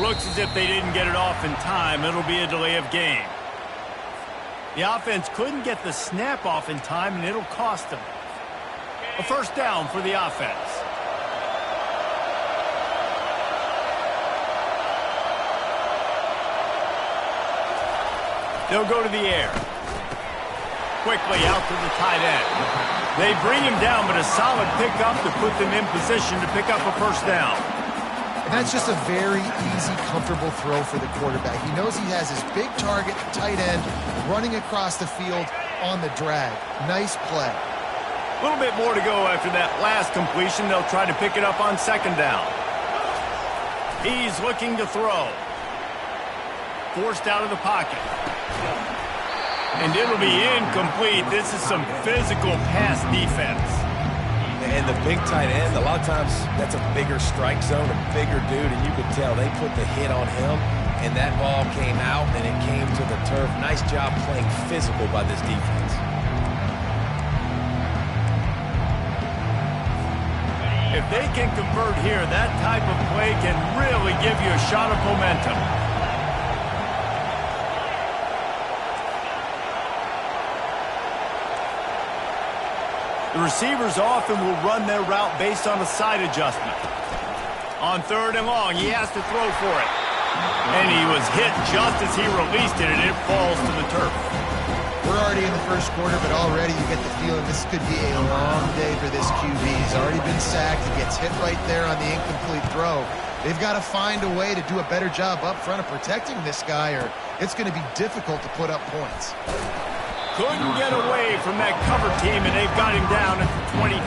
looks as if they didn't get it off in time. It'll be a delay of game. The offense couldn't get the snap off in time, and it'll cost them. A first down for the offense. They'll go to the air. Quickly out to the tight end. They bring him down, but a solid pickup to put them in position to pick up a first down. And that's just a very easy, comfortable throw for the quarterback. He knows he has his big target, tight end, running across the field on the drag. Nice play. A little bit more to go after that last completion. They'll try to pick it up on second down. He's looking to throw. Forced out of the pocket. And it'll be incomplete. This is some physical pass defense. And the big tight end, a lot of times that's a bigger strike zone, a bigger dude, and you could tell they put the hit on him, and that ball came out, and it came to the turf. Nice job playing physical by this defense. If they can convert here, that type of play can really give you a shot of momentum. The receivers often will run their route based on a side adjustment. On third and long, he has to throw for it. And he was hit just as he released it, and it falls to the turf. We're already in the first quarter, but already you get the feeling this could be a long day for this QB. He's already been sacked. He gets hit right there on the incomplete throw. They've got to find a way to do a better job up front of protecting this guy, or it's going to be difficult to put up points. Couldn't get away from that cover team, and they've got him down at the 23.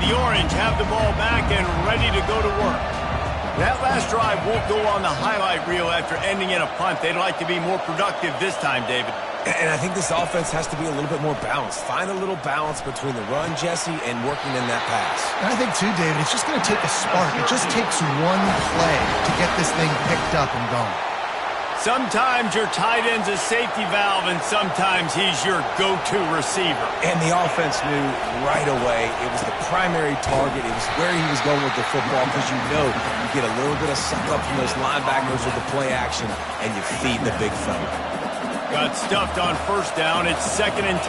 The Orange have the ball back and ready to go to work. That last drive won't go on the highlight reel after ending in a punt. They'd like to be more productive this time, David. And I think this offense has to be a little bit more balanced. Find a little balance between the run, Jesse, and working in that pass. And I think, too, David, it's just going to take a spark. It just takes one play to get this thing picked up and going. Sometimes your tight end's a safety valve, and sometimes he's your go-to receiver. And the offense knew right away it was the primary target. It was where he was going with the football, because you know you get a little bit of suck up from those linebackers with the play action, and you feed the big fella. Got stuffed on first down. It's 2nd and 10.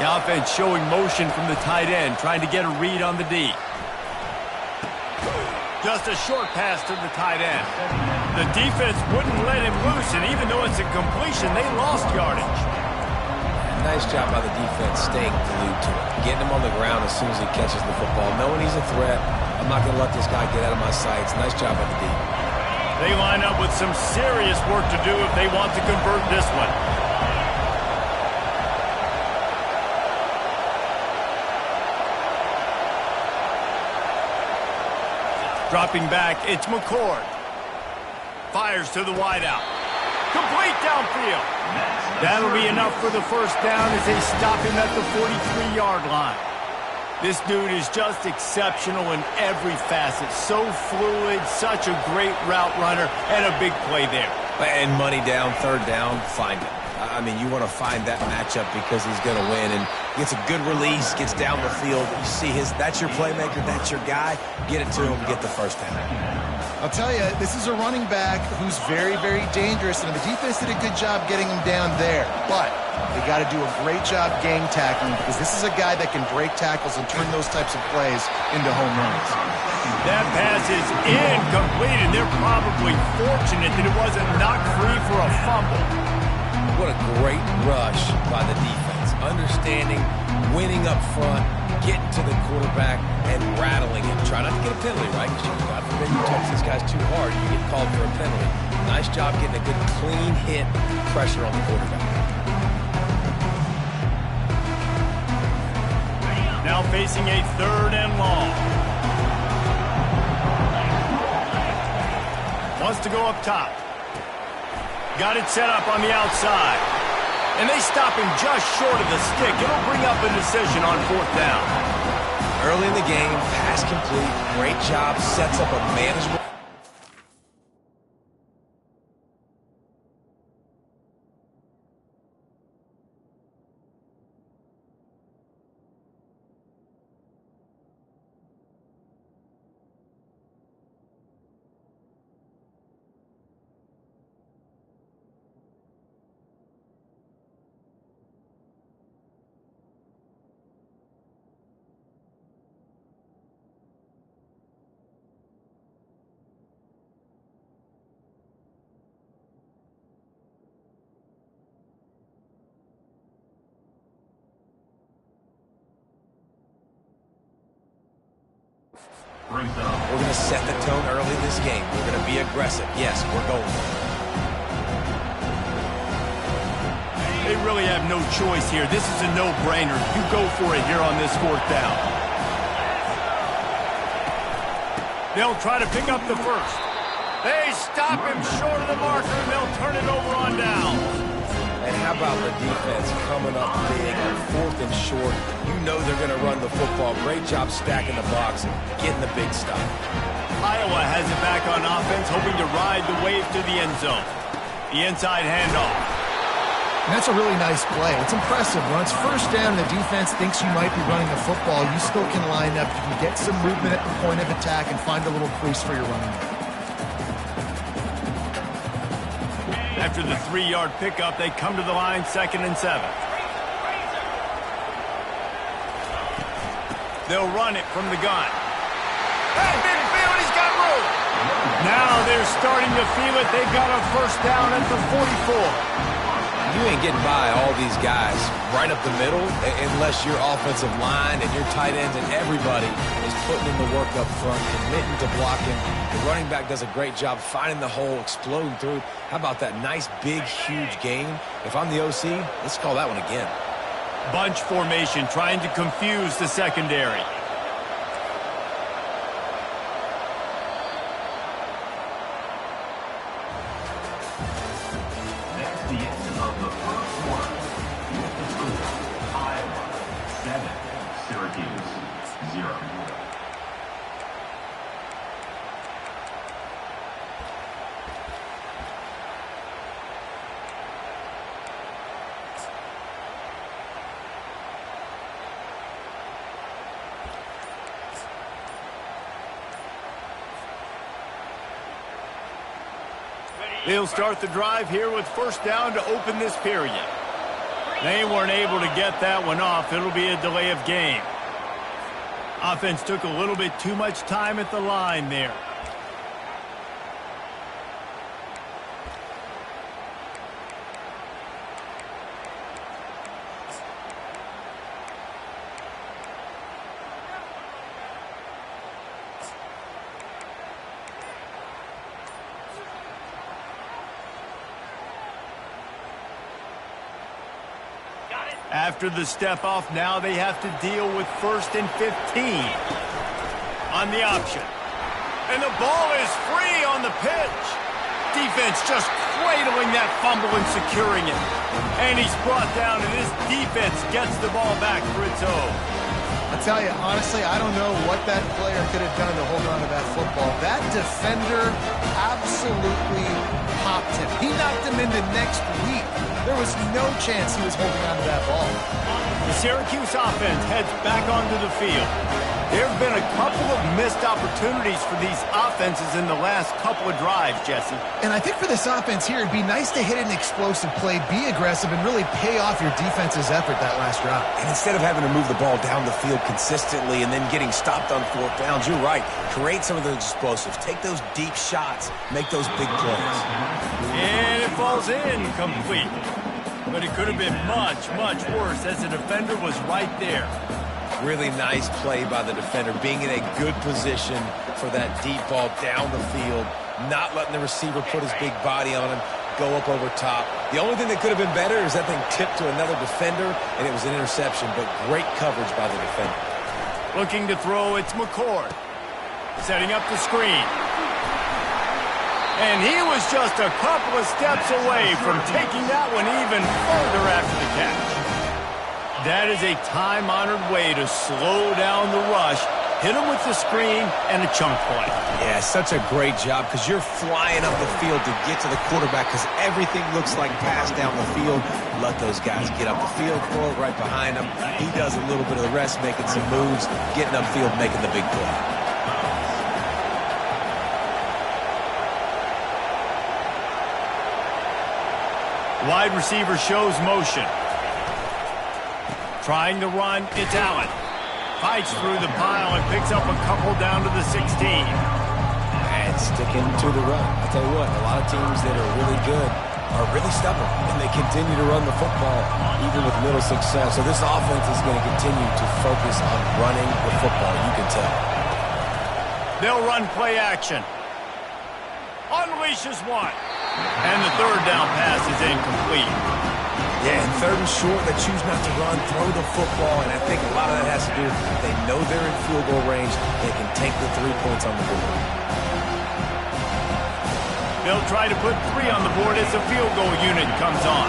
The offense showing motion from the tight end, trying to get a read on the D. Just a short pass to the tight end. The defense wouldn't let him loose, and even though it's a completion, they lost yardage. Nice job by the defense staying glued to it. Getting him on the ground as soon as he catches the football. Knowing he's a threat, I'm not going to let this guy get out of my sights. Nice job by the D. They line up with some serious work to do if they want to convert this one. Dropping back, it's McCord. Fires to the wideout. Complete downfield. That'll be enough for the first down as they stop him at the 43-yard line. This dude is just exceptional in every facet. So fluid, such a great route runner, and a big play there. And money down, third down, find it. I mean, you want to find that matchup because he's going to win. And gets a good release, gets down the field. You see that's your playmaker, that's your guy. Get it to him, get the first down. I'll tell you, this is a running back who's very, very dangerous, and the defense did a good job getting him down there. But they got to do a great job gang tackling, because this is a guy that can break tackles and turn those types of plays into home runs. That pass is incomplete, and they're probably fortunate that it wasn't knocked free for a fumble. What a great rush by the defense. Understanding, winning up front, getting to the quarterback, and rattling him. Try not to get a penalty, right? Because God forbid you touch these guys too hard, you get called for a penalty. Nice job getting a good clean hit, pressure on the quarterback. Now facing a 3rd and long. Wants to go up top. Got it set up on the outside. And they stop him just short of the stick. It'll bring up a decision on 4th down. Early in the game, pass complete, great job, sets up a manageable. We're going to set the tone early in this game. We're going to be aggressive. Yes, we're going. They really have no choice here. This is a no-brainer. You go for it here on this 4th down. They'll try to pick up the first. They stop him short of the marker, and they'll turn it over on down. And how about the defense coming up big on 4th and short? You know they're going to run the football. Great job stacking the box, getting the big stop. Iowa has it back on offense, hoping to ride the wave to the end zone. The inside handoff. And that's a really nice play. It's impressive. When it's 1st down and the defense thinks you might be running the football, you still can line up. You can get some movement at the point of attack and find a little crease for your running back. After the 3-yard pickup, they come to the line 2nd and 7. They'll run it from the gun. Hey, midfield, he's got room. Now they're starting to feel it. They've got a 1st down at the 44. You ain't getting by all these guys right up the middle unless your offensive line and your tight ends and everybody is putting in the work up front, committing to blocking. The running back does a great job finding the hole, exploding through. How about that nice, big, huge gain? If I'm the OC, let's call that one again. Bunch formation, trying to confuse the secondary. They'll start the drive here with 1st down to open this period. They weren't able to get that one off. It'll be a delay of game. Offense took a little bit too much time at the line there. After the step off, now they have to deal with 1st and 15 on the option. And the ball is free on the pitch. Defense just cradling that fumble and securing it. And he's brought down, and this defense gets the ball back for its own. I'll tell you, honestly, I don't know what that player could have done to hold on to that football. That defender absolutely popped him. He knocked him into next week. There was no chance he was holding on to that ball. The Syracuse offense heads back onto the field. There have been a couple of missed opportunities for these offenses in the last couple of drives, Jesse. And I think for this offense here, it'd be nice to hit an explosive play, be aggressive, and really pay off your defense's effort that last drive. And instead of having to move the ball down the field consistently and then getting stopped on 4th downs, you're right. Create some of those explosives. Take those deep shots. Make those big plays. And it falls in complete. But it could have been much, much worse as the defender was right there. Really nice play by the defender, being in a good position for that deep ball down the field, not letting the receiver put his big body on him, go up over top. The only thing that could have been better is that thing tipped to another defender, and it was an interception, but great coverage by the defender. Looking to throw, it's McCord. Setting up the screen. And he was just a couple of steps away from taking that one even further after the catch. That is a time-honored way to slow down the rush. Hit him with the screen and a chunk play. Yeah, such a great job because you're flying up the field to get to the quarterback because everything looks like pass down the field. Let those guys get up the field, throw it right behind him. He does a little bit of the rest, making some moves, getting upfield, making the big play. Wide receiver shows motion. Trying to run, it's Allen. Fights through the pile and picks up a couple down to the 16. And sticking to the run. I'll tell you what, a lot of teams that are really good are really stubborn, and they continue to run the football even with little success. So this offense is going to continue to focus on running the football, you can tell. They'll run play action. Unleashes one. And the third down pass is incomplete. Yeah, and third and short, they choose not to run, throw the football, and I think a lot of that has to do with they know they're in field goal range. They can take the 3 points on the board. They'll try to put 3 on the board as the field goal unit comes on.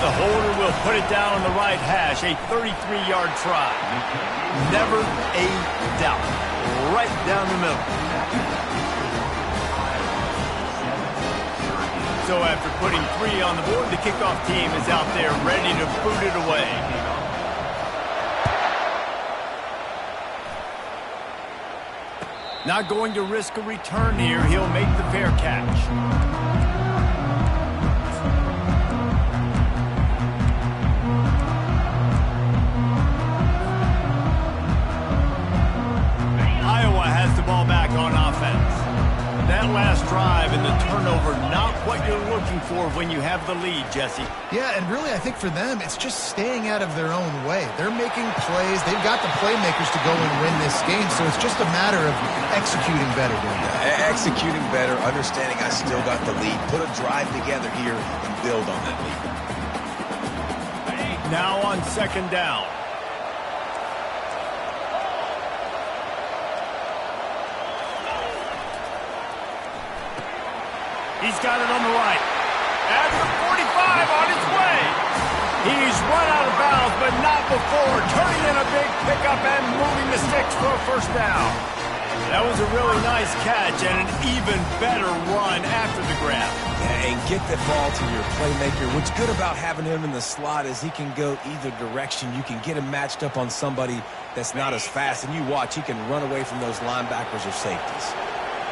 The holder will put it down on the right hash, a 33-yard try. Never a doubt. Right down the middle. So after putting 3 on the board, the kickoff team is out there ready to boot it away. Not going to risk a return here. He'll make the fair catch. Iowa has the ball back on offense. That last drive and the turnover, not what you're looking for when you have the lead, Jesse. Yeah, and really I think for them, it's just staying out of their own way. They're making plays. They've got the playmakers to go and win this game, so it's just a matter of executing better. Executing better, understanding I still got the lead. Put a drive together here and build on that lead. Now on second down. He's got it on the right. At the 45 on his way. He's run out of bounds, but not before. Turning in a big pickup and moving the sticks for a first down. That was a really nice catch and an even better run after the grab. Yeah, and get the ball to your playmaker. What's good about having him in the slot is he can go either direction. You can get him matched up on somebody that's not as fast, and you watch, he can run away from those linebackers or safeties.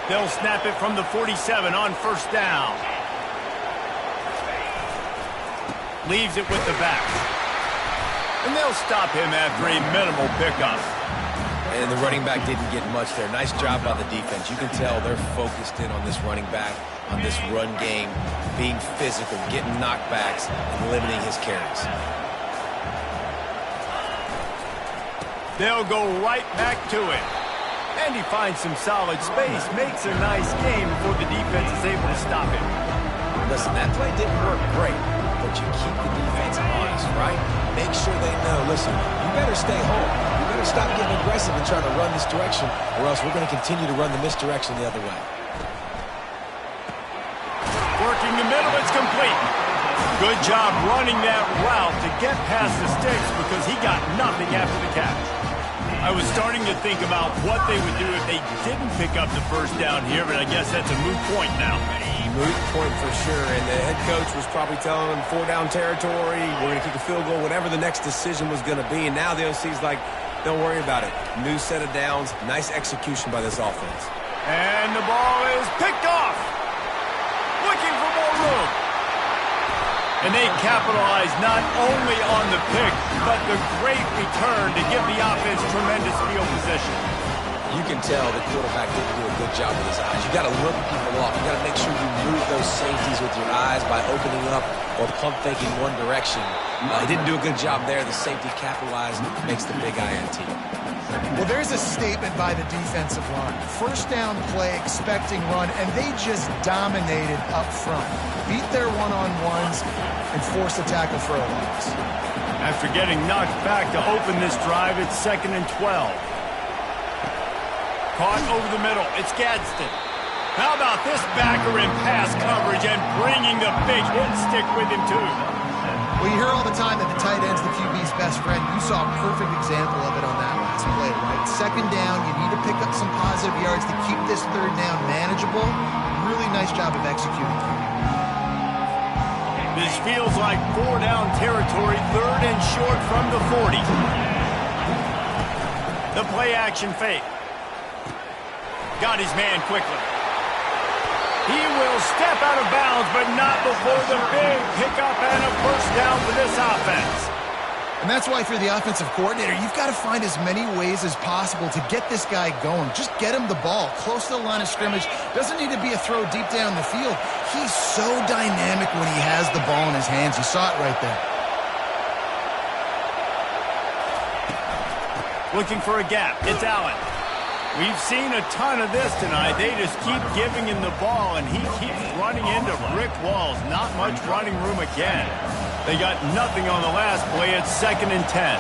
They'll snap it from the 47 on first down. Leaves it with the backs. And they'll stop him after a minimal pickup. And the running back didn't get much there. Nice job by the defense. You can tell they're focused in on this running back, on this run game, being physical, getting knockbacks, and limiting his carries. They'll go right back to it. And he finds some solid space, makes a nice game before the defense is able to stop him. Listen, that play didn't work great, but you keep the defense honest, right? Make sure they know, listen, you better stay home. You better stop getting aggressive and trying to run this direction, or else we're going to continue to run the misdirection the other way. Working the middle, it's complete. Good job running that route to get past the sticks because he got nothing after the catch. I was starting to think about what they would do if they didn't pick up the first down here, but I guess that's a moot point now. Moot point for sure, and the head coach was probably telling them 4-down territory, we're going to kick a field goal, whatever the next decision was going to be, and now the OC's like, don't worry about it. New set of downs, nice execution by this offense. And the ball is picked off. Looking for more room. And they capitalize not only on the pick, but the great return to give the offense tremendous field position. You can tell the quarterback didn't do a good job with his eyes. You got to look people off. You got to make sure you move those safeties with your eyes by opening up or pump faking one direction. He didn't do a good job there. The safety capitalized, makes the big INT. Well, there's a statement by the defensive line. First down play, expecting run, and they just dominated up front. Beat their one-on-ones and forced a tackle for a loss. After getting knocked back to open this drive, it's 2nd and 12. Caught over the middle. It's Gadsden. How about this backer in pass coverage and bringing the big hit stick with him, too? Well, you hear all the time that the tight end's the QB's best friend. You saw a perfect example of it on that last play, right? Second down, you need to pick up some positive yards to keep this third down manageable. Really nice job of executing. This feels like 4-down territory, third and short from the 40. The play-action fake. Got his man quickly. He will step out of bounds, but not before the big pickup and a first down for this offense. And that's why, if you're the offensive coordinator, you've got to find as many ways as possible to get this guy going. Just get him the ball close to the line of scrimmage. Doesn't need to be a throw deep down the field. He's so dynamic when he has the ball in his hands. You saw it right there. Looking for a gap. It's Allen. We've seen a ton of this tonight. They just keep giving him the ball, and he keeps running into brick walls. Not much running room again. They got nothing on the last play. It's 2nd and 10.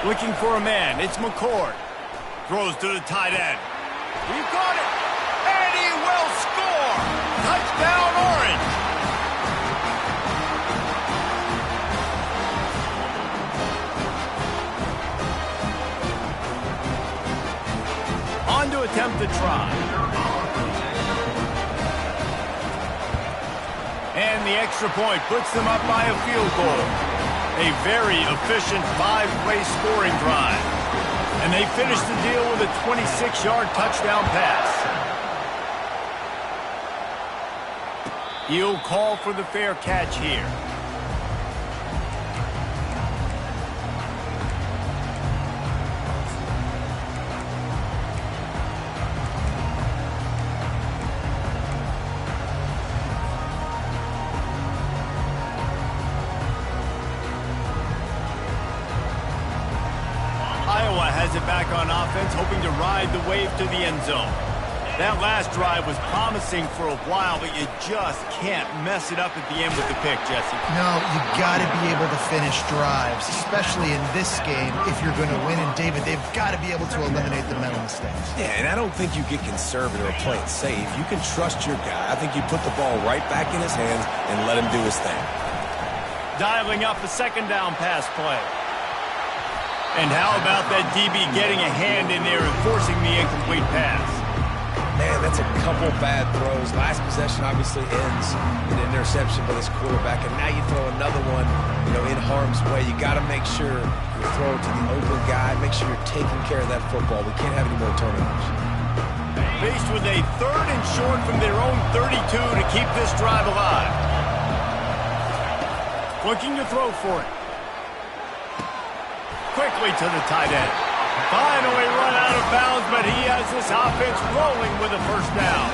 Looking for a man. It's McCord. Throws to the tight end. He got it, and he will score! Touchdown, Orange! On to attempt the try. And the extra point puts them up by a field goal. A very efficient 5-play scoring drive. And they finish the deal with a 26-yard touchdown pass. He'll call for the fair catch here. Iowa has it back on offense, hoping to ride the wave to the end zone. That last drive was promising for a while, but you just can't mess it up at the end with the pick, Jesse. No, you got to be able to finish drives, especially in this game if you're going to win. And, David, they've got to be able to eliminate the mental mistakes. Yeah, and I don't think you get conservative or play it safe. You can trust your guy. I think you put the ball right back in his hands and let him do his thing. Dialing up a 2nd down pass play. And how about that DB getting a hand in there and forcing the incomplete pass? Man, that's a couple bad throws. Last possession obviously ends in an interception by this quarterback, and now you throw another one, in harm's way. You got to make sure you throw it to the open guy. Make sure you're taking care of that football. We can't have any more turnovers. Faced with a 3rd and short from their own 32 to keep this drive alive. Looking to throw for it. Quickly to the tight end. Finally run out of bounds, but he has this offense rolling with a first down.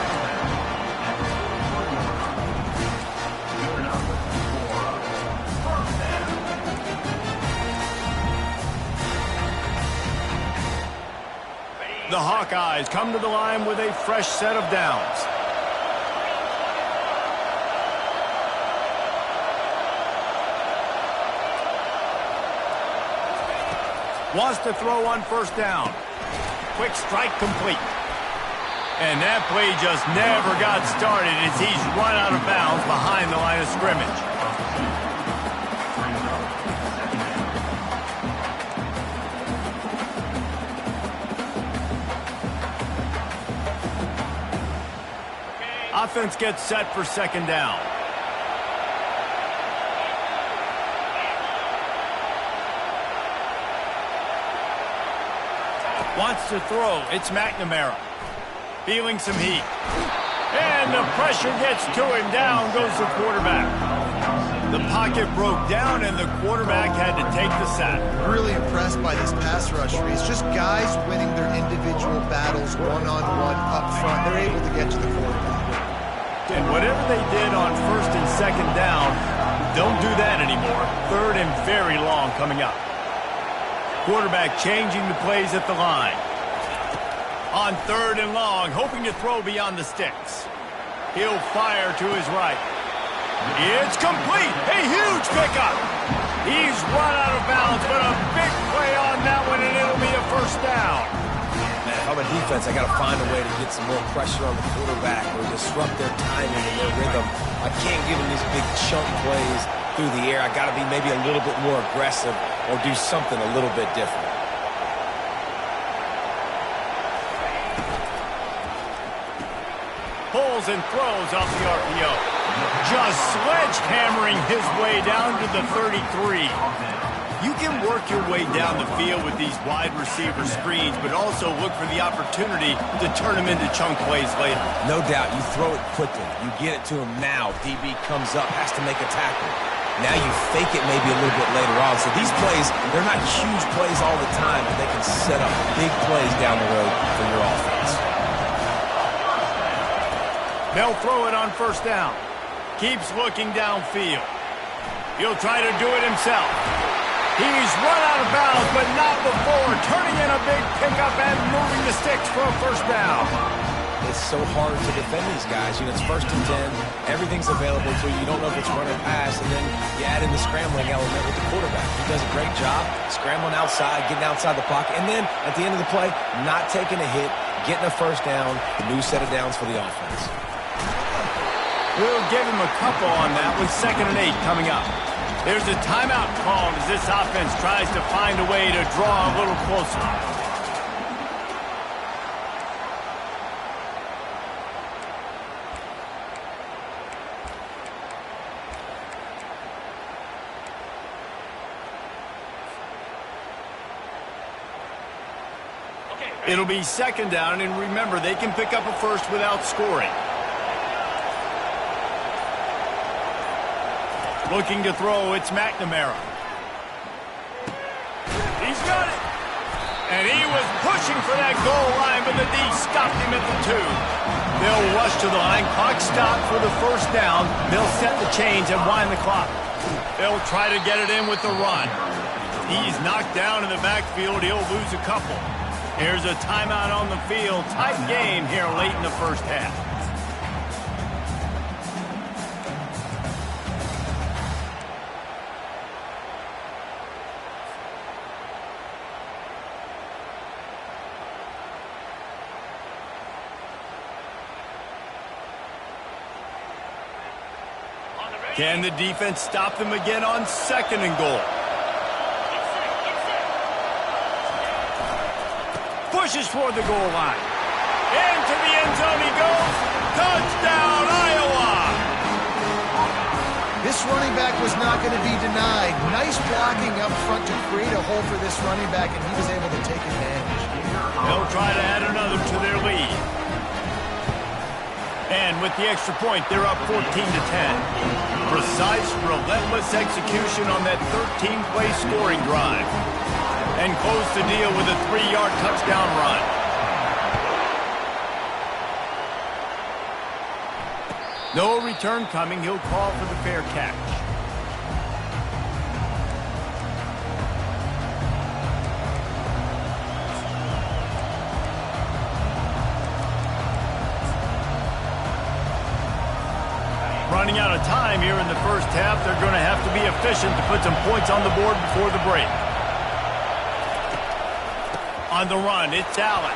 The Hawkeyes come to the line with a fresh set of downs. Wants to throw on 1st down. Quick strike complete. And that play just never got started as he's run out of bounds behind the line of scrimmage. Offense gets set for 2nd down. Wants to throw. It's McNamara. Feeling some heat. And the pressure gets to him. Down goes the quarterback. The pocket broke down, and the quarterback had to take the sack. Really impressed by this pass rush, Reese. Just guys winning their individual battles one-on-one up front. They're able to get to the quarterback. And whatever they did on 1st and 2nd down, don't do that anymore. 3rd and very long coming up. Quarterback changing the plays at the line. On 3rd and long, hoping to throw beyond the sticks. He'll fire to his right. It's complete. A huge pickup. He's run out of bounds, but a big play on that one, and it'll be a first down. Man, if I'm a defense, I got to find a way to get some more pressure on the quarterback or disrupt their timing and their rhythm. I can't give them these big chunk plays through the air. I got to be maybe a little bit more aggressive or do something a little bit different. Pulls and throws off the RPO. Just sledgehammering his way down to the 33. You can work your way down the field with these wide receiver screens, but also look for the opportunity to turn them into chunk plays later. No doubt, you throw it quickly. You get it to him now. DB comes up, has to make a tackle. Now you fake it maybe a little bit later on. So these plays, they're not huge plays all the time, but they can set up big plays down the road for your offense. They'll throw it on first down. Keeps looking downfield. He'll try to do it himself. He's run out of bounds, but not before turning in a big pickup and moving the sticks for a first down. It's so hard to defend these guys. You know, it's 1st and 10. Everything's available to you. You don't know if it's run or pass, and then you add in the scrambling element with the quarterback. He does a great job scrambling outside, getting outside the pocket, and then at the end of the play, not taking a hit, getting a first down, a new set of downs for the offense. We'll give him a couple on that with 2nd and 8 coming up. There's a timeout called as this offense tries to find a way to draw a little closer. It'll be 2nd down, and remember, they can pick up a first without scoring. Looking to throw, it's McNamara. He's got it. And he was pushing for that goal line, but the D stopped him at the 2. They'll rush to the line. Clock stopped for the first down. They'll set the chains and wind the clock. They'll try to get it in with the run. He's knocked down in the backfield. He'll lose a couple. Here's a timeout on the field. Tight game here late in the first half. Can the defense stop them again on 2nd and goal? Pushes toward the goal line. Into the end zone he goes. Touchdown, Iowa! This running back was not going to be denied. Nice blocking up front to create a hole for this running back, and he was able to take advantage. They'll try to add another to their lead. And with the extra point, they're up 14-10. Precise, relentless execution on that 13-play scoring drive. And close the deal with a 3-yard touchdown run. No return coming. He'll call for the fair catch. Running out of time here in the first half. They're going to have to be efficient to put some points on the board before the break. On the run, it's Allen.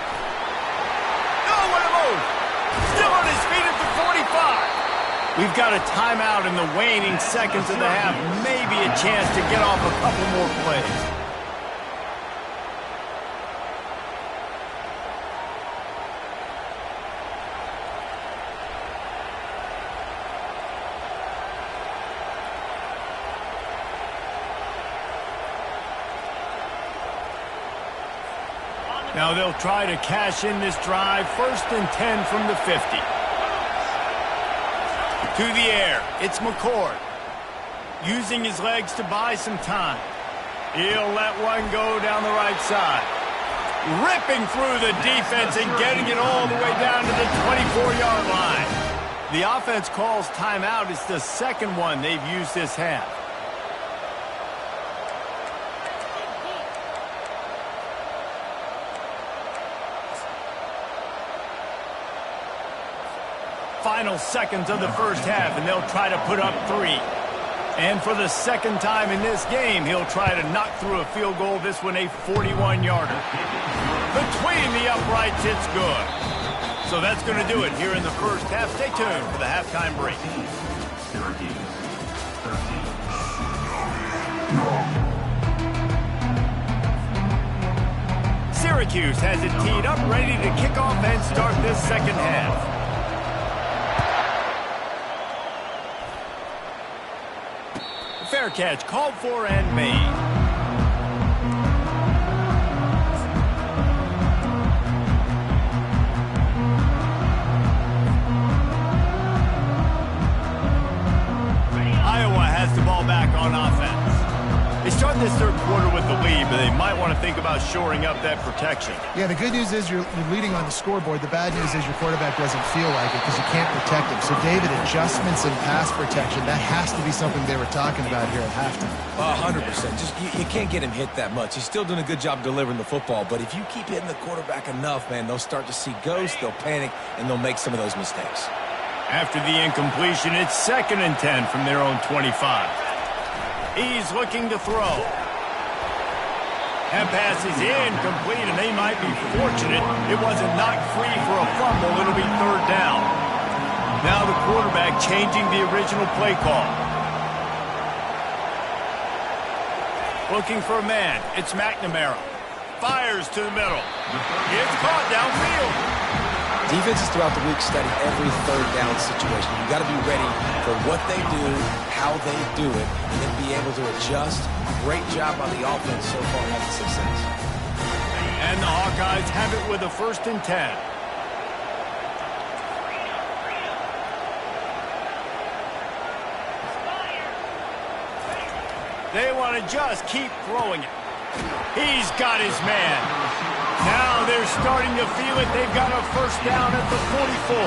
No, what a move! Still on his feet at the 45. We've got a timeout in the waning seconds of the half. Maybe a chance to get off a couple more plays. Now they'll try to cash in this drive. 1st and 10 from the 50. To the air, it's McCord. Using his legs to buy some time. He'll let one go down the right side. Ripping through the defense and getting it all the way down to the 24-yard line. The offense calls timeout. It's the 2nd one they've used this half. Final seconds of the first half, and they'll try to put up 3. And for the second time in this game, he'll try to knock through a field goal. This one a 41-yarder. Between the uprights, it's good. So that's going to do it here in the first half. Stay tuned for the halftime break. Syracuse has it teed up, ready to kick off and start this second half. Fair catch called for and made. Iowa has the ball back on offense. They start this third quarter with the lead, but they might want to think about shoring up that protection. Yeah, the good news is you're leading on the scoreboard. The bad news is your quarterback doesn't feel like it because you can't protect him. So, David, adjustments in pass protection, that has to be something they were talking about here at halftime. 100%. Just you can't get him hit that much. He's still doing a good job delivering the football, but if you keep hitting the quarterback enough, man, they'll start to see ghosts, they'll panic, and they'll make some of those mistakes. After the incompletion, it's 2nd and 10 from their own 25. He's looking to throw. That pass is incomplete, and they might be fortunate it wasn't knocked free for a fumble. It'll be 3rd down. Now the quarterback changing the original play call. Looking for a man. It's McNamara. Fires to the middle. It's caught downfield. Defenses throughout the week study every 3rd down situation. You got to be ready for what they do, how they do it, and then be able to adjust. Great job on the offense so far having success. And the Hawkeyes have it with a 1st and 10. They want to just keep throwing it. He's got his man. Now they're starting to feel it. They've got a 1st down at the 44.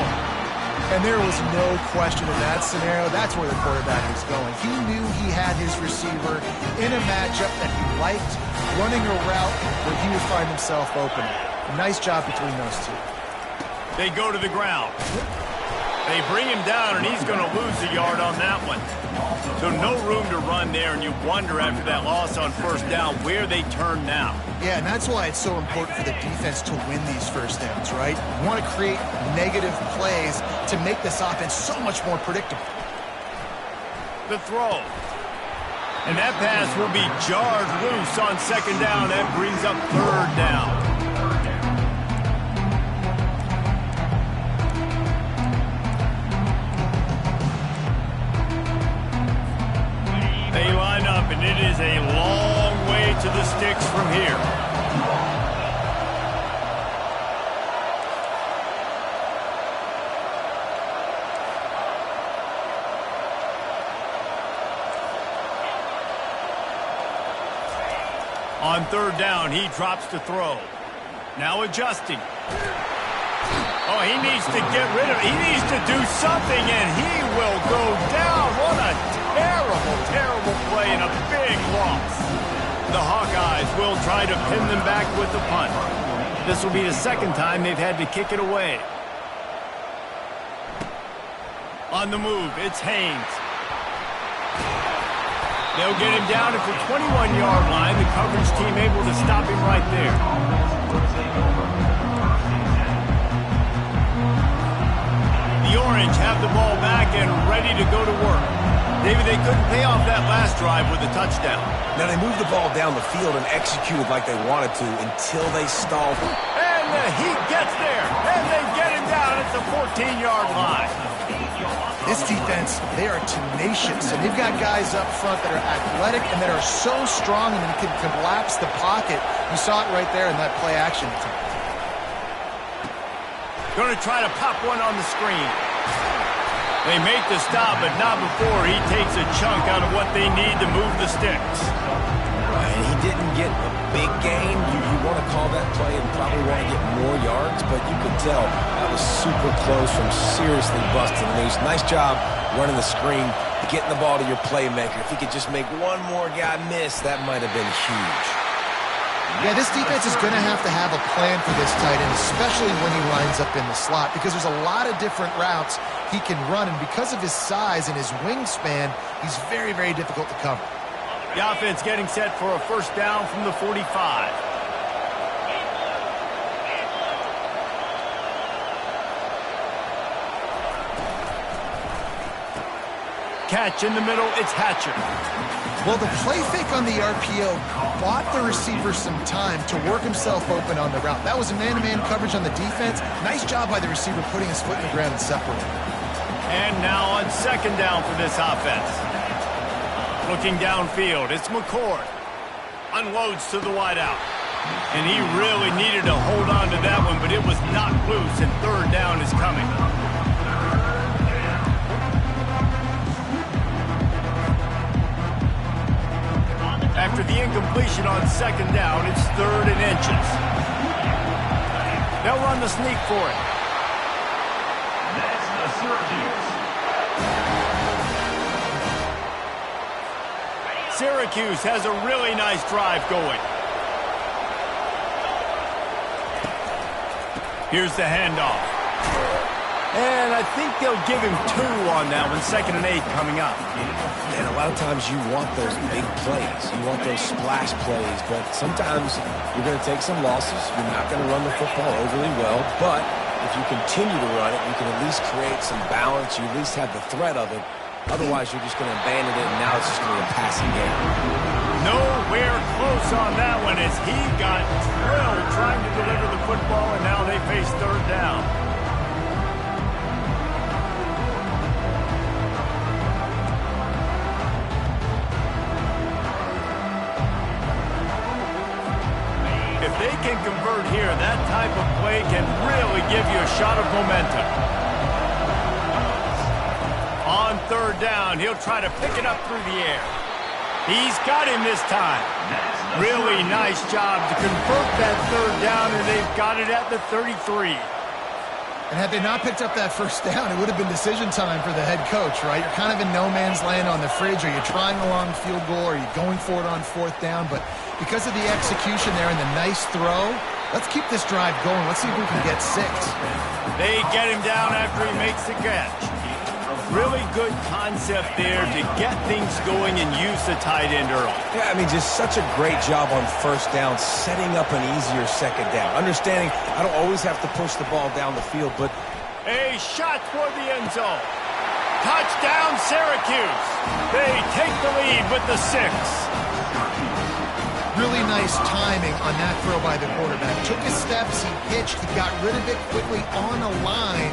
And there was no question in that scenario. That's where the quarterback was going. He knew he had his receiver in a matchup that he liked, running a route where he would find himself open. Nice job between those two. They go to the ground. They bring him down, and he's going to lose a yard on that one. So no room to run there, and you wonder after that loss on 1st down where they turn now. Yeah, and that's why it's so important for the defense to win these 1st downs, right? You want to create negative plays to make this offense so much more predictable. The throw. And that pass will be jarred loose on 2nd down. That brings up 3rd down. They line up, and it is a long way to the sticks from here. On 3rd down, he drops to throw. Now adjusting. Oh, he needs to get rid of it. He needs to do something, and he will go down. What a terrible play and a big loss. The Hawkeyes will try to pin them back with the punt. This will be the 2nd time they've had to kick it away. On the move, it's Haynes. They'll get him down at the 21-yard line. The coverage team able to stop him right there. The Orange have the ball back and ready to go to work. David, they couldn't pay off that last drive with a touchdown. Now they moved the ball down the field and executed like they wanted to until they stalled. And the Heat gets there, and they get him down at the 14-yard line. This defense, they are tenacious, and they've got guys up front that are athletic and that are so strong and can collapse the pocket. You saw it right there in that play action attempt. Going to try to pop one on the screen. They make the stop, but not before he takes a chunk out of what they need to move the sticks. And he didn't get a big gain. You want to call that play and probably want to get more yards, but you could tell that was super close from seriously busting loose. Nice job running the screen, getting the ball to your playmaker. If he could just make one more guy miss, that might have been huge. Yeah, this defense is going to have a plan for this tight end, especially when he lines up in the slot, because there's a lot of different routes he can run, and because of his size and his wingspan, he's very, very difficult to cover. The offense getting set for a first down from the 45. Catch in the middle, it's Hatcher. Well, the play fake on the RPO bought the receiver some time to work himself open on the route. That was a man-to-man coverage on the defense. Nice job by the receiver putting his foot in the ground and separating. And now on second down for this offense. Looking downfield, it's McCord. Unloads to the wideout. And he really needed to hold on to that one, but it was knocked loose, and third down is coming. After the incompletion on second down, it's 3rd and inches. They'll run the sneak for it. Syracuse has a really nice drive going. Here's the handoff. And I think they'll give him 2 on that one, 2nd and 8 coming up. And a lot of times you want those big plays. You want those splash plays, but sometimes you're going to take some losses. You're not going to run the football overly well, but if you continue to run it, you can at least create some balance. You at least have the threat of it. Otherwise, you're just going to abandon it, and now it's just going to be a passing game. Nowhere close on that one as he got drilled trying to deliver the football, and now they face 3rd down. If they can convert here, that type of play can really give you a shot of momentum. On 3rd down, he'll try to pick it up through the air. He's got him this time. Really nice job to convert that 3rd down, and they've got it at the 33. And had they not picked up that first down, it would have been decision time for the head coach, right? You're kind of in no man's land on the fridge. Are you trying a long field goal? Are you going for it on 4th down? But because of the execution there and the nice throw, let's keep this drive going. Let's see if we can get 6. They get him down after he makes the catch. Really good concept there to get things going and use the tight end early. Yeah, I mean, just such a great job on first down, setting up an easier second down. Understanding I don't always have to push the ball down the field, but... A shot toward the end zone. Touchdown, Syracuse. They take the lead with the 6. Really nice timing on that throw by the quarterback. Took his steps, he pitched, he got rid of it quickly on a line,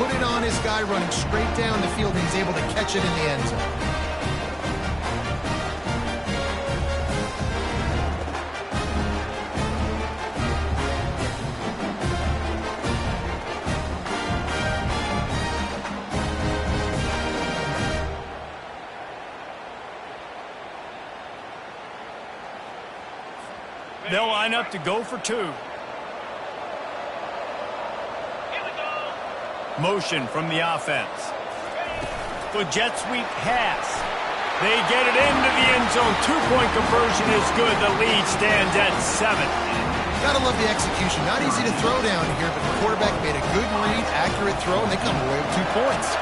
put it on his guy running straight down the field, and he's able to catch it in the end zone. They'll line up to go for 2. Motion from the offense. The jet sweep pass. They get it into the end zone. 2-point conversion is good. The lead stands at 7. Gotta love the execution. Not easy to throw down here, but the quarterback made a good read, accurate throw, and they come away with 2 points.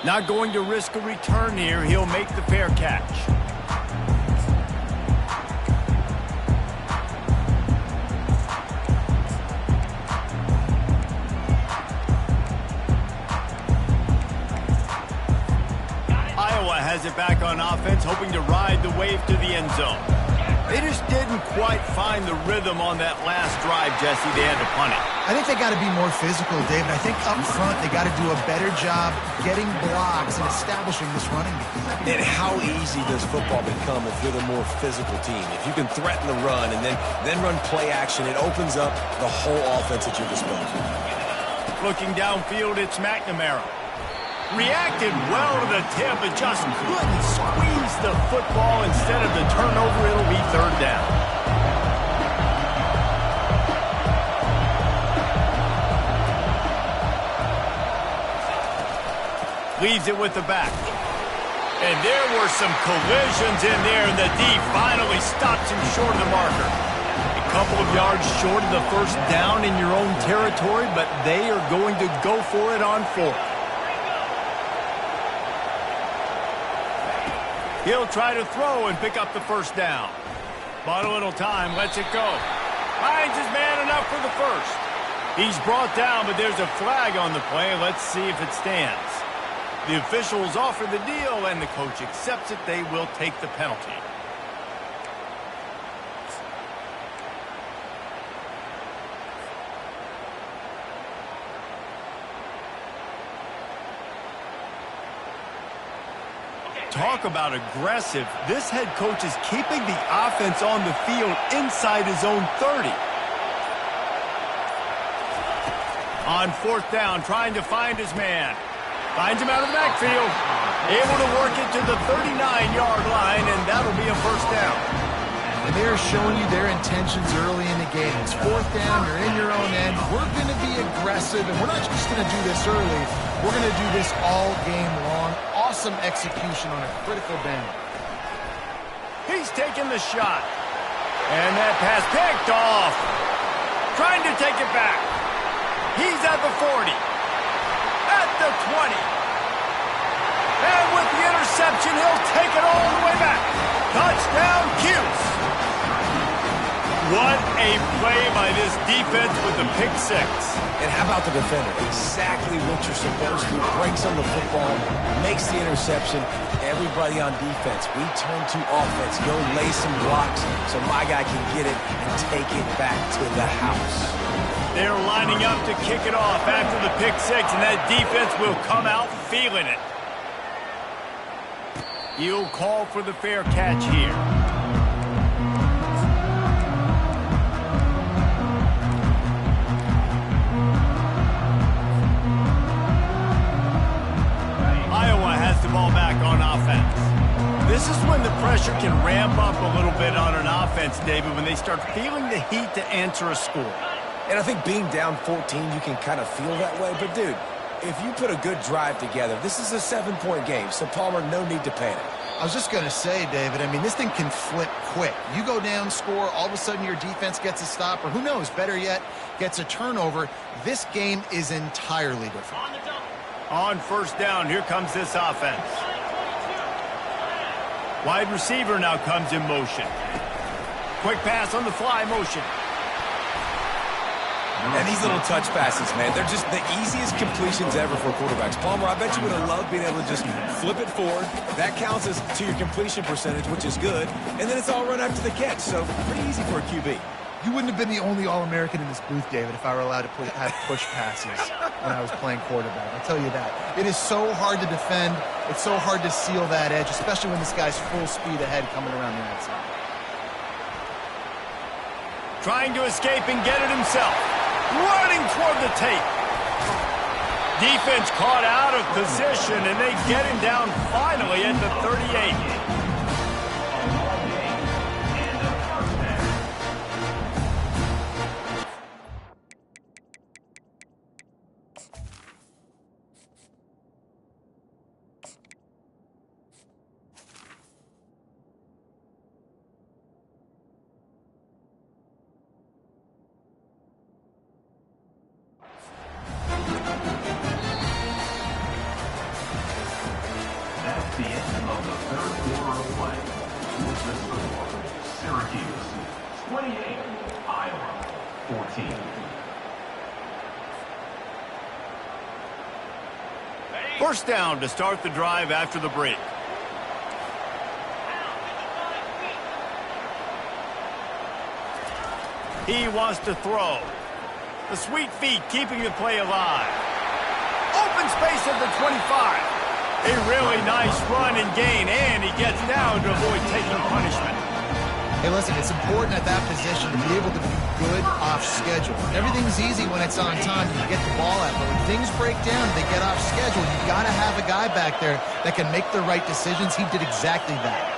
Not going to risk a return here. He'll make the fair catch. Iowa has it back on offense, hoping to ride the wave to the end zone. They just didn't quite find the rhythm on that last drive, Jesse. They had to punt it. I think they got to be more physical, David. I think up front they got to do a better job getting blocks and establishing this running game. And how easy does football become if you're the more physical team? If you can threaten the run and then run play action, it opens up the whole offense at your disposal. Looking downfield, it's McNamara. Reacted well to the tip, but just couldn't squeeze the football. Instead of the turnover, it'll be 3rd down. Leaves it with the back. And there were some collisions in there, and the D finally stops him short of the marker. A couple of yards short of the first down in your own territory, but they are going to go for it on fourth. He'll try to throw and pick up the first down. Bought a little time, lets it go. Finds his man enough for the first. He's brought down, but there's a flag on the play. Let's see if it stands. The officials offer the deal, and the coach accepts it. They will take the penalty. Talk about aggressive. This head coach is keeping the offense on the field inside his own 30. On fourth down, trying to find his man. Finds him out of the backfield. Able to work it to the 39-yard line, and that'll be a first down. And they're showing you their intentions early in the game. It's fourth down, you're in your own end. We're going to be aggressive, and we're not just going to do this early. We're going to do this all game long. Awesome execution on a critical down. He's taking the shot. And that pass picked off. Trying to take it back. He's at the 40. At the 20. And with the interception, he'll take it all the way back. Touchdown, Cuse. What a play by this defense with the pick six. And how about the defender? Exactly what you're supposed to. Breaks on the football, makes the interception. Everybody on defense, we turn to offense. Go lay some blocks so my guy can get it and take it back to the house. They're lining up to kick it off after the pick six, and that defense will come out feeling it. He'll call for the fair catch here. Iowa has the ball back on offense. This is when the pressure can ramp up a little bit on an offense, David, when they start feeling the heat to answer a score. And I think being down 14, you can kind of feel that way. But, dude, if you put a good drive together, this is a 7-point game. So, Palmer, no need to panic. I was just going to say, David, I mean, this thing can flip quick. You go down, score, all of a sudden your defense gets a stop, or who knows, better yet, gets a turnover. This game is entirely different. On first down, here comes this offense. Wide receiver now comes in motion. Quick pass on the fly motion. And these little touch passes, man, they're just the easiest completions ever for quarterbacks. Palmer, I bet you would have loved being able to just flip it forward. That counts as to your completion percentage, which is good. And then it's all run after the catch, so pretty easy for a QB. You wouldn't have been the only All-American in this booth, David, if I were allowed to have push passes when I was playing quarterback. I'll tell you that. It is so hard to defend. It's so hard to seal that edge, especially when this guy's full speed ahead coming around the outside. Trying to escape and get it himself. Running toward the tape. Defense caught out of position, and they get him down finally at the 38. The end of the third quarter of play. With the score, Syracuse 28, Iowa 14. First down to start the drive after the break. He wants to throw. The sweet feet keeping the play alive. Open space at the 25. A really nice run and gain, and he gets down to avoid taking punishment. Hey, listen, it's important at that position to be able to be good off schedule. Everything's easy when it's on time. You get the ball out, but when things break down, they get off schedule. You've got to have a guy back there that can make the right decisions. He did exactly that.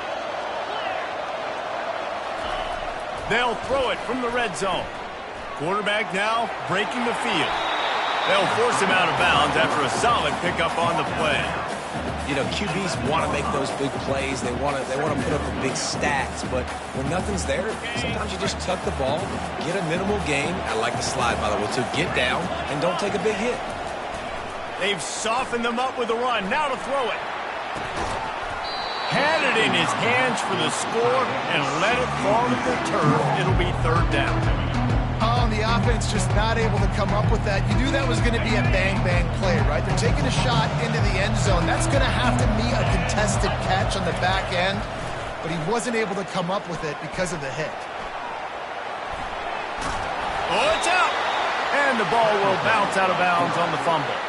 They'll throw it from the red zone. Quarterback now breaking the field. They'll force him out of bounds after a solid pickup on the play. You know, QBs want to make those big plays. They want to put up the big stats. But when nothing's there, sometimes you just tuck the ball, get a minimal gain. I like the slide, by the way, to get down and don't take a big hit. They've softened them up with a run. Now to throw it. Had it in his hands for the score and let it fall to the turf. It'll be third down. Oh, and the offense just not able to come up with that. You knew that was going to be a bang-bang play, right? They're taking a shot into the end zone. That's going to have to be a contested catch on the back end, but he wasn't able to come up with it because of the hit. Oh, it's out! And the ball will bounce out of bounds on the fumble.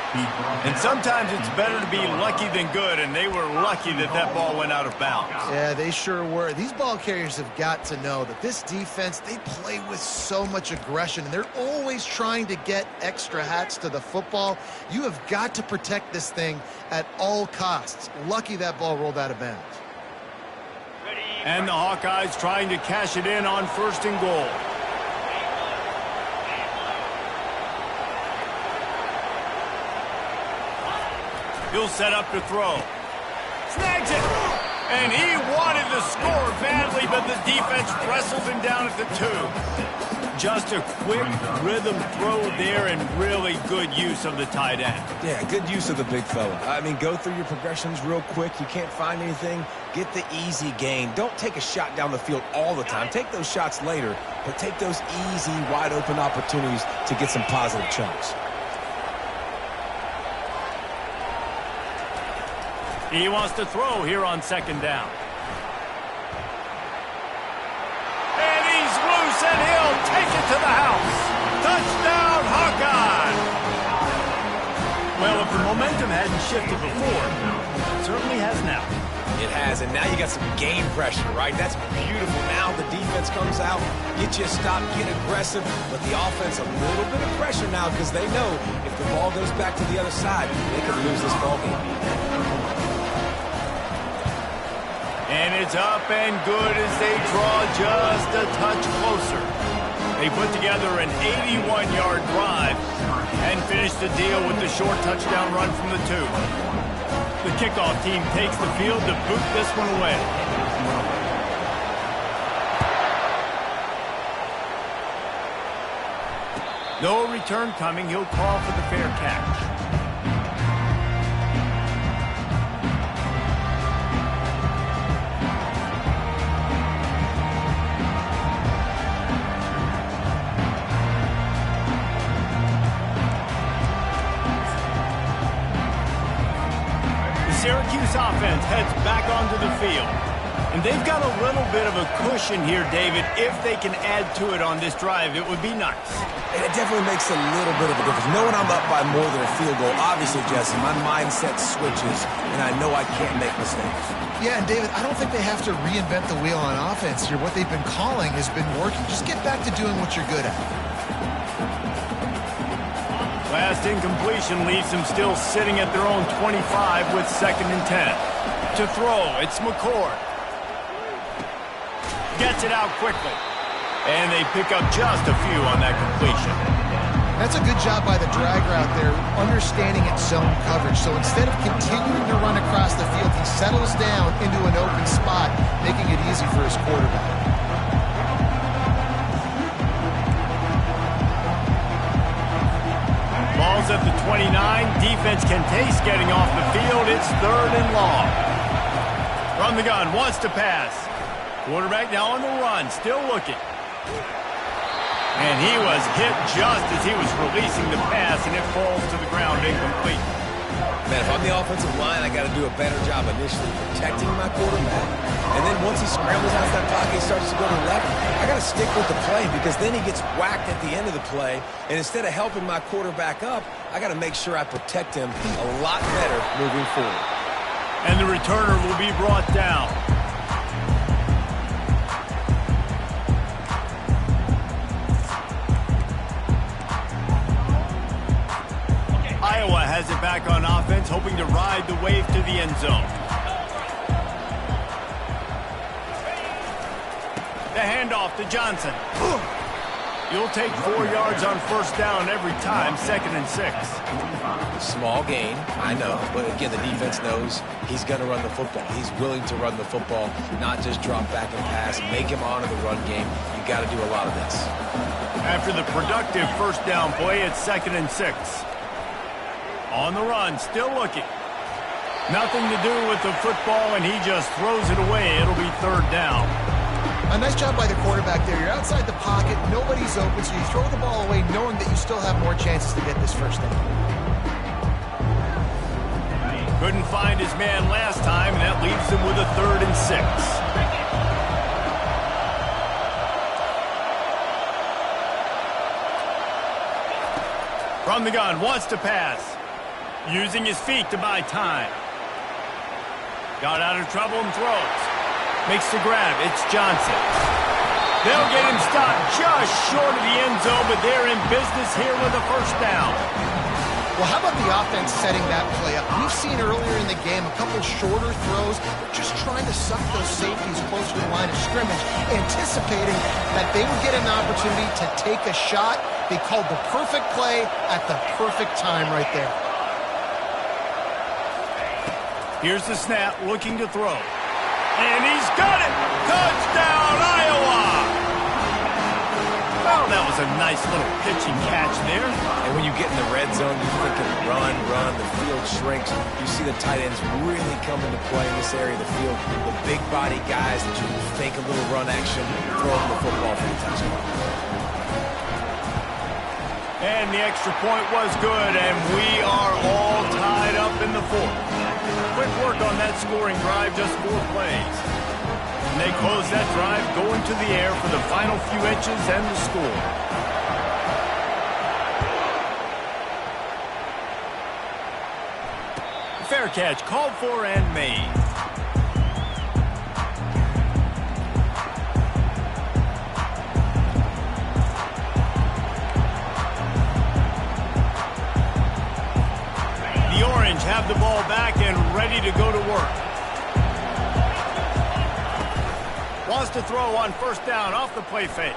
And sometimes it's better to be lucky than good, and they were lucky that that ball went out of bounds. Yeah, they sure were. These ball carriers have got to know that this defense, they play with so much aggression, and they're always trying to get extra hats to the football. You have got to protect this thing at all costs. Lucky that ball rolled out of bounds. And the Hawkeyes trying to cash it in on first and goal. He'll set up to throw. Snags it! And he wanted to score badly, but the defense wrestles him down at the 2. Just a quick rhythm throw there and really good use of the tight end. Yeah, good use of the big fella. I mean, go through your progressions real quick. You can't find anything. Get the easy gain. Don't take a shot down the field all the time. Take those shots later, but take those easy, wide-open opportunities to get some positive chunks. He wants to throw here on second down. And he's loose, and he'll take it to the house. Touchdown, Hawkeye! Well, if the momentum hadn't shifted before, it certainly has now. It has, and now you got some game pressure, right? That's beautiful. Now the defense comes out, get you a stop, get aggressive, but the offense a little bit of pressure now because they know if the ball goes back to the other side, they could lose this ball game. And it's up and good as they draw just a touch closer. They put together an 81-yard drive and finish the deal with the short touchdown run from the 2. The kickoff team takes the field to boot this one away. No return coming. He'll call for the fair catch. Syracuse offense heads back onto the field. And they've got a little bit of a cushion here, David. If they can add to it on this drive, it would be nice. And it definitely makes a little bit of a difference. Knowing I'm up by more than a field goal, obviously, Jesse, my mindset switches, and I know I can't make mistakes. Yeah, and David, I don't think they have to reinvent the wheel on offense here. What they've been calling has been working. Just get back to doing what you're good at. Last incompletion leaves them still sitting at their own 25 with 2nd and 10. To throw, it's McCord. Gets it out quickly. And they pick up just a few on that completion. That's a good job by the drag route there, understanding its zone coverage. So instead of continuing to run across the field, he settles down into an open spot, making it easy for his quarterback. Ball's at the 29. Defense can taste getting off the field. It's 3rd and long. From the gun, wants to pass. Quarterback now on the run, still looking. And he was hit just as he was releasing the pass, and it falls to the ground incomplete. Man, if I'm the offensive line, I got to do a better job initially protecting my quarterback. And then once he scrambles out of that pocket, he starts to go to the left, I got to stick with the play because then he gets whacked at the end of the play. And instead of helping my quarterback up, I got to make sure I protect him a lot better moving forward. And the returner will be brought down. Iowa has it back on offense, hoping to ride the wave to the end zone. The handoff to Johnson. You'll take 4 yards on first down every time, 2nd and 6. Small gain, I know, but again, the defense knows he's going to run the football. He's willing to run the football, not just drop back and pass, make him honor the run game. You got to do a lot of this. After the productive first down play, it's 2nd and 6. On the run, still looking. Nothing to do with the football, and he just throws it away. It'll be 3rd down. A nice job by the quarterback there. You're outside the pocket, nobody's open, so you throw the ball away knowing that you still have more chances to get this first down. Couldn't find his man last time, and that leaves him with a 3rd and 6. From the gun, wants to pass. Using his feet to buy time. Got out of trouble and throws. Makes the grab. It's Johnson. They'll get him stopped just short of the end zone, but they're in business here with a first down. Well, how about the offense setting that play up? We've seen earlier in the game a couple shorter throws, just trying to suck those safeties closer to the line of scrimmage, anticipating that they would get an opportunity to take a shot. They called the perfect play at the perfect time right there. Here's the snap, looking to throw. And he's got it! Touchdown, Iowa! Well, that was a nice little pitching catch there. And when you get in the red zone, you're thinking run, the field shrinks. You see the tight ends really come into play in this area of the field. The big body guys that you think a little run action, throw them the football for the touchdown. And the extra point was good, and we are all tied up in the 4th. Quick work on that scoring drive, just 4 plays. And they close that drive going to the air for the final few inches and the score. Fair catch called for and made. The Orange have the ball back and ready to go to work. Wants to throw on first down off the play fake.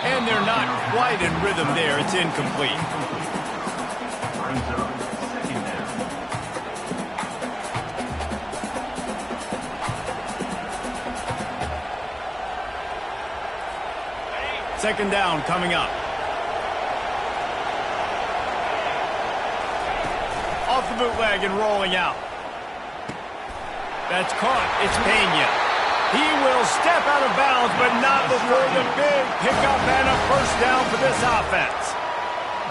And they're not quite in rhythm there. It's incomplete. Brings up 2nd down. Second down coming up. Off the bootleg and rolling out. That's caught. It's Pena. He will step out of bounds, but not before the big pickup and a first down for this offense.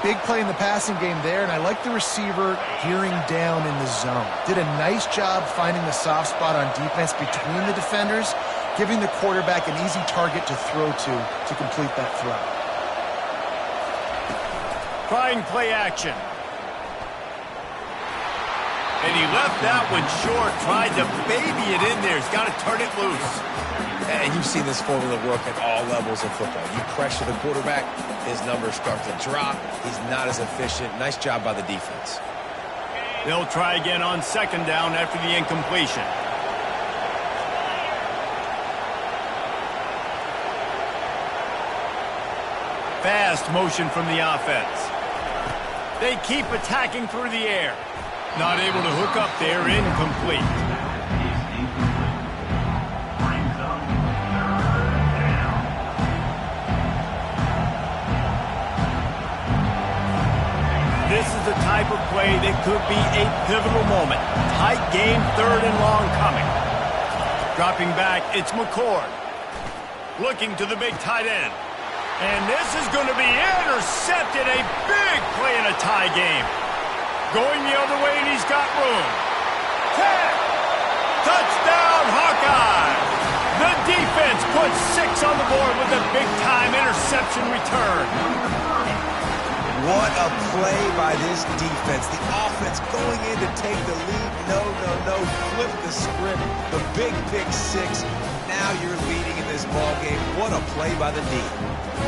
Big play in the passing game there, and I like the receiver gearing down in the zone. Did a nice job finding the soft spot on defense between the defenders, giving the quarterback an easy target to throw to complete that throw. Trying play action. And he left that one short, tried to baby it in there. He's got to turn it loose. And you see this formula work at all levels of football. You pressure the quarterback, his numbers start to drop. He's not as efficient. Nice job by the defense. They'll try again on second down after the incompletion. Fast motion from the offense. They keep attacking through the air. Not able to hook up there, incomplete. Brings up 3rd down. This is the type of play that could be a pivotal moment. Tight game, 3rd and long coming. Dropping back, it's McCord. Looking to the big tight end. And this is going to be intercepted. A big play in a tie game. Going the other way, and he's got room. 10. Touchdown, Hawkeye. The defense puts 6 on the board with a big-time interception return. What a play by this defense. The offense going in to take the lead. No. Flip the script. The big pick 6. Now you're leading in this ball game. What a play by the D.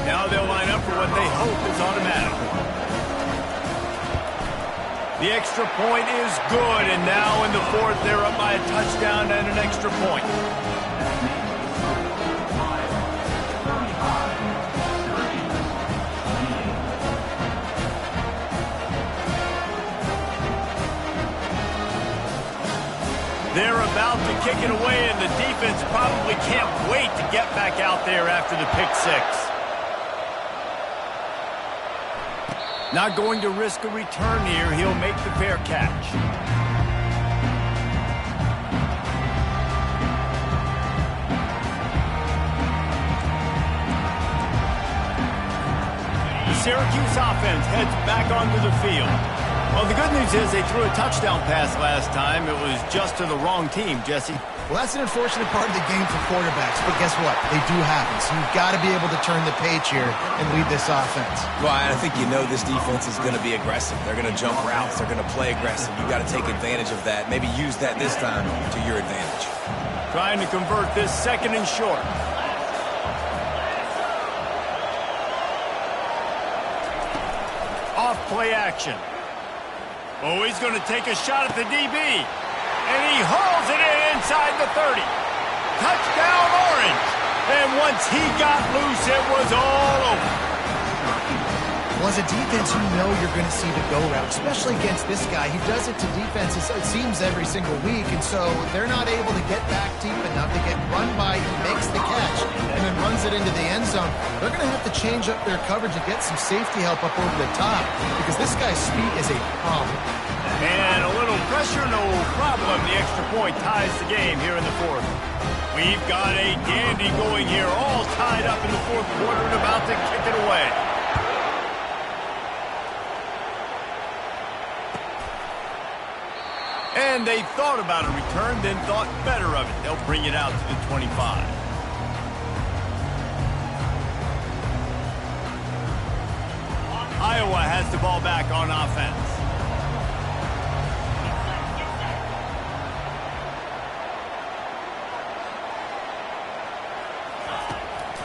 Now they'll line up for what they hope is automatic. The extra point is good, and now in the 4th, they're up by a touchdown and an extra point. about to kick it away, and the defense probably can't wait to get back out there after the pick six. Not going to risk a return here. He'll make the fair catch. The Syracuse offense heads back onto the field. Well, the good news is they threw a touchdown pass last time. It was just to the wrong team, Jesse. Well, that's an unfortunate part of the game for quarterbacks, but guess what? They do happen, so you've got to be able to turn the page here and lead this offense. Well, I think you know this defense is going to be aggressive. They're going to jump routes. They're going to play aggressive. You've got to take advantage of that. Maybe use that this time to your advantage. Trying to convert this second and short. Off play action. Oh, he's going to take a shot at the DB. And he hauls it in inside the 30. Touchdown, Orange. And once he got loose, it was all over. Well, as a defense, you know you're going to see the go route, especially against this guy. He does it to defenses, it seems, every single week, and so they're not able to get back deep enough to get run by. He makes the catch and then runs it into the end zone. They're going to have to change up their coverage and get some safety help up over the top because this guy's speed is a problem. And a little pressure, no problem. The extra point ties the game here in the fourth. We've got a dandy going here, all tied up in the fourth quarter and about to kick it away. And they thought about a return, then thought better of it. They'll bring it out to the 25. Iowa has the ball back on offense.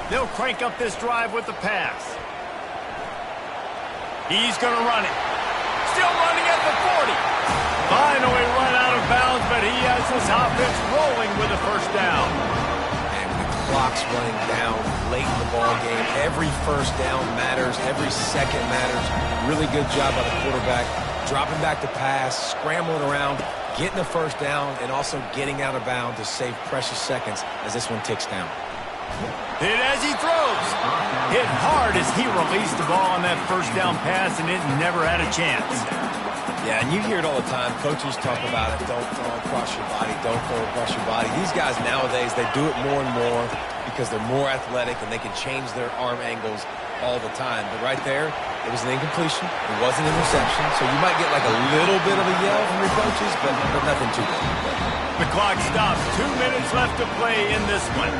They'll crank up this drive with the pass. He's going to run it. Still running at the 40. Finally run out of bounds, but he has his offense rolling with a first down. And the clock's running down late in the ball game. Every first down matters. Every second matters. Really good job by the quarterback. Dropping back to pass, scrambling around, getting the first down, and also getting out of bounds to save precious seconds as this one ticks down. Hit as he throws. Hit hard as he released the ball on that first down pass, and it never had a chance. Yeah, and you hear it all the time. Coaches talk about it. Don't throw across your body. Don't throw across your body. These guys nowadays, they do it more and more because they're more athletic and they can change their arm angles all the time. But right there, it was an incompletion. It wasn't an interception. So you might get like a little bit of a yell from your coaches, but nothing too big. The clock stops. 2 minutes left to play in this one.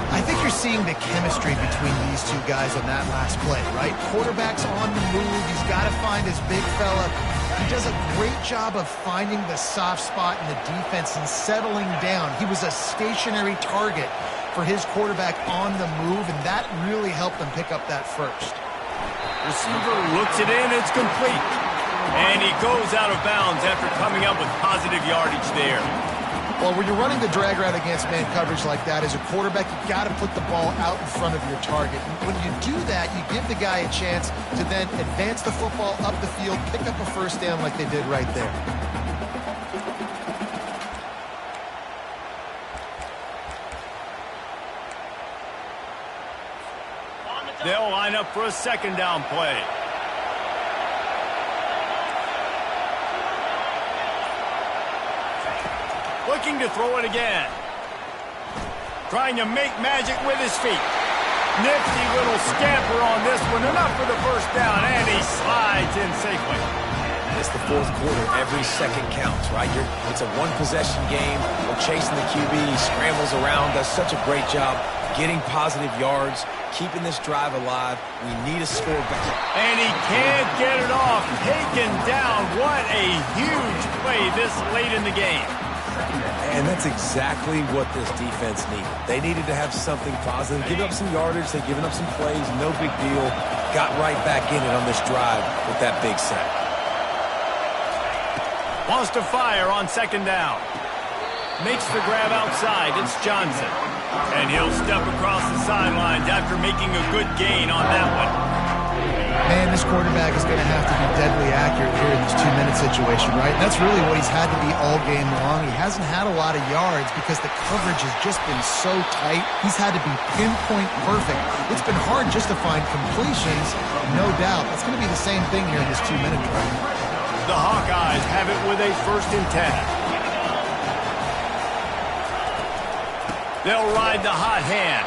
I think you're seeing the chemistry between these two guys on that last play, right? Quarterback's on the move. He's got to find his big fella. He does a great job of finding the soft spot in the defense and settling down. He was a stationary target for his quarterback on the move, and that really helped them pick up that first. Receiver looks it in. It's complete. And he goes out of bounds after coming up with positive yardage there. Well, when you're running the drag route against man coverage like that, as a quarterback, you got to put the ball out in front of your target. And when you do that, you give the guy a chance to then advance the football up the field, pick up a first down like they did right there. They'll line up for a second down play. Looking to throw it again. Trying to make magic with his feet. Nifty little scamper on this one. Enough for the first down, and he slides in safely. It's the fourth quarter. Every second counts, right? It's a one-possession game. We're chasing the QB. He scrambles around, does such a great job getting positive yards, keeping this drive alive. We need a score back. And he can't get it off. Taken down. What a huge play this late in the game. And that's exactly what this defense needed. They needed to have something positive. Giving up some yardage, they've given up some plays, no big deal. Got right back in it on this drive with that big sack. Wants to fire on second down. Makes the grab outside. It's Johnson. And he'll step across the sidelines after making a good gain on that one. Man, this quarterback is going to have to be deadly accurate here in this 2-minute situation, right? That's really what he's had to be all game long. He hasn't had a lot of yards because the coverage has just been so tight. He's had to be pinpoint perfect. It's been hard just to find completions, no doubt. That's going to be the same thing here in this 2-minute drive. The Hawkeyes have it with a 1st and 10. They'll ride the hot hand.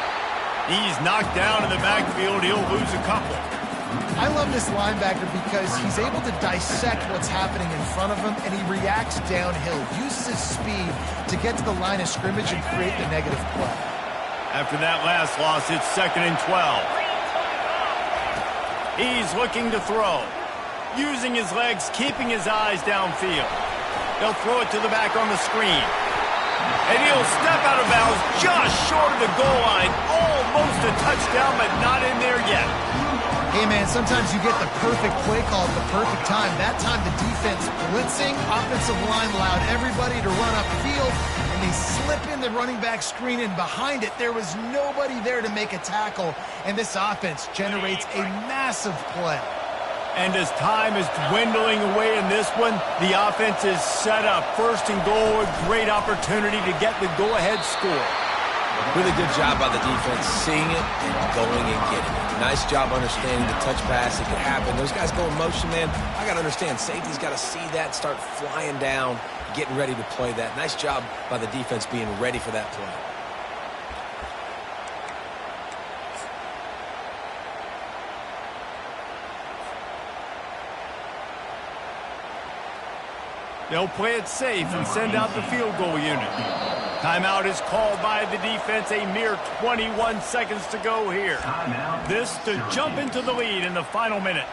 He's knocked down in the backfield. He'll lose a couple. I love this linebacker because he's able to dissect what's happening in front of him, and he reacts downhill, uses his speed to get to the line of scrimmage and create the negative play. After that last loss, it's 2nd and 12. He's looking to throw. Using his legs, keeping his eyes downfield. They'll throw it to the back on the screen. And he'll step out of bounds just short of the goal line. Almost a touchdown, but not in there yet. Hey, man, sometimes you get the perfect play call at the perfect time. That time the defense blitzing, offensive line allowed everybody to run upfield, and they slip in the running back screen, and behind it there was nobody there to make a tackle, and this offense generates a massive play. And as time is dwindling away in this one, the offense is set up. 1st and goal, a great opportunity to get the go-ahead score. Really good job by the defense, seeing it and going and getting it. Nice job understanding the touch pass. It can happen. Those guys go in motion, man. I got to understand, safety's got to see that, start flying down, getting ready to play that. Nice job by the defense being ready for that play. They'll play it safe and send out the field goal unit. Timeout is called by the defense. A mere 21 seconds to go here. This to jump into the lead in the final minute.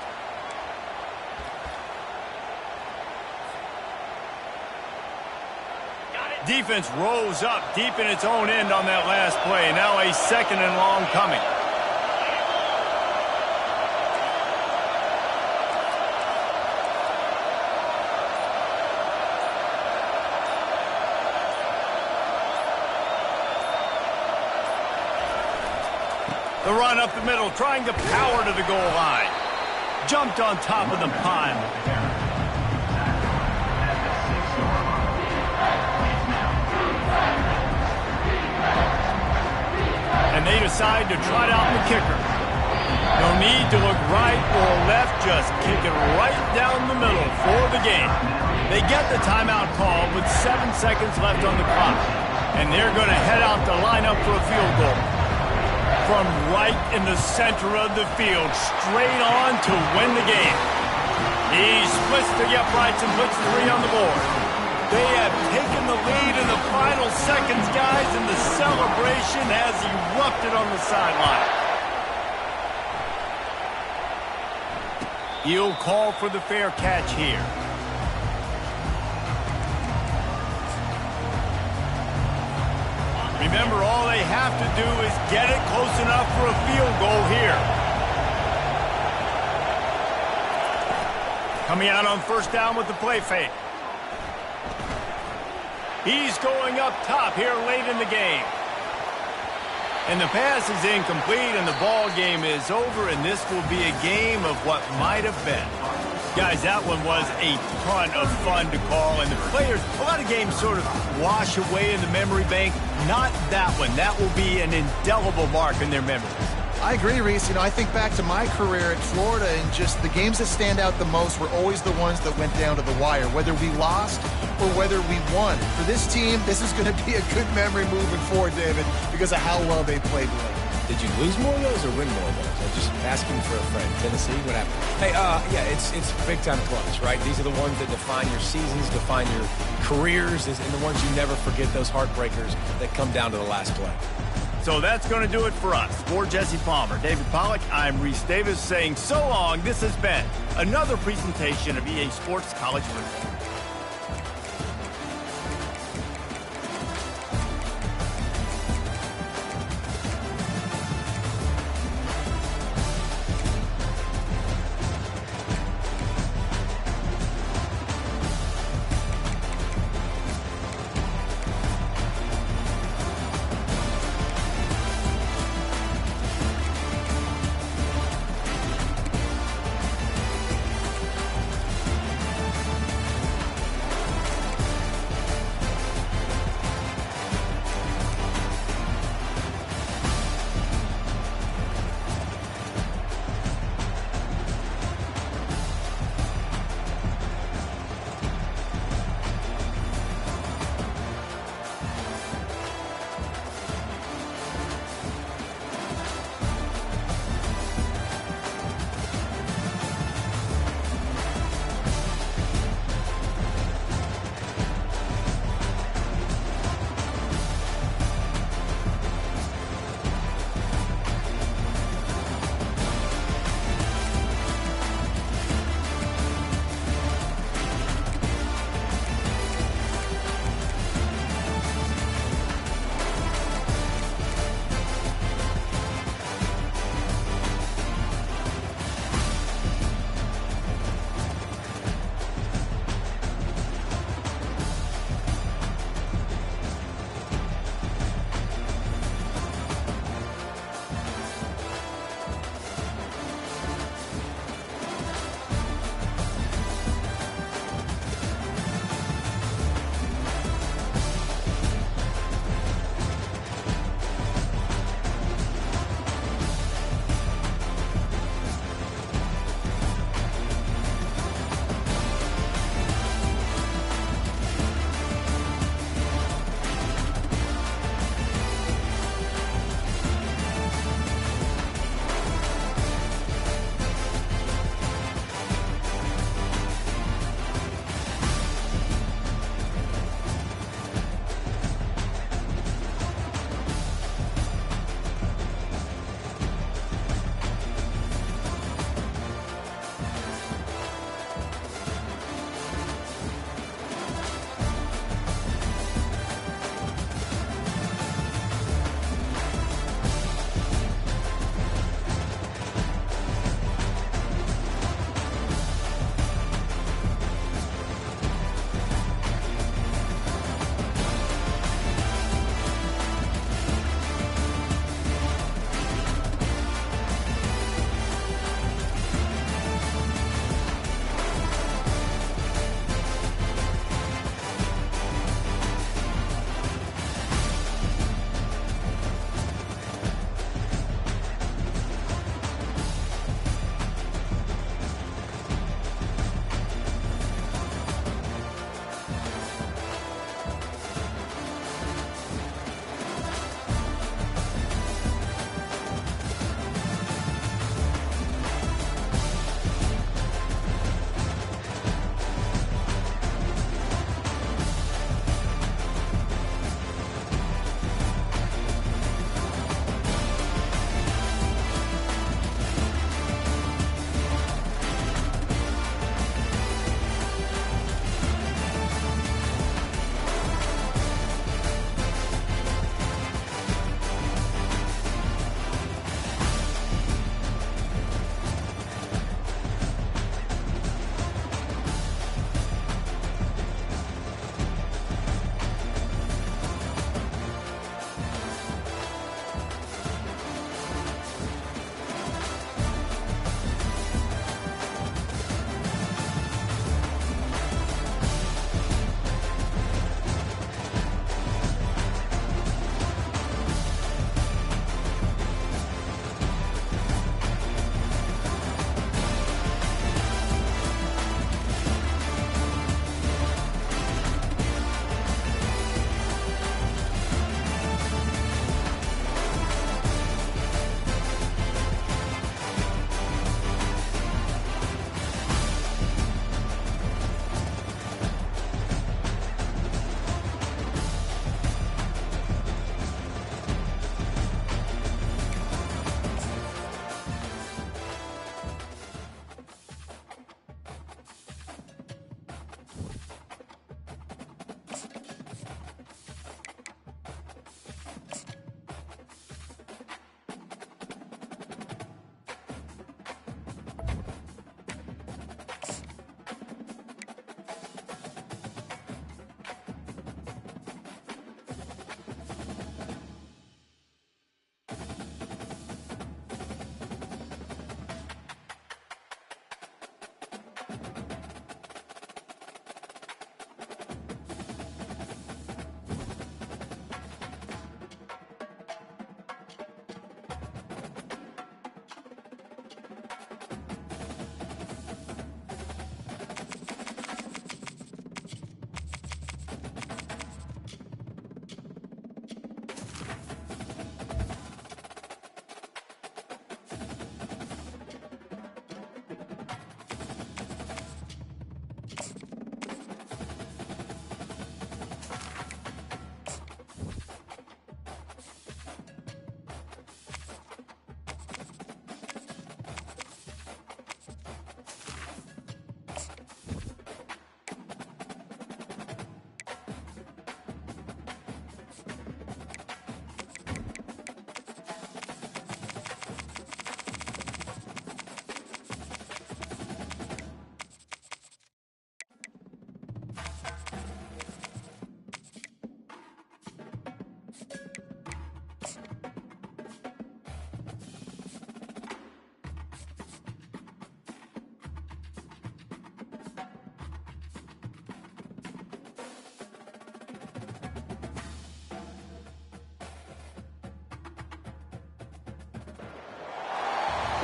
Defense rose up deep in its own end on that last play. Now a 2nd and long coming. The run up the middle, trying to power to the goal line. Jumped on top of the pile. And they decide to trot out the kicker. No need to look right or left, just kick it right down the middle for the game. They get the timeout call with 7 seconds left on the clock. And they're going to head out to line up for a field goal. From right in the center of the field, straight on to win the game. He splits the uprights and puts 3 on the board. They have taken the lead in the final seconds, guys, and the celebration has erupted on the sideline. He'll call for the fair catch here. Remember, all they have to do is get it close enough for a field goal here. Coming out on 1st down with the play fake. He's going up top here late in the game. And the pass is incomplete, and the ball game is over, and this will be a game of what might have been. Guys, that one was a ton of fun to call, and the players, a lot of games sort of wash away in the memory bank. Not that one. That will be an indelible mark in their memories. I agree, Reese. You know, I think back to my career at Florida, and just the games that stand out the most were always the ones that went down to the wire, whether we lost or whether we won. For this team, this is going to be a good memory moving forward, David, because of how well they played today. Did you lose more of those or win more of those? I'm just asking for a friend. Tennessee, what happened? Hey, yeah, it's big-time clutch, right? These are the ones that define your seasons, define your careers, and the ones you never forget, those heartbreakers that come down to the last play. So that's going to do it for us. For Jesse Palmer, David Pollack, I'm Reese Davis saying so long. This has been another presentation of EA Sports College Football.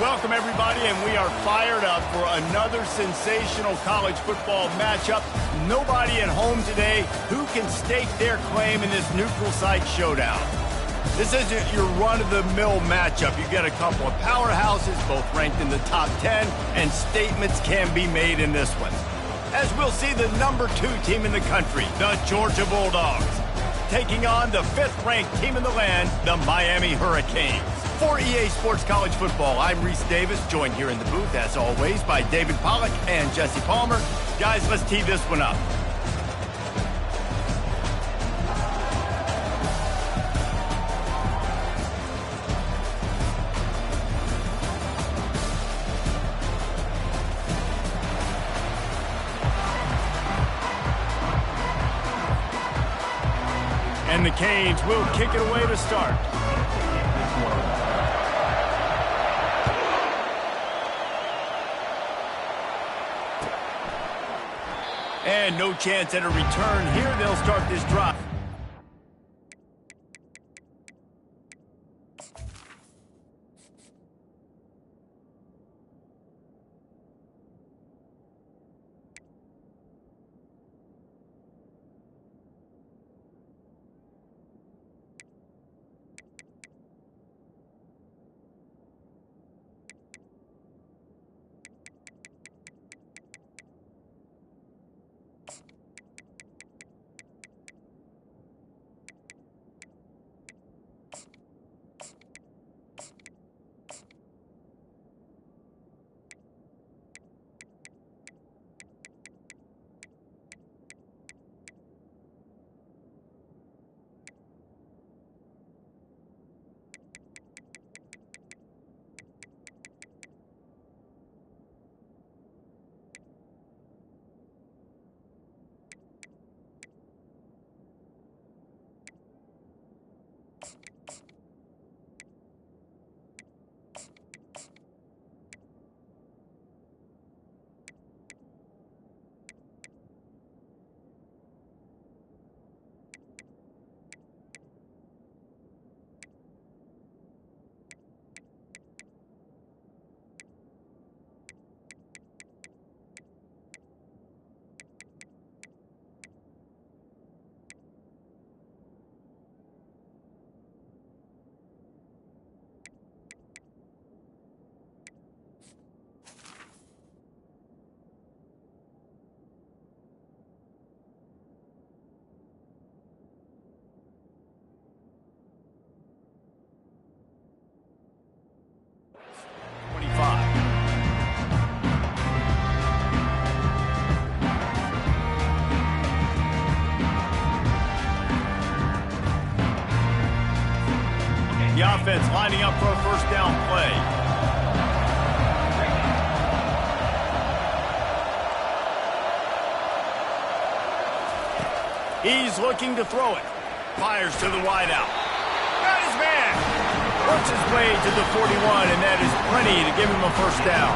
Welcome, everybody, and we are fired up for another sensational college football matchup. Nobody at home today who can stake their claim in this neutral site showdown. This isn't your run-of-the-mill matchup. You get a couple of powerhouses, both ranked in the top 10, and statements can be made in this one. As we'll see the number 2 team in the country, the Georgia Bulldogs, taking on the 5th-ranked team in the land, the Miami Hurricanes. For EA Sports College Football, I'm Reese Davis, joined here in the booth, as always, by David Pollack and Jesse Palmer. Guys, let's tee this one up. And the Canes will kick it away to start. And no chance at a return here. They'll start this drive. The offense lining up for a first down play. He's looking to throw it. Fires to the wideout. Got his man. Works his way to the 41, and that is plenty to give him a first down.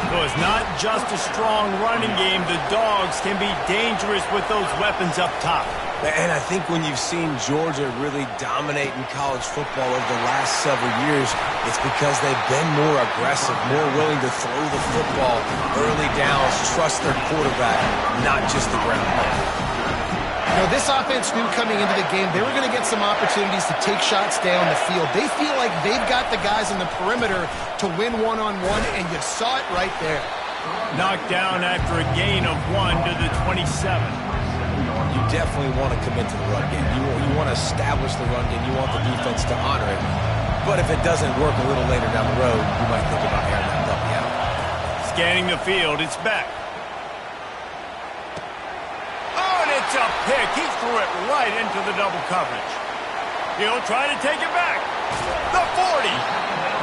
So it's not just a strong running game. The Dogs can be dangerous with those weapons up top. And I think when you've seen Georgia really dominate in college football over the last several years, it's because they've been more aggressive, more willing to throw the football early downs, trust their quarterback, not just the ground game. You know, this offense knew coming into the game they were going to get some opportunities to take shots down the field. They feel like they've got the guys on the perimeter to win one-on-one, and you saw it right there. Knocked down after a gain of 1 to the 27. You definitely want to commit to the run game. You want to establish the run game. You want the defense to honor it. But if it doesn't work a little later down the road, you might think about airing that puppy out. Scanning the field, it's back. Oh, and it's a pick. He threw it right into the double coverage. He'll try to take it back. The 40.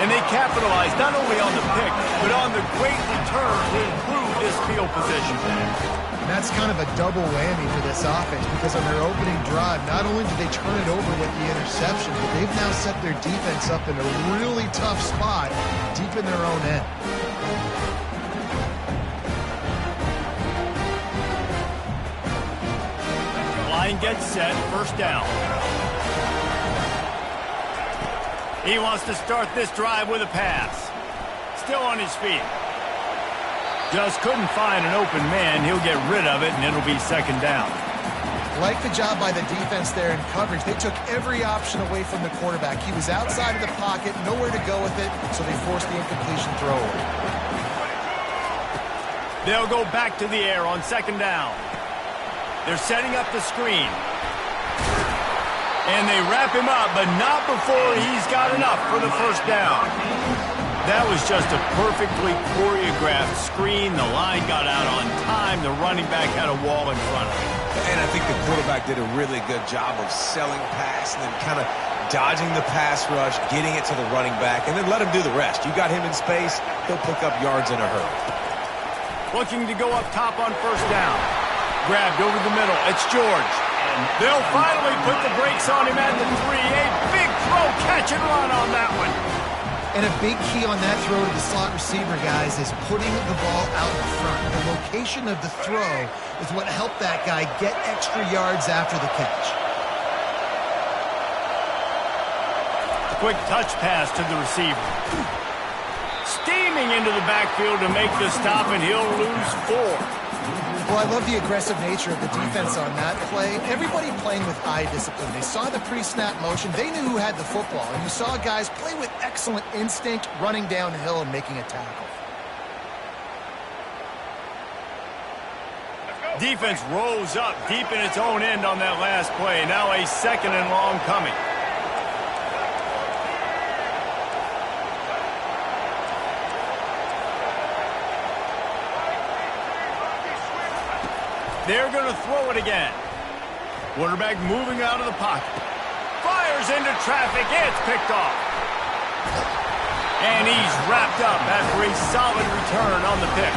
And they capitalized not only on the pick, but on the great return to improve this field position. And that's kind of a double whammy for this offense, because on their opening drive, not only did they turn it over with the interception, but they've now set their defense up in a really tough spot deep in their own end. Line gets set, first down. He wants to start this drive with a pass. Still on his feet. Just couldn't find an open man. He'll get rid of it, and it'll be second down. Like the job by the defense there in coverage. They took every option away from the quarterback. He was outside of the pocket, nowhere to go with it, so they forced the incompletion throw away. They'll go back to the air on second down. They're setting up the screen. And they wrap him up, but not before he's got enough for the first down. That was just a perfectly choreographed screen. The line got out on time. The running back had a wall in front of him. And I think the quarterback did a really good job of selling pass and then kind of dodging the pass rush, getting it to the running back, and then let him do the rest. You got him in space, he'll pick up yards in a hurry. Looking to go up top on first down. Grabbed over the middle. It's George. They'll finally put the brakes on him at the 3. A big throw, catch and run on that one. And a big key on that throw to the slot receiver, guys, is putting the ball out in front. The location of the throw is what helped that guy get extra yards after the catch. Quick touch pass to the receiver. Steaming into the backfield to make the stop, and he'll lose 4. Well, I love the aggressive nature of the defense on that play. Everybody playing with eye discipline. They saw the pre-snap motion. They knew who had the football. And you saw guys play with excellent instinct, running downhill and making a tackle. Defense rose up deep in its own end on that last play. Now a second and long coming. They're going to throw it again. Quarterback moving out of the pocket. Fires into traffic. It's picked off. And he's wrapped up after a solid return on the pick.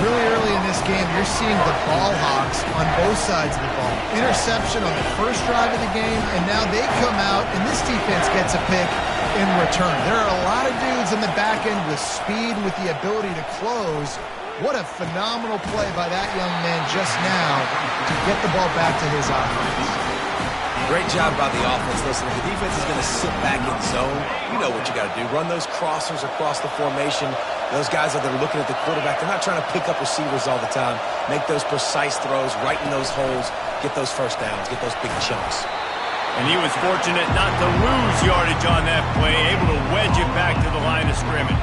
Really early in this game, you're seeing the ball hawks on both sides of the ball. Interception on the first drive of the game, and now they come out, and this defense gets a pick in return. There are a lot of dudes in the back end with speed, with the ability to close. What a phenomenal play by that young man just now to get the ball back to his offense. Great job by the offense. Listen, if the defense is going to sit back in zone, you know what you got to do. Run those crossers across the formation. Those guys that are looking at the quarterback, they're not trying to pick up receivers all the time. Make those precise throws, right in those holes, get those first downs, get those big chunks. And he was fortunate not to lose yardage on that play, able to wedge it back to the line of scrimmage.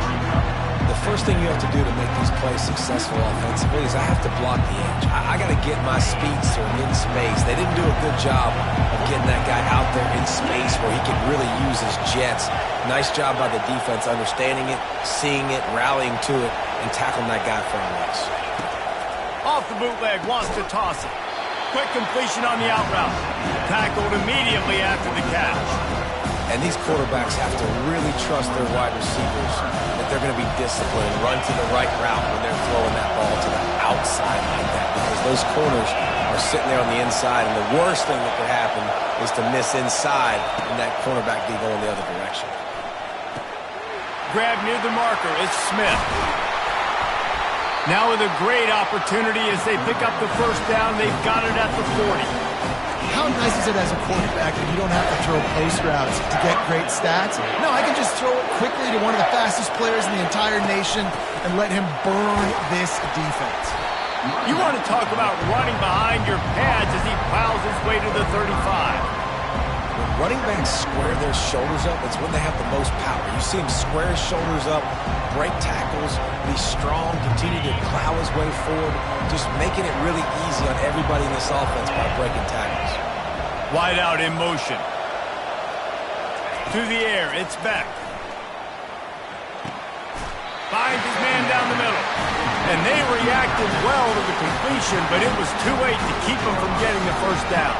The first thing you have to do to make these plays successful offensively is I have to block the edge. I got to get my speedster in space. They didn't do a good job of getting that guy out there in space where he could really use his jets. Nice job by the defense understanding it, seeing it, rallying to it, and tackling that guy for a loss. Off the bootleg, wants to toss it. Quick completion on the out route. Tackled immediately after the catch. And these quarterbacks have to really trust their wide receivers that they're going to be disciplined, run to the right route when they're throwing that ball to the outside like that, because those corners are sitting there on the inside, and the worst thing that could happen is to miss inside and that cornerback be going the other direction. Grab near the marker, it's Smith. Now with a great opportunity as they pick up the first down, they've got it at the 40. How nice is it as a quarterback that you don't have to throw post routes to get great stats? No, I can just throw it quickly to one of the fastest players in the entire nation and let him burn this defense. You want to talk about running behind your pads as he plows his way to the 35. When running backs square their shoulders up, it's when they have the most power. You see him square his shoulders up, break tackles, be strong, continue to plow his way forward, just making it really easy on everybody in this offense by breaking tackles. Wide out in motion. To the air, it's Beck. Finds his man down the middle. And they reacted well to the completion, but it was too late to keep him from getting the first down.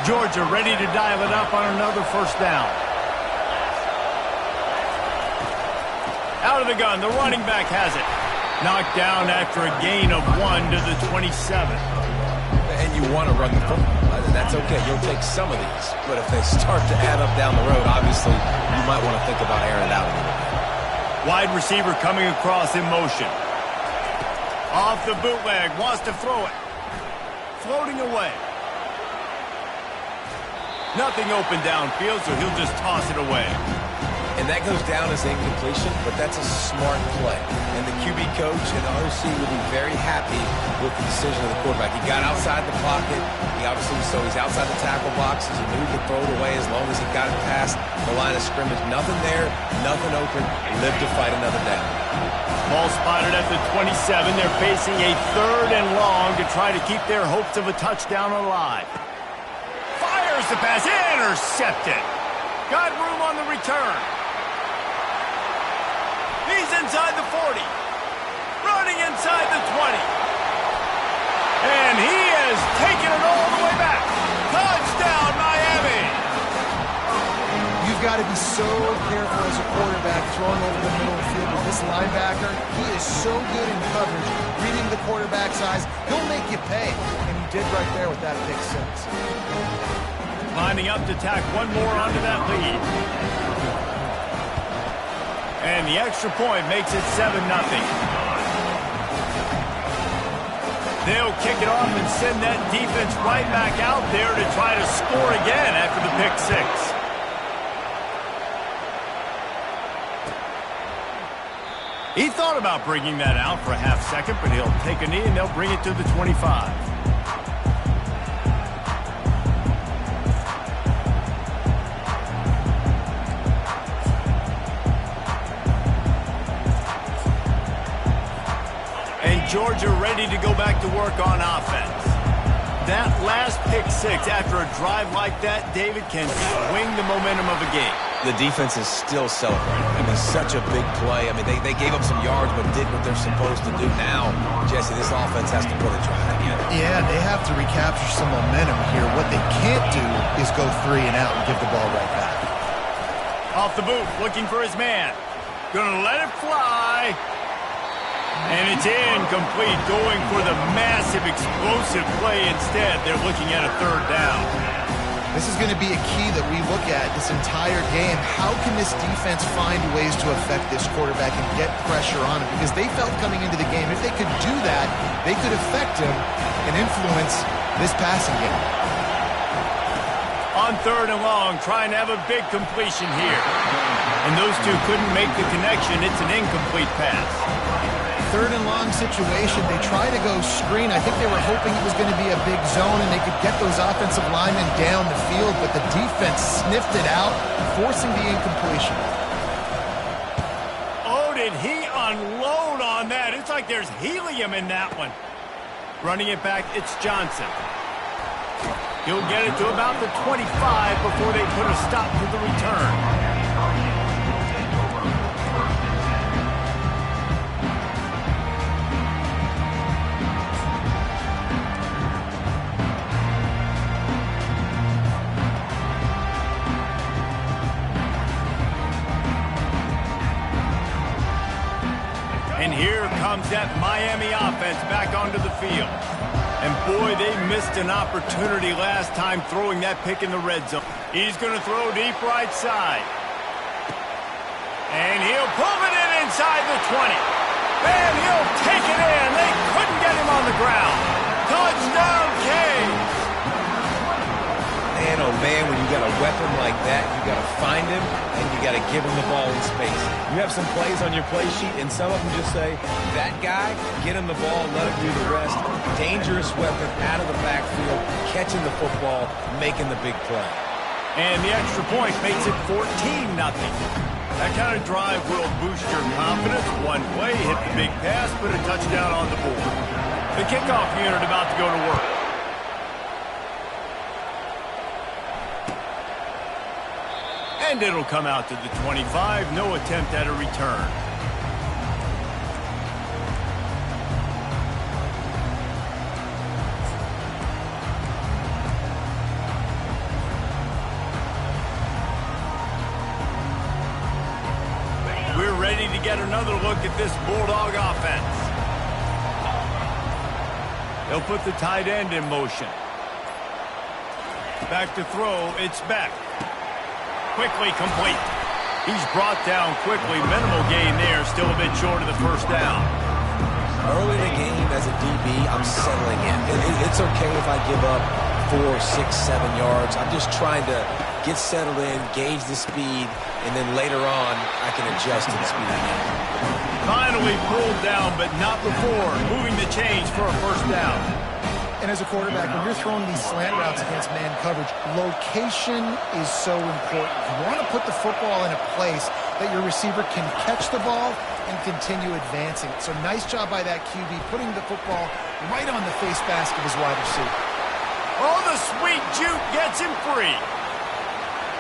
Georgia ready to dial it up on another first down. Out of the gun, the running back has it. Knocked down after a gain of 1 to the 27. And you want to run the football. That's okay. You'll take some of these. But if they start to add up down the road, obviously, you might want to think about airing it out a little bit. Wide receiver coming across in motion. Off the bootleg, wants to throw it. Floating away. Nothing open downfield, so he'll just toss it away. And that goes down as incompletion, but that's a smart play. And the QB coach and the OC will be very happy with the decision of the quarterback. He got outside the pocket. He's outside the tackle boxes. He knew he could throw it away as long as he got it past the line of scrimmage. Nothing there, nothing open. Live to fight another down. Ball spotted at the 27. They're facing a 3rd and long to try to keep their hopes of a touchdown alive. Fires the pass. Intercepted. Got room on the return. He's inside the 40. Running inside the 20. And he has taken it all the way back. Touchdown, Miami. You've got to be so careful as a quarterback throwing over the middle of the field with this linebacker. He is so good in coverage, reading the quarterback's eyes. He'll make you pay, and he did right there with that pick 6. Lining up to tack one more onto that lead. And the extra point makes it 7-0. They'll kick it off and send that defense right back out there to try to score again after the pick 6. He thought about bringing that out for a half second, but he'll take a knee and they'll bring it to the 25. Georgia ready to go back to work on offense. That last pick 6 after a drive like that, David, can swing the momentum of a game. The defense is still celebrating. I mean, such a big play. I mean, they gave up some yards but did what they're supposed to do. Now, Jesse, this offense has to put a drive together. Yeah, they have to recapture some momentum here. What they can't do is go 3 and out and give the ball right back. Off the boot, looking for his man. Gonna let it fly. And it's incomplete, going for the massive, explosive play instead. They're looking at a 3rd down. This is going to be a key that we look at this entire game. How can this defense find ways to affect this quarterback and get pressure on him? Because they felt coming into the game, if they could do that, they could affect him and influence this passing game. On 3rd and long, trying to have a big completion here. And those two couldn't make the connection. It's an incomplete pass. 3rd and long situation, they try to go screen. I think they were hoping it was going to be a big zone and they could get those offensive linemen down the field, but the defense sniffed it out, forcing the incompletion. Oh, did he unload on that? It's like there's helium in that one. Running it back, it's Johnson. He'll get it to about the 25 before they put a stop to the return. And here comes that Miami offense back onto the field. And boy, they missed an opportunity last time throwing that pick in the red zone. He's going to throw deep right side. And he'll pull it in inside the 20. And he'll take it in. They couldn't get him on the ground. Touchdown, Canes. Man, oh man, when you got a weapon like that, you got to find him and you got to give him the ball in space. You have some plays on your play sheet, and some of them just say, that guy, get him the ball, let him do the rest. Dangerous weapon out of the backfield, catching the football, making the big play. And the extra point makes it 14-0. That kind of drive will boost your confidence. One play, hit the big pass, put a touchdown on the board. The kickoff unit about to go to work. And it'll come out to the 25. No attempt at a return. We're ready to get another look at this Bulldog offense. They'll put the tight end in motion. Back to throw. It's Beck. Quickly complete. He's brought down quickly. Minimal gain there. Still a bit short of the first down. Early in the game as a DB, I'm settling in. It's okay if I give up 4, 6, 7 yards. I'm just trying to get settled in, gauge the speed, and then later on, I can adjust to the speed again. Finally pulled down, but not before moving the chains for a first down. And as a quarterback, when you're throwing these slant routes against man coverage, location is so important. You want to put the football in a place that your receiver can catch the ball and continue advancing. So nice job by that QB, putting the football right on the face mask of his wide receiver. Oh, the sweet juke gets him free.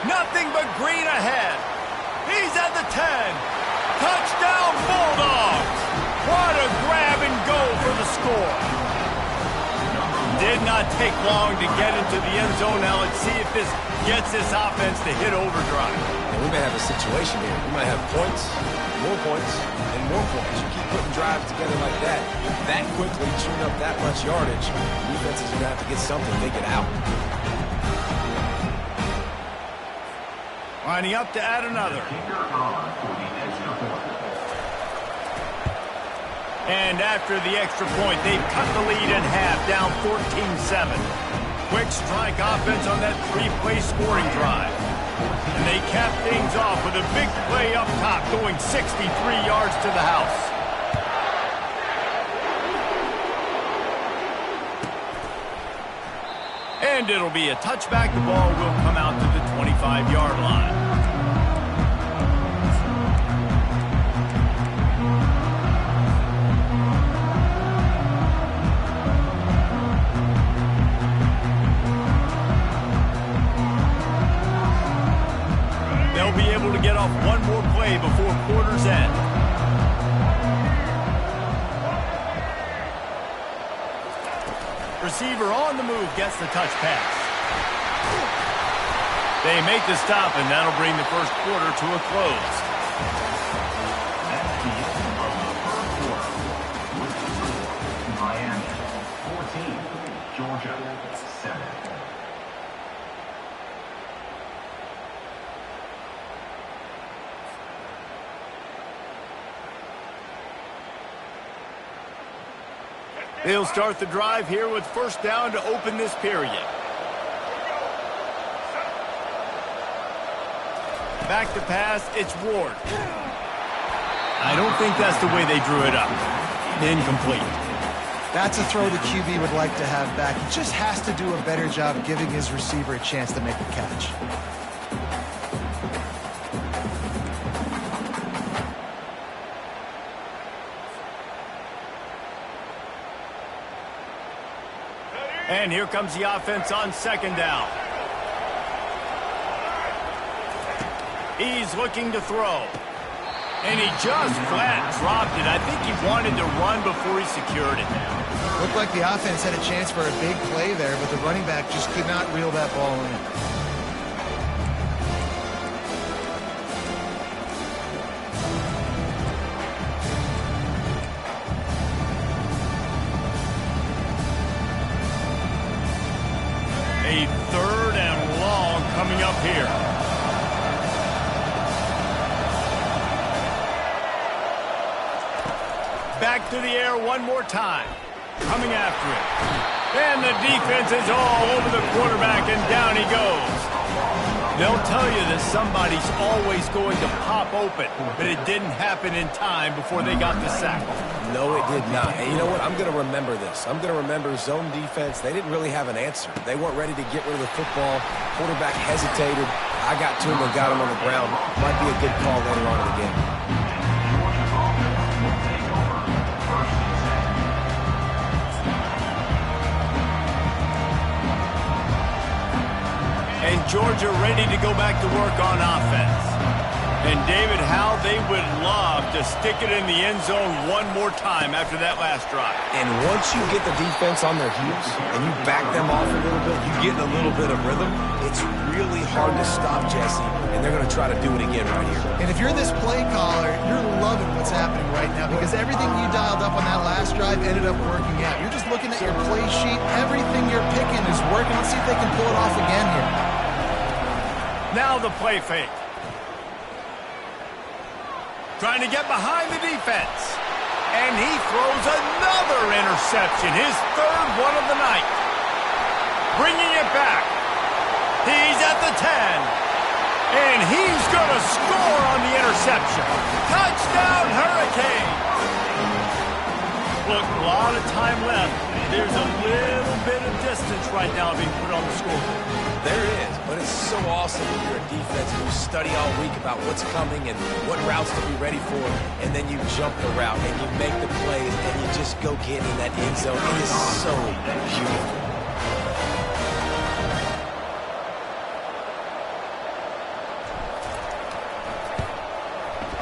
Nothing but green ahead. He's at the 10. Touchdown, Bulldogs. What a grab and go for the score. Did not take long to get into the end zone. Now let's see if this gets this offense to hit overdrive. And we may have a situation here. We might have points, and more points. You keep putting drives together like that quickly, chewing up that much yardage, defense is going to have to get something figured out. Lining up to add another. And after the extra point, they've cut the lead in half, down 14-7. Quick strike offense on that three-play scoring drive. And they cap things off with a big play up top, going 63 yards to the house. And it'll be a touchback. The ball will come out to the 25-yard line. They'll be able to get off one more play before quarter's end. Receiver on the move gets the touch pass. They make the stop, and that'll bring the first quarter to a close. That's the end of the first quarter. With the score, Miami 14, Georgia 7. They'll start the drive here with first down to open this period. Back to pass, it's Ward. I don't think that's the way they drew it up. Incomplete. That's a throw the QB would like to have back. He just has to do a better job giving his receiver a chance to make a catch. And here comes the offense on second down. He's looking to throw. And he just flat dropped it. I think he wanted to run before he secured it. Looked like the offense had a chance for a big play there, but the running back just could not reel that ball in. A third and long coming up here. Back to the air one more time. Coming after it. And the defense is all over the quarterback, and down he goes. They'll tell you that somebody's always going to pop open, but it didn't happen in time before they got the sack. No, it did not. And you know what? I'm going to remember this. I'm going to remember zone defense. They didn't really have an answer. They weren't ready to get rid of the football. Quarterback hesitated. I got to him and got him on the ground. Might be a good call later on in the game. And Georgia ready to go back to work on offense. And David, how they would love to stick it in the end zone one more time after that last drive. And once you get the defense on their heels and you back them off a little bit, you get in a little bit of rhythm, it's really hard to stop Jesse, and they're going to try to do it again right here. And if you're this play caller, you're loving what's happening right now because everything you dialed up on that last drive ended up working out. You're just looking at your play sheet. Everything you're picking is working. Let's see if they can pull it off again here. Now the play fake. Trying to get behind the defense. And he throws another interception, his third one of the night. Bringing it back. He's at the 10. And he's going to score on the interception. Touchdown, Hurricane! Look, a lot of time left. There's a little bit of distance right now being put on the scoreboard. There is, but it's so awesome when you're a defense and you study all week about what's coming and what routes to be ready for, and then you jump the route and you make the plays and you just go get in that end zone. It is so beautiful.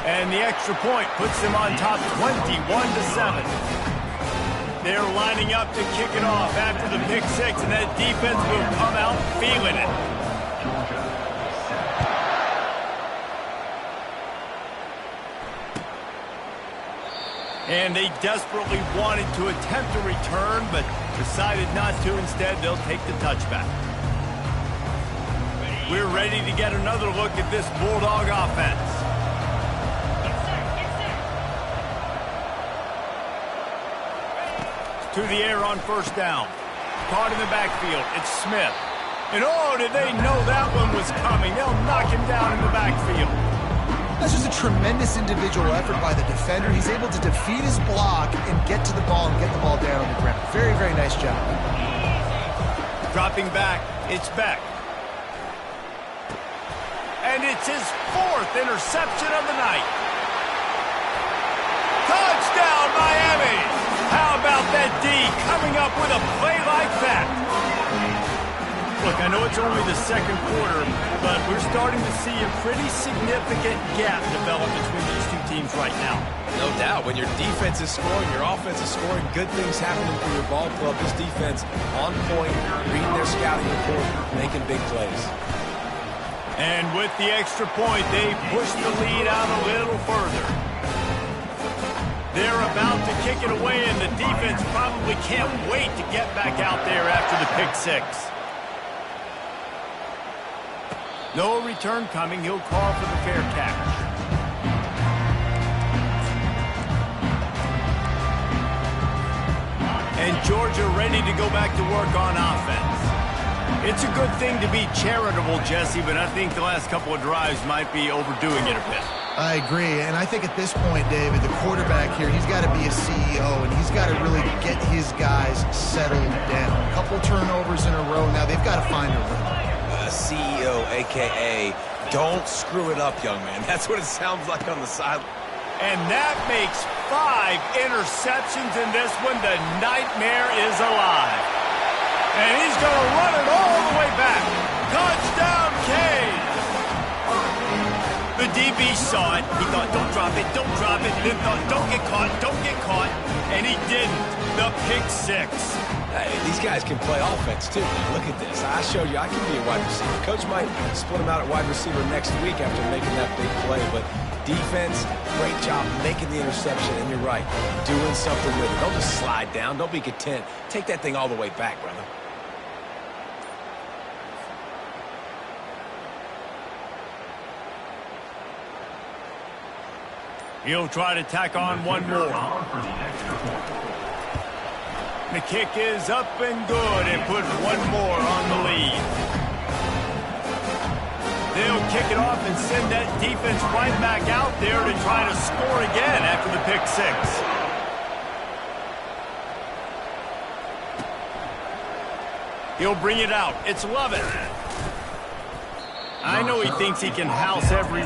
And the extra point puts them on top 21-7. They're lining up to kick it off after the pick six, and that defense will come out feeling it. And they desperately wanted to attempt a return, but decided not to. Instead, they'll take the touchback. We're ready to get another look at this Bulldog offense. To the air on first down. Caught in the backfield. It's Smith. And oh, did they know that one was coming? They'll knock him down in the backfield. That's just a tremendous individual effort by the defender. He's able to defeat his block and get to the ball and get the ball down on the ground. Very, very nice job. Dropping back, it's Beck. And it's his 4th interception of the night. Touchdown, Miami! How about that D coming up with a play like that? Look, I know it's only the second quarter, but we're starting to see a pretty significant gap develop between these two teams right now. No doubt. When your defense is scoring, your offense is scoring, good things happening for your ball club. This defense on point, reading their scouting report, making big plays. And with the extra point, they push the lead out a little further. They're about to kick it away, and the defense probably can't wait to get back out there after the pick six. No return coming. He'll call for the fair catch. And Georgia ready to go back to work on offense. It's a good thing to be charitable, Jesse, but I think the last couple of drives might be overdoing it a bit. I agree, and I think at this point, David, the quarterback here, he's got to be a CEO, and he's got to really get his guys settled down. A couple turnovers in a row now. They've got to find a rhythm. CEO, a.k.a. don't screw it up, young man. That's what it sounds like on the sideline. And that makes 5 interceptions in this one. The nightmare is alive. And he's going to run it all the way back. Touchdown, Canes! The DB saw it. He thought, don't drop it, don't drop it. Then thought, don't get caught, don't get caught. And he didn't. The pick six. Hey, these guys can play offense, too. Now, look at this. I showed you I can be a wide receiver. Coach might split him out at wide receiver next week after making that big play. But defense, great job making the interception. And you're right, doing something with it. Don't just slide down. Don't be content. Take that thing all the way back, brother. He'll try to tack on one more. The kick is up and good and puts one more on the lead. They'll kick it off and send that defense right back out there to try to score again after the pick six. He'll bring it out. It's Lovett. I know he thinks he can house every...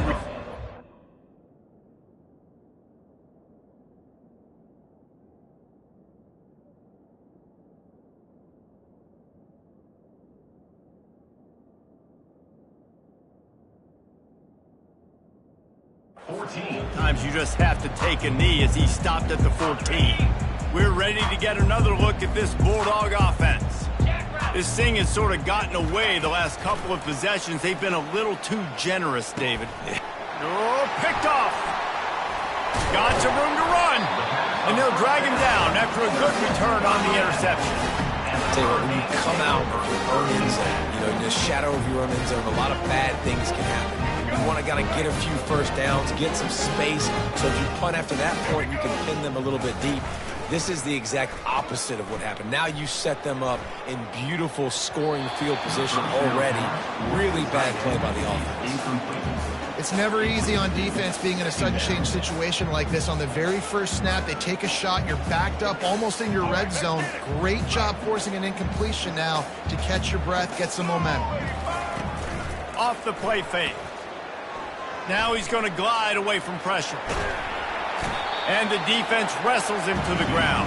Sometimes you just have to take a knee as he stopped at the 14. We're ready to get another look at this Bulldog offense. This thing has sort of gotten away the last couple of possessions. They've been a little too generous, David. Oh, picked off. Got some room to run. And they'll drag him down after a good return on the interception. I'll tell you what, when you come out of your own end zone, you know, in the shadow of your own end zone, a lot of bad things can happen. You want to get a few first downs, get some space, so if you punt after that point, you can pin them a little bit deep. This is the exact opposite of what happened. Now you set them up in beautiful scoring field position already. Really bad play by the offense. It's never easy on defense being in a sudden change situation like this. On the very first snap, they take a shot. You're backed up almost in your red zone. Great job forcing an incompletion now to catch your breath, get some momentum. Off the play fake. Now he's going to glide away from pressure. And the defense wrestles him to the ground.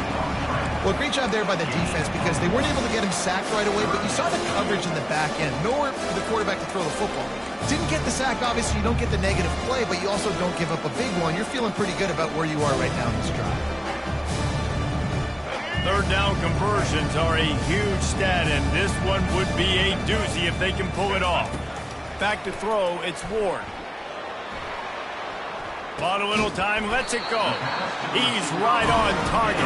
Well, great job there by the defense because they weren't able to get him sacked right away, but you saw the coverage in the back end. Nowhere for the quarterback to throw the football. Didn't get the sack, obviously. You don't get the negative play, but you also don't give up a big one. You're feeling pretty good about where you are right now in this drive. Third down conversions are a huge stat, and this one would be a doozy if they can pull it off. Back to throw, it's Ward. Bought a little time, lets it go. He's right on target.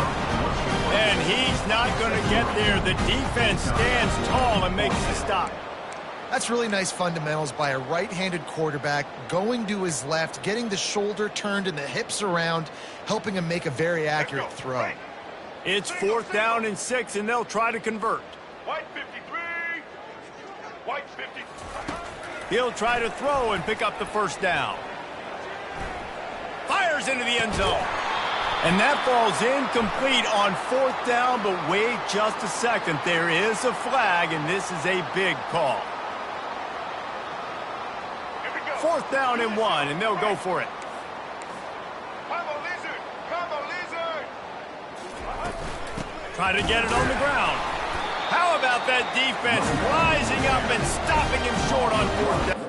And he's not going to get there. The defense stands tall and makes the stop. That's really nice fundamentals by a right-handed quarterback, going to his left, getting the shoulder turned and the hips around, helping him make a very accurate throw. It's 4th down and 6, and they'll try to convert. White 53. White 50. He'll try to throw and pick up the first down. Fires into the end zone. And that ball's incomplete on 4th down, but wait just a second. There is a flag, and this is a big call. 4th down and 1, and they'll go for it. Come on, Lizard. Come on, Lizard. Try to get it on the ground. How about that defense rising up and stopping him short on 4th down?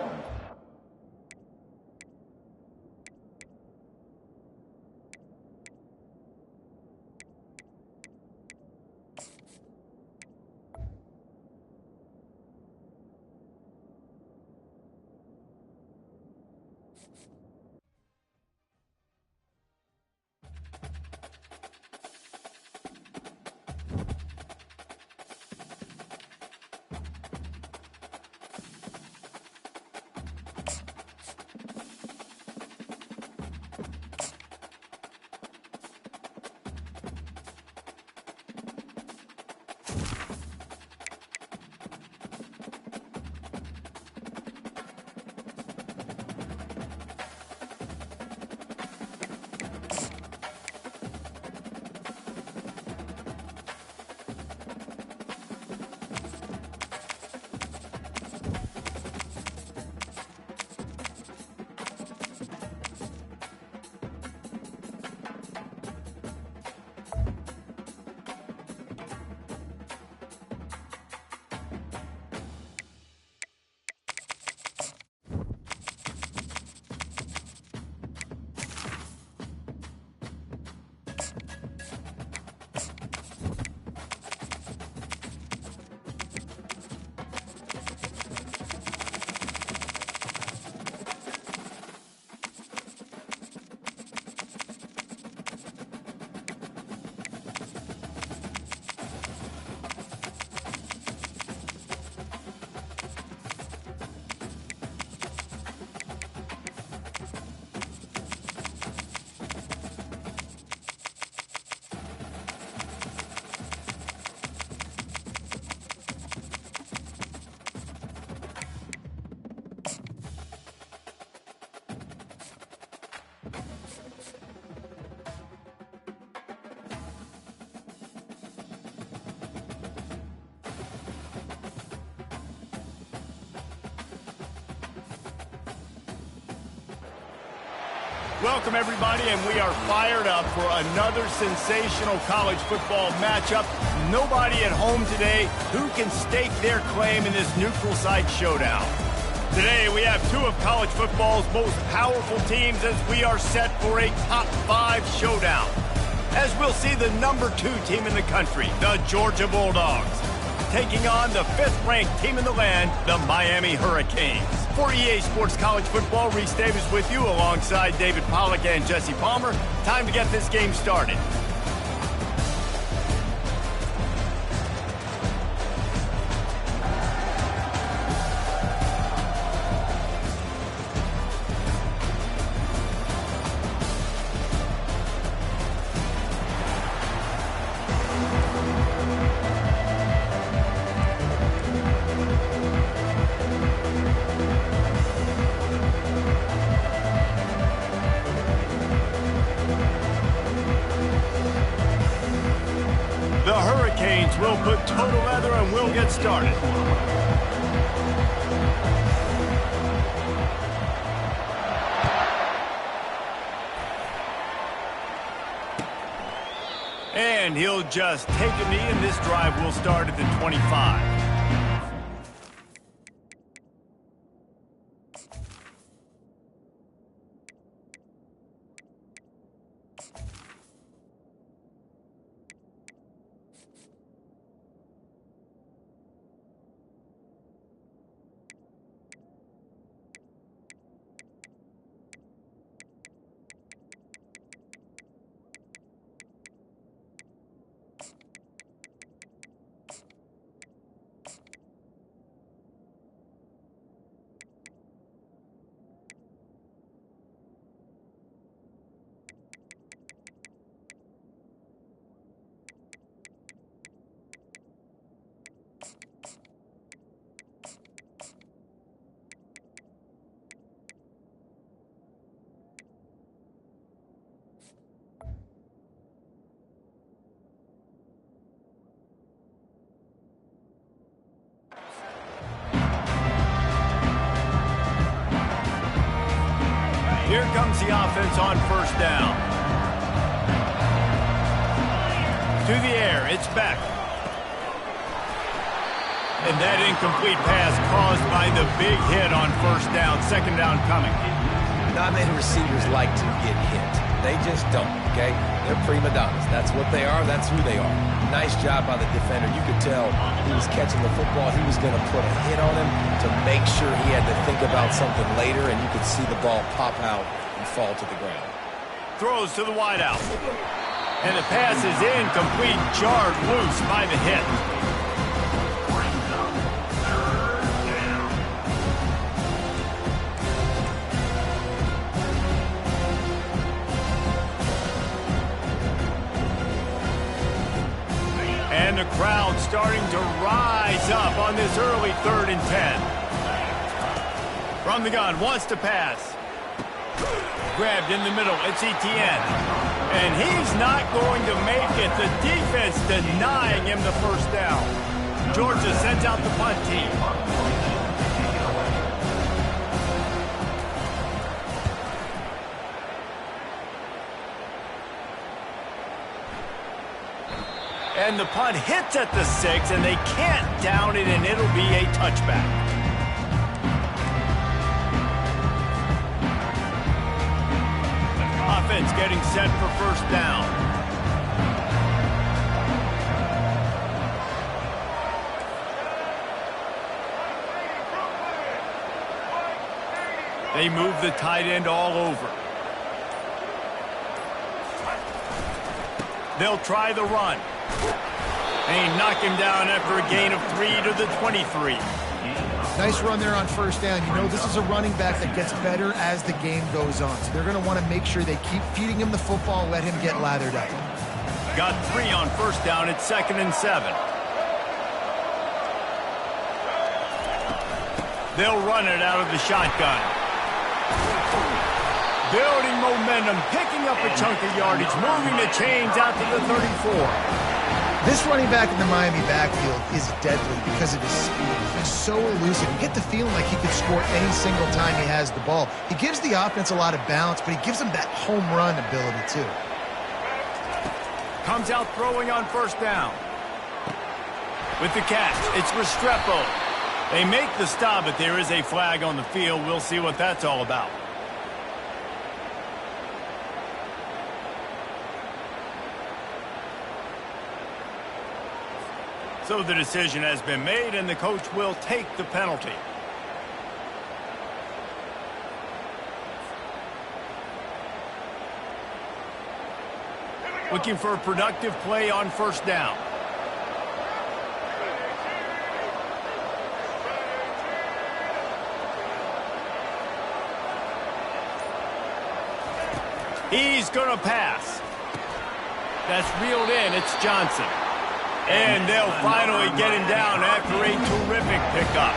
Welcome, everybody, and we are fired up for another sensational college football matchup. Nobody at home today who can stake their claim in this neutral site showdown. Today, we have two of college football's most powerful teams as we are set for a top 5 showdown. As we'll see the number 2 team in the country, the Georgia Bulldogs, taking on the 5th-ranked team in the land, the Miami Hurricanes. For EA Sports College Football, Reese Davis with you alongside David Pollack and Jesse Palmer. Time to get this game started. we'll put total leather and we'll get started. And he'll just take a knee, and this drive will start at the 25. Here comes the offense on first down. To the air, it's Beck. And that incomplete pass caused by the big hit on first down. Second down coming. Not many receivers like to get hit. They just don't, okay? They're prima donnas. That's what they are. That's who they are. Nice job by the defender. You could tell he was catching the football. He was going to put a hit on him to make sure he had to think about something later, and you could see the ball pop out and fall to the ground. Throws to the wideout. And the pass is incomplete, jarred loose by the hit. And the crowd starting to rise up on this early 3rd and 10. From the gun, wants to pass. Grabbed in the middle, it's Etienne. And he's not going to make it. The defense denying him the first down. Georgia sends out the punt team. And the punt hits at the 6, and they can't down it, and it'll be a touchback. Offense getting set for first down. They move the tight end all over. They'll try the run. They knock him down after a gain of 3 to the 23. Nice run there on first down. You know, this is a running back that gets better as the game goes on. So they're going to want to make sure they keep feeding him the football, let him get lathered up. Got 3 on first down at 2nd and 7. They'll run it out of the shotgun. Building momentum, picking up a chunk of yardage, moving the chains out to the 34. This running back in the Miami backfield is deadly because of his speed. He's so elusive. You get the feeling like he could score any single time he has the ball. He gives the offense a lot of balance, but he gives them that home run ability too. Comes out throwing on first down. With the catch, it's Restrepo. They make the stop, but there is a flag on the field. We'll see what that's all about. So the decision has been made, and the coach will take the penalty. Looking for a productive play on first down. He's going to pass. That's reeled in. It's Johnson. And they'll finally get him down after a terrific pickup.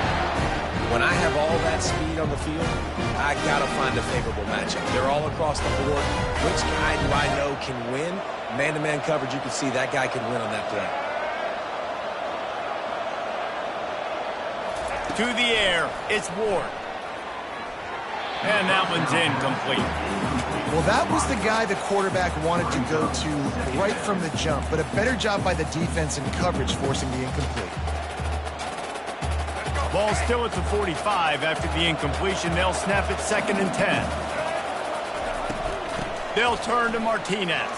When I have all that speed on the field, I got to find a favorable matchup. They're all across the board. Which guy do I know can win? Man-to-man coverage, you can see that guy can win on that play. To the air, it's Ward. And that one's incomplete. Well, that was the guy the quarterback wanted to go to right from the jump, but a better job by the defense in coverage forcing the incomplete. Ball still at the 45 after the incompletion. They'll snap it 2nd and 10. They'll turn to Martinez.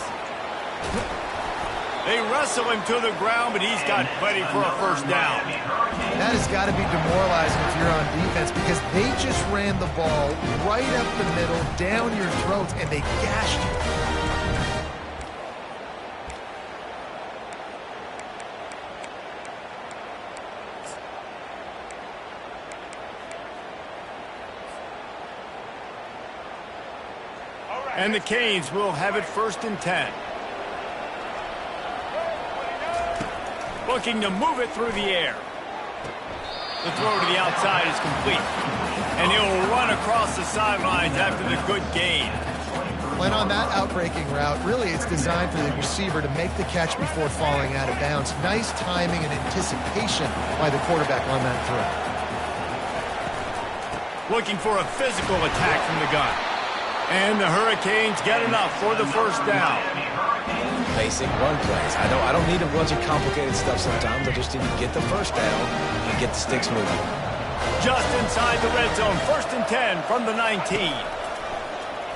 They wrestle him to the ground, but he's got plenty for a first down. That has got to be demoralizing if you're on defense because they just ran the ball right up the middle, down your throat, and they gashed you. And the Canes will have it 1st and 10. Looking to move it through the air. The throw to the outside is complete. And he'll run across the sidelines after the good gain. And on that outbreaking route, really it's designed for the receiver to make the catch before falling out of bounds. Nice timing and anticipation by the quarterback on that throw. Looking for a physical attack from the gun. And the Hurricanes get enough for the first down. Basic run plays. I don't need a bunch of complicated stuff sometimes. I just need to get the first down and get the sticks moving. Just inside the red zone, 1st and 10 from the 19.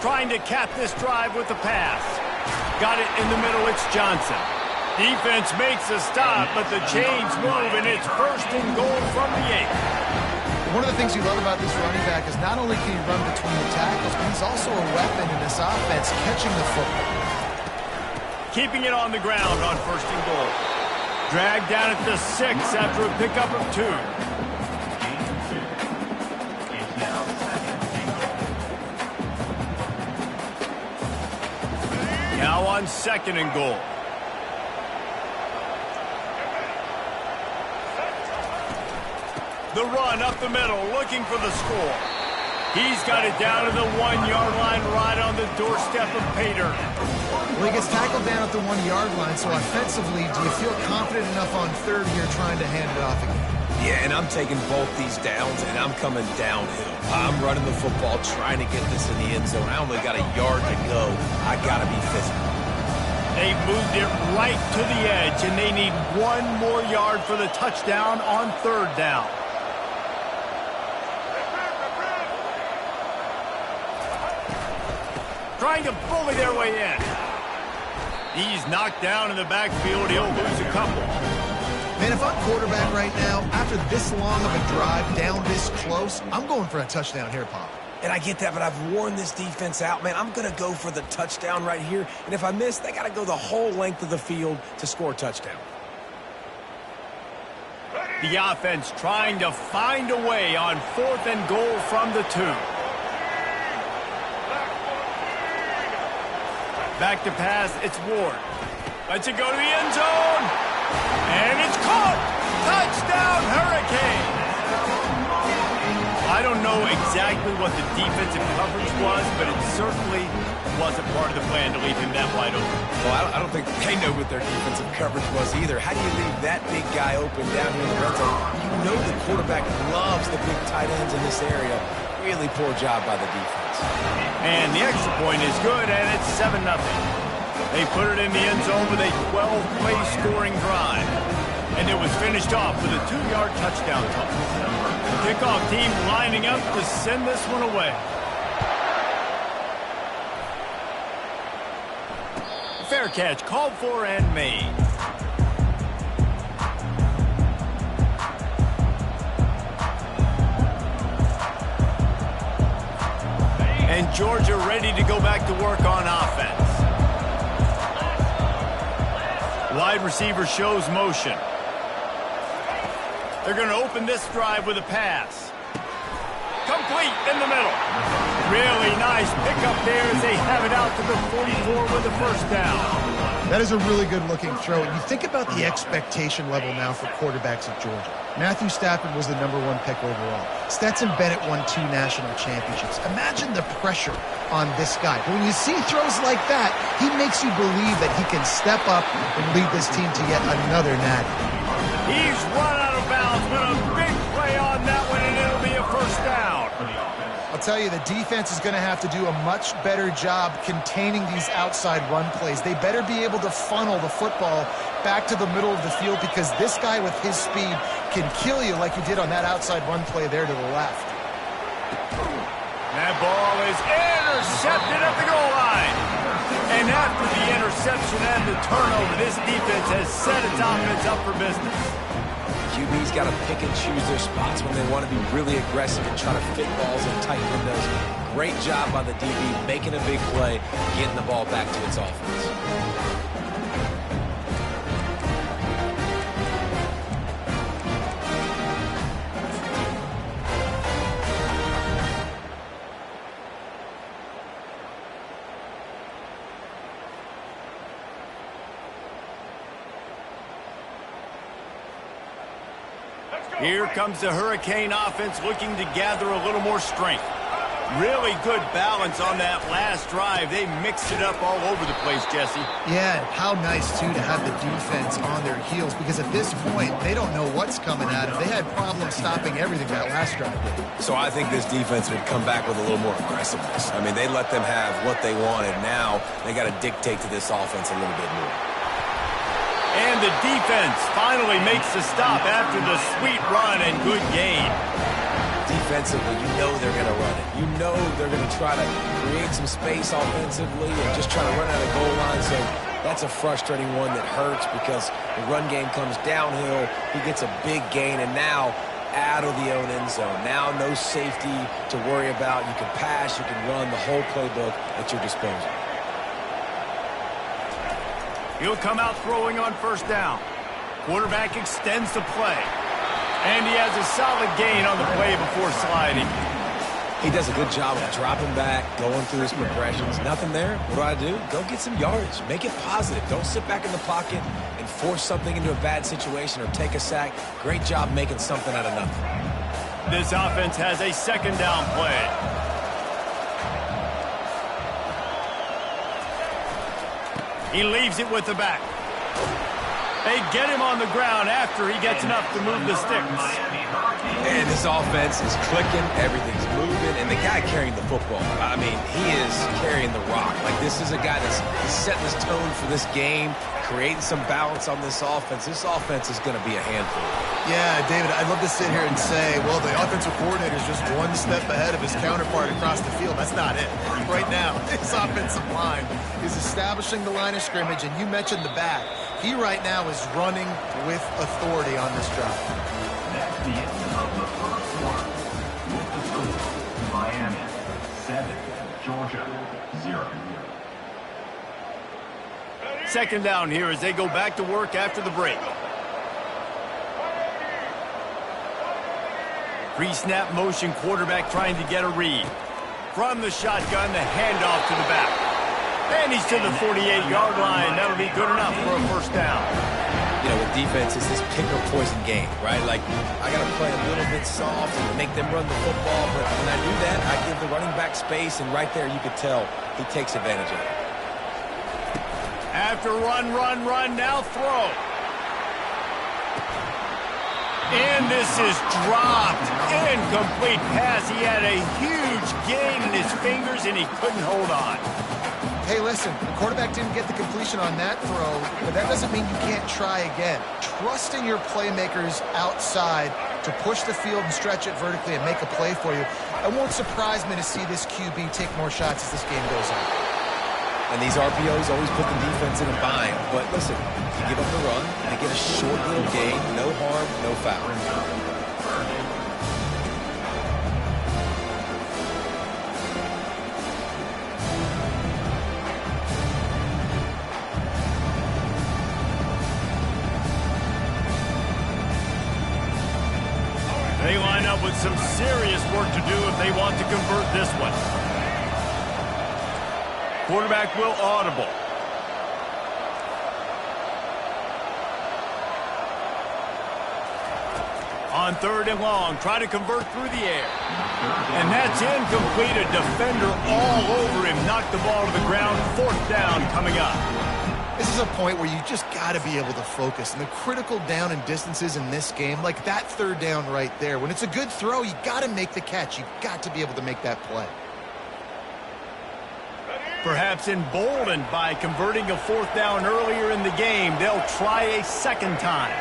Trying to cap this drive with the pass. Got it in the middle, it's Johnson. Defense makes a stop, but the chains move, and it's 1st and goal from the 8. One of the things you love about this running back is not only can he run between the tackles, but he's also a weapon in this offense, catching the football. Keeping it on the ground on 1st and goal. Dragged down at the 6 after a pickup of 2. Now on 2nd and goal. The run up the middle, looking for the score. He's got it down to the 1-yard line, right on the doorstep of Pater. Well, he gets tackled down at the 1-yard line, so offensively, do you feel confident enough on 3rd here trying to hand it off again? Yeah, and I'm taking both these downs, and I'm coming downhill. I'm running the football, trying to get this in the end zone. I only got a yard to go. I got to be physical. They moved it right to the edge, and they need 1 more yard for the touchdown on 3rd down. Trying to bully their way in. He's knocked down in the backfield. He'll lose a couple. Man, if I'm quarterback right now, after this long of a drive, down this close, I'm going for a touchdown here, Pop. And I get that, but I've worn this defense out, man. I'm going to go for the touchdown right here. And if I miss, they got to go the whole length of the field to score a touchdown. The offense trying to find a way on 4th and goal from the 2. Back to pass, it's Ward. Lets it go to the end zone. And it's caught! Touchdown, Hurricanes! I don't know exactly what the defensive coverage was, but it certainly wasn't part of the plan to leave him that wide open. Well, I don't think they know what their defensive coverage was either. How do you leave that big guy open down here in the red zone? You know the quarterback loves the big tight ends in this area. Really poor job by the defense. And the extra point is good, and it's 7-0. They put it in the end zone with a 12-play scoring drive. And it was finished off with a 2-yard touchdown toss. The kickoff team lining up to send this one away. Fair catch called for and made. And Georgia ready to go back to work on offense. Wide receiver shows motion. They're going to open this drive with a pass. Complete in the middle. Really nice pickup there as they have it out to the 44 with the first down. That is a really good-looking throw. And you think about the expectation level now for quarterbacks at Georgia. Matthew Stafford was the #1 pick overall. Stetson Bennett won 2 national championships. Imagine the pressure on this guy. But when you see throws like that, he makes you believe that he can step up and lead this team to yet another natty. He's run out of bounds, but a big play on that one. tell you, the defense is going to have to do a much better job containing these outside run plays. They better be able to funnel the football back to the middle of the field, because this guy with his speed can kill you like he did on that outside run play there to the left. That ball is intercepted at the goal line. And after the interception and the turnover, this defense has set its offense up for business. QB's got to pick and choose their spots when they want to be really aggressive and try to fit balls in tight windows. Great job by the DB making a big play, getting the ball back to its offense. Here comes the Hurricane offense looking to gather a little more strength. Really good balance on that last drive. They mixed it up all over the place, Jesse. Yeah, how nice, too, to have the defense on their heels, because at this point, they don't know what's coming at them. They had problems stopping everything that last drive did. So I think this defense would come back with a little more aggressiveness. I mean, they let them have what they wanted. Now they got to dictate to this offense a little bit more. And the defense finally makes the stop after the sweet run and good gain. Defensively, you know they're going to run it. You know they're going to try to create some space offensively and just try to run out of goal line. So that's a frustrating one that hurts, because the run game comes downhill. He gets a big gain, and now out of the own end zone. Now no safety to worry about. You can pass, you can run, the whole playbook at your disposal. He'll come out throwing on first down. Quarterback extends the play. And he has a solid gain on the play before sliding. He does a good job of dropping back, going through his progressions. Nothing there. What do? Go get some yardage. Make it positive. Don't sit back in the pocket and force something into a bad situation or take a sack. Great job making something out of nothing. This offense has a second down play. He leaves it with the back. They get him on the ground after he gets enough to move the sticks. And this offense is clicking, everything's moving, and the guy carrying the football, I mean, he is carrying the rock. Like, this is a guy that's setting this tone for this game, creating some balance on this offense. This offense is going to be a handful. Yeah, David, I'd love to sit here and say, well, the offensive coordinator is just one step ahead of his counterpart across the field. That's not it. Right now, his offensive line is establishing the line of scrimmage, and you mentioned the back. He right now is running with authority on this drive. That's the end of the first quarter. With the score, Miami 7, Georgia 0. Second down here as they go back to work after the break. Pre-snap motion, quarterback trying to get a read. From the shotgun, the handoff to the back. And he's to the 48-yard line. That'll be good enough for a first down. You know, with defense, it's this pick or poison game, right? Like, I got to play a little bit soft and make them run the football. But when I do that, I give the running back space, and right there you could tell he takes advantage of it. After run, now throw. And this is dropped. Incomplete pass. He had a huge gain in his fingers, and he couldn't hold on. Hey, listen, the quarterback didn't get the completion on that throw, but that doesn't mean you can't try again. Trusting your playmakers outside to push the field and stretch it vertically and make a play for you. It won't surprise me to see this QB take more shots as this game goes on. And these RPOs always put the defense in a bind. But listen, you give up the run, they get a short little gain, no harm, no foul. They line up with some serious work to do if they want to convert this one. Quarterback will audible. On third and long, try to convert through the air. And that's incomplete. A defender all over him. Knocked the ball to the ground. Fourth down coming up. This is a point where you just got to be able to focus. And the critical down and distances in this game, like that third down right there, when it's a good throw, you got to make the catch. You got to be able to make that play. Perhaps emboldened by converting a fourth down earlier in the game, they'll try a second time.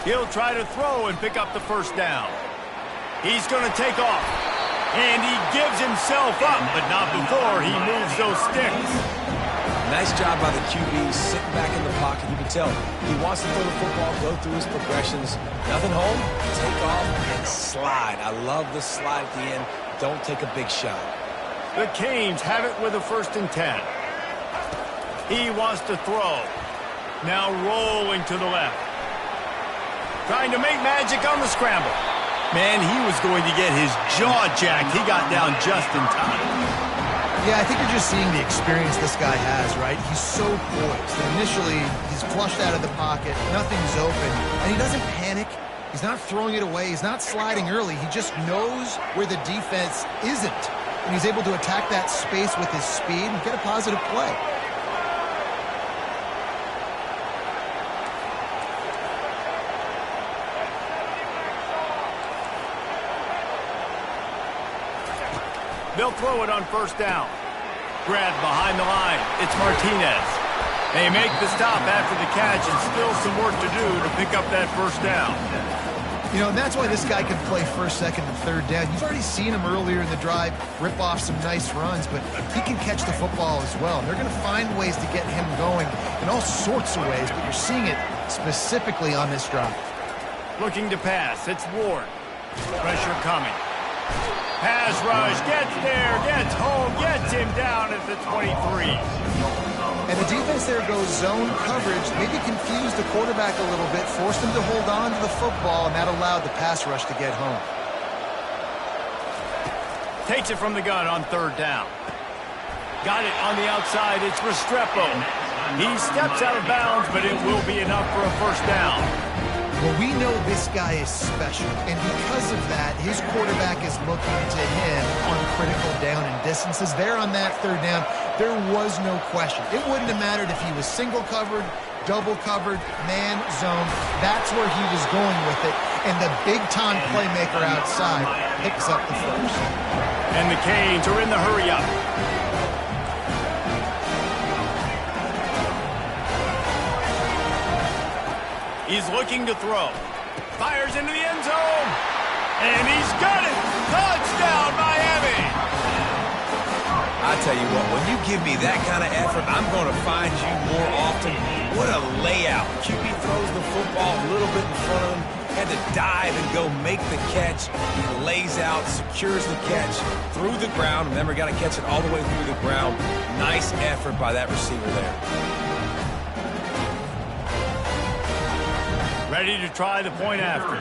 He'll try to throw and pick up the first down. He's going to take off. And he gives himself up, but not before he moves those sticks. Nice job by the QB sitting back in the pocket. You can tell he wants to throw the football, go through his progressions. Nothing home, take off, and slide. I love the slide at the end. Don't take a big shot. The Canes have it with a 1st and 10. He wants to throw. Now rolling to the left. Trying to make magic on the scramble. Man, he was going to get his jaw jacked. He got down just in time. Yeah, I think you're just seeing the experience this guy has, right? He's so poised. Initially, he's flushed out of the pocket. Nothing's open. And he doesn't panic. He's not throwing it away. He's not sliding early. He just knows where the defense isn't. And he's able to attack that space with his speed and get a positive play. They'll throw it on 1st down. Grabbed behind the line. It's Martinez. They make the stop after the catch and still some work to do to pick up that 1st down. You know, and that's why this guy can play 1st, 2nd, and 3rd down. You've already seen him earlier in the drive rip off some nice runs, but he can catch the football as well. And they're going to find ways to get him going in all sorts of ways, but you're seeing it specifically on this drive. Looking to pass. It's Ward. Pressure coming. Pass rush, gets there, gets home, gets him down at the 23. And the defense there goes zone coverage, maybe confused the quarterback a little bit, forced him to hold on to the football, and that allowed the pass rush to get home. Takes it from the gun on 3rd down. Got it on the outside, it's Restrepo. He steps out of bounds, but it will be enough for a 1st down. Well, we know this guy is special, and because of that, his quarterback is looking to him on critical down and distances. There on that 3rd down, there was no question. It wouldn't have mattered if he was single covered, double covered, man, zone. That's where he was going with it, and the big-time playmaker outside picks up the 1st. And the Canes are in the hurry-up. He's looking to throw. Fires into the end zone. And he's got it. Touchdown, Miami. I tell you what, when you give me that kind of effort, I'm going to find you more often. What a layout. QB throws the football a little bit in front of him. Had to dive and go make the catch. He lays out, secures the catch through the ground. Remember, got to catch it all the way through the ground. Nice effort by that receiver there. Ready to try the point after.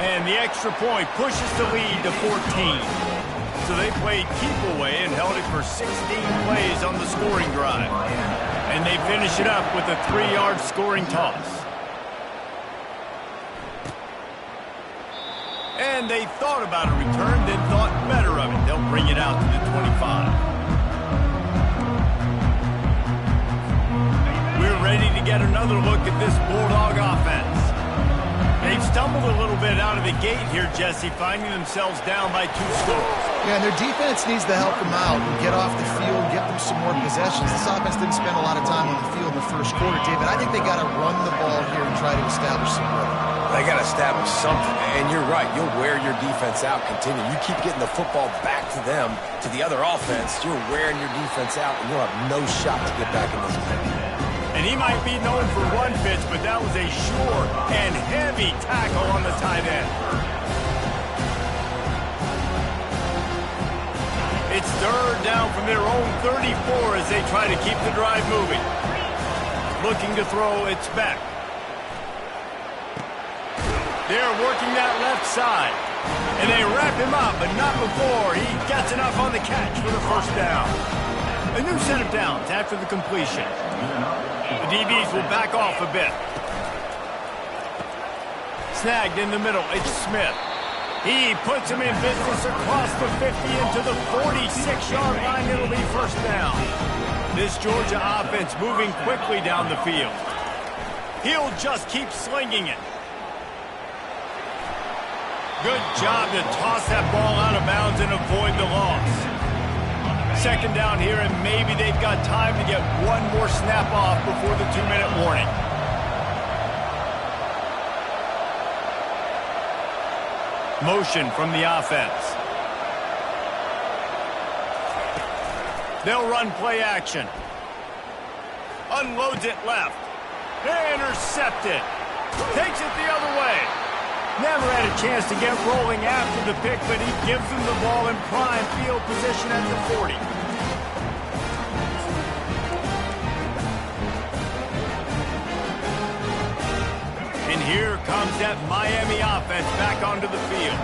And the extra point pushes the lead to 14. So they played keep away and held it for 16 plays on the scoring drive. And they finish it up with a 3-yard scoring toss. And they thought about a return, then thought better of it. They'll bring it out to the 25. We're ready to get another look at this Bulldog offense. They've stumbled a little bit out of the gate here, Jesse, finding themselves down by 2 scores. Yeah, and their defense needs to help them out and get off the field, get them some more possessions. This offense didn't spend a lot of time on the field in the 1st quarter, David. I think they got to run the ball here and try to establish some rhythm. They got to establish something, and you're right. You'll wear your defense out. Continue. You keep getting the football back to them, to the other offense. You're wearing your defense out, and you'll have no shot to get back in this game. And he might be known for run fits, but that was a sure and heavy tackle on the tight end. It's 3rd down from their own 34 as they try to keep the drive moving. Looking to throw, it's Beck. They're working that left side. And they wrap him up, but not before he gets enough on the catch for the first down. A new set of downs after the completion. The DBs will back off a bit. Snagged in the middle, it's Smith. He puts him in business across the 50 into the 46-yard line. It'll be first down. This Georgia offense moving quickly down the field. He'll just keep slinging it. Good job to toss that ball out of bounds and avoid the loss. Second down here, and maybe they've got time to get one more snap off before the 2-minute warning. Motion from the offense. They'll run play action. Unloads it left. Intercepted. Takes it the other way. Never had a chance to get rolling after the pick, but he gives them the ball in prime field position at the 40. And here comes that Miami offense back onto the field.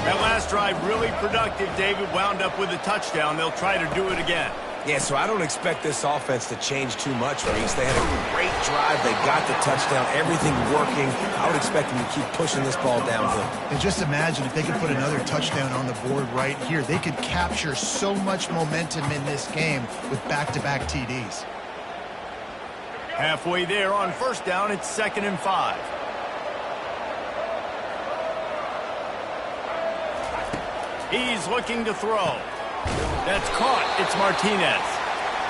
That last drive really productive. David wound up with a touchdown. They'll try to do it again. Yeah, so I don't expect this offense to change too much, Reese. They had a great drive. They got the touchdown. Everything working. I would expect them to keep pushing this ball downhill. And just imagine if they could put another touchdown on the board right here. They could capture so much momentum in this game with back-to-back TDs. Halfway there on first down, it's 2nd and 5. He's looking to throw. That's caught. It's Martinez.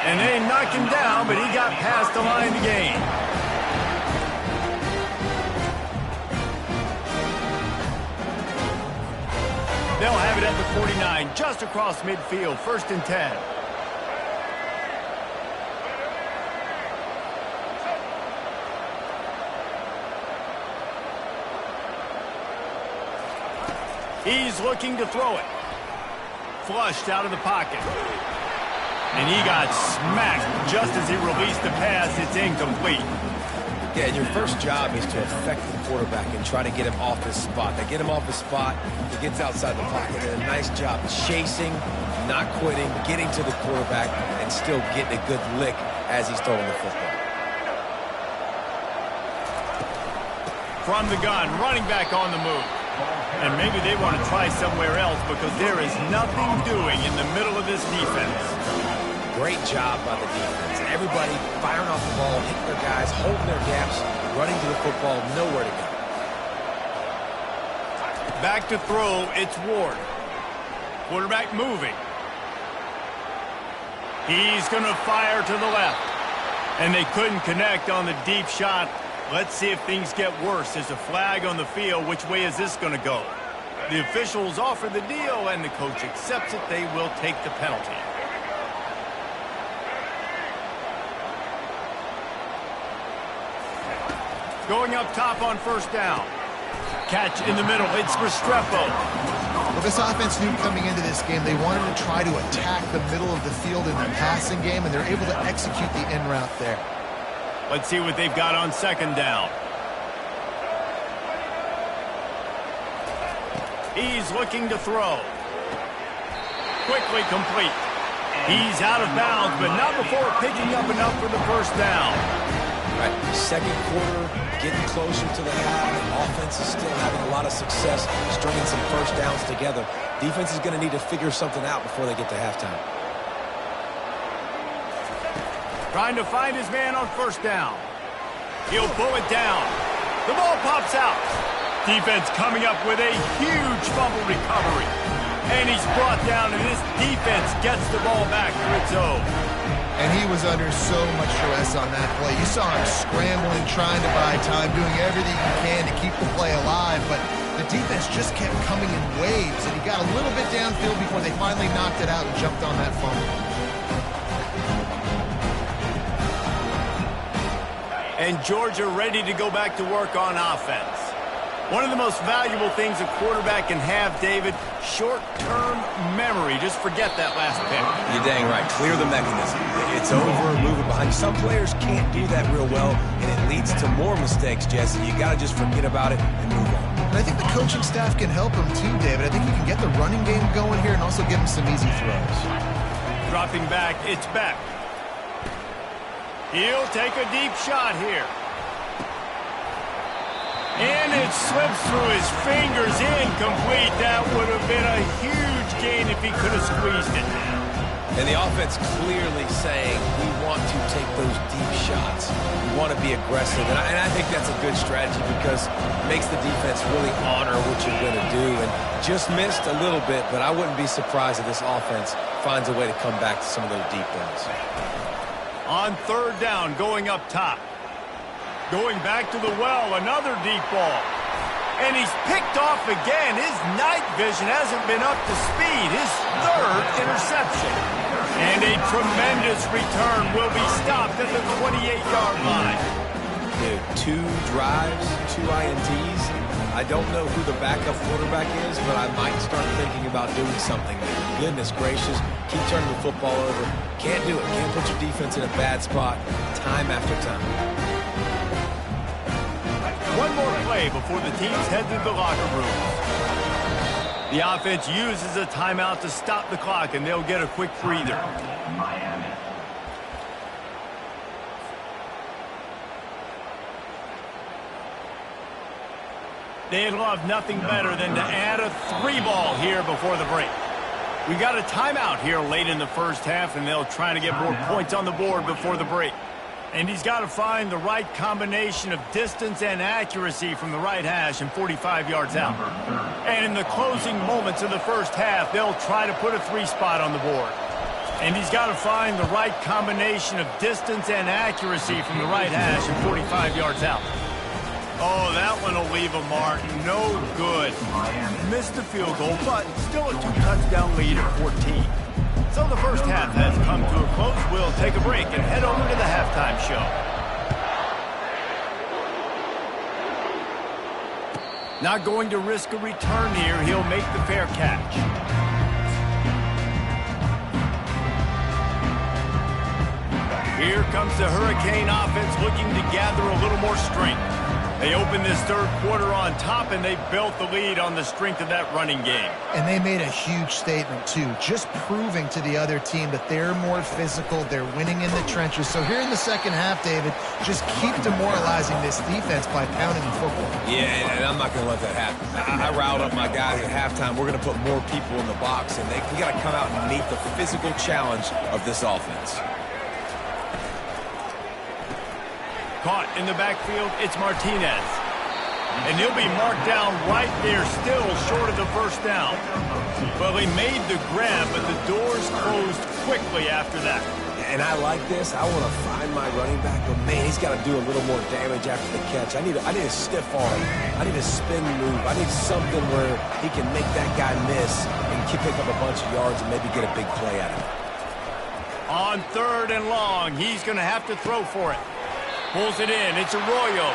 And they knock him down, but he got past the line to gain. They'll have it at the 49, just across midfield, 1st and 10. He's looking to throw it. Flushed out of the pocket. And he got smacked just as he released the pass. It's incomplete. Yeah, and your first job is to affect the quarterback and try to get him off his spot. They get him off his spot, he gets outside the pocket. And a nice job chasing, not quitting, getting to the quarterback, and still getting a good lick as he's throwing the football. From the gun, running back on the move. And maybe they want to try somewhere else because there is nothing doing in the middle of this defense. Great job by the defense. Everybody firing off the ball, hitting their guys, holding their gaps, running to the football, nowhere to go. Back to throw, it's Ward. Quarterback moving. He's going to fire to the left. And they couldn't connect on the deep shot. Let's see if things get worse. There's a flag on the field. Which way is this going to go? The officials offer the deal, and the coach accepts it. They will take the penalty. Going up top on first down. Catch in the middle. It's Restrepo. Well, this offense knew coming into this game they wanted to try to attack the middle of the field in the passing game, and they're able to execute the in route there. Let's see what they've got on second down. He's looking to throw. Quickly complete. He's out of bounds, but not before picking up enough for the first down. Right, second quarter, getting closer to the half. Offense is still having a lot of success stringing some first downs together. Defense is going to need to figure something out before they get to halftime. Trying to find his man on first down. He'll pull it down. The ball pops out. Defense coming up with a huge fumble recovery. And he's brought down, and this defense gets the ball back for its own. And he was under so much stress on that play. You saw him scrambling, trying to buy time, doing everything he can to keep the play alive. But the defense just kept coming in waves, and he got a little bit downfield before they finally knocked it out and jumped on that fumble. And Georgia ready to go back to work on offense. One of the most valuable things a quarterback can have, David, short-term memory. Just forget that last pick. You're dang right. Clear the mechanism. It's over, move it behind. Some players can't do that real well, and it leads to more mistakes, Jesse. You got to just forget about it and move on. And I think the coaching staff can help him too, David. I think he can get the running game going here and also give him some easy throws. Dropping back, it's Beck. He'll take a deep shot here. And it slips through his fingers, incomplete. That would have been a huge gain if he could have squeezed it. And the offense clearly saying, we want to take those deep shots. We want to be aggressive. And I think that's a good strategy because it makes the defense really honor what you're going to do. And just missed a little bit, but I wouldn't be surprised if this offense finds a way to come back to some of those deep ones. On third down, going up top. Going back to the well, another deep ball. And he's picked off again. His night vision hasn't been up to speed. His third interception. And a tremendous return will be stopped at the 28-yard line. Dude, 2 drives, 2 INTs. I don't know who the backup quarterback is, but I might start thinking about doing something there. Goodness gracious, keep turning the football over. Can't do it. Can't put your defense in a bad spot time after time. One more play before the teams head to the locker room. The offense uses a timeout to stop the clock, and they'll get a quick breather. Miami. They'd love nothing better than to add a 3-ball here before the break. We got a timeout here late in the first half, and they'll try to get more points on the board before the break. And he's got to find the right combination of distance and accuracy from the right hash and 45 yards out. And in the closing moments of the first half, they'll try to put a 3-spot on the board. And he's got to find the right combination of distance and accuracy from the right hash and 45 yards out. Oh, that one will leave a mark. No good. Missed the field goal, but still a 2-touchdown lead at 14. So the first half has come to a close. We'll take a break and head over to the halftime show. Not going to risk a return here. He'll make the fair catch. Here comes the Hurricane offense looking to gather a little more strength. They opened this third quarter on top, and they built the lead on the strength of that running game. And they made a huge statement, too, just proving to the other team that they're more physical, they're winning in the trenches. So here in the second half, David, just keep demoralizing this defense by pounding the football. Yeah, and I'm not going to let that happen. I riled up my guys at halftime. We're going to put more people in the box, and we got to come out and meet the physical challenge of this offense. Caught in the backfield, it's Martinez. And he'll be marked down right there, still short of the first down. Well, he made the grab, but the doors closed quickly after that. And I like this. I want to find my running back, but man, he's got to do a little more damage after the catch. I need a stiff arm. I need a spin move. I need something where he can make that guy miss and pick up a bunch of yards and maybe get a big play out of it. On third and long, he's going to have to throw for it. Pulls it in. It's Arroyo.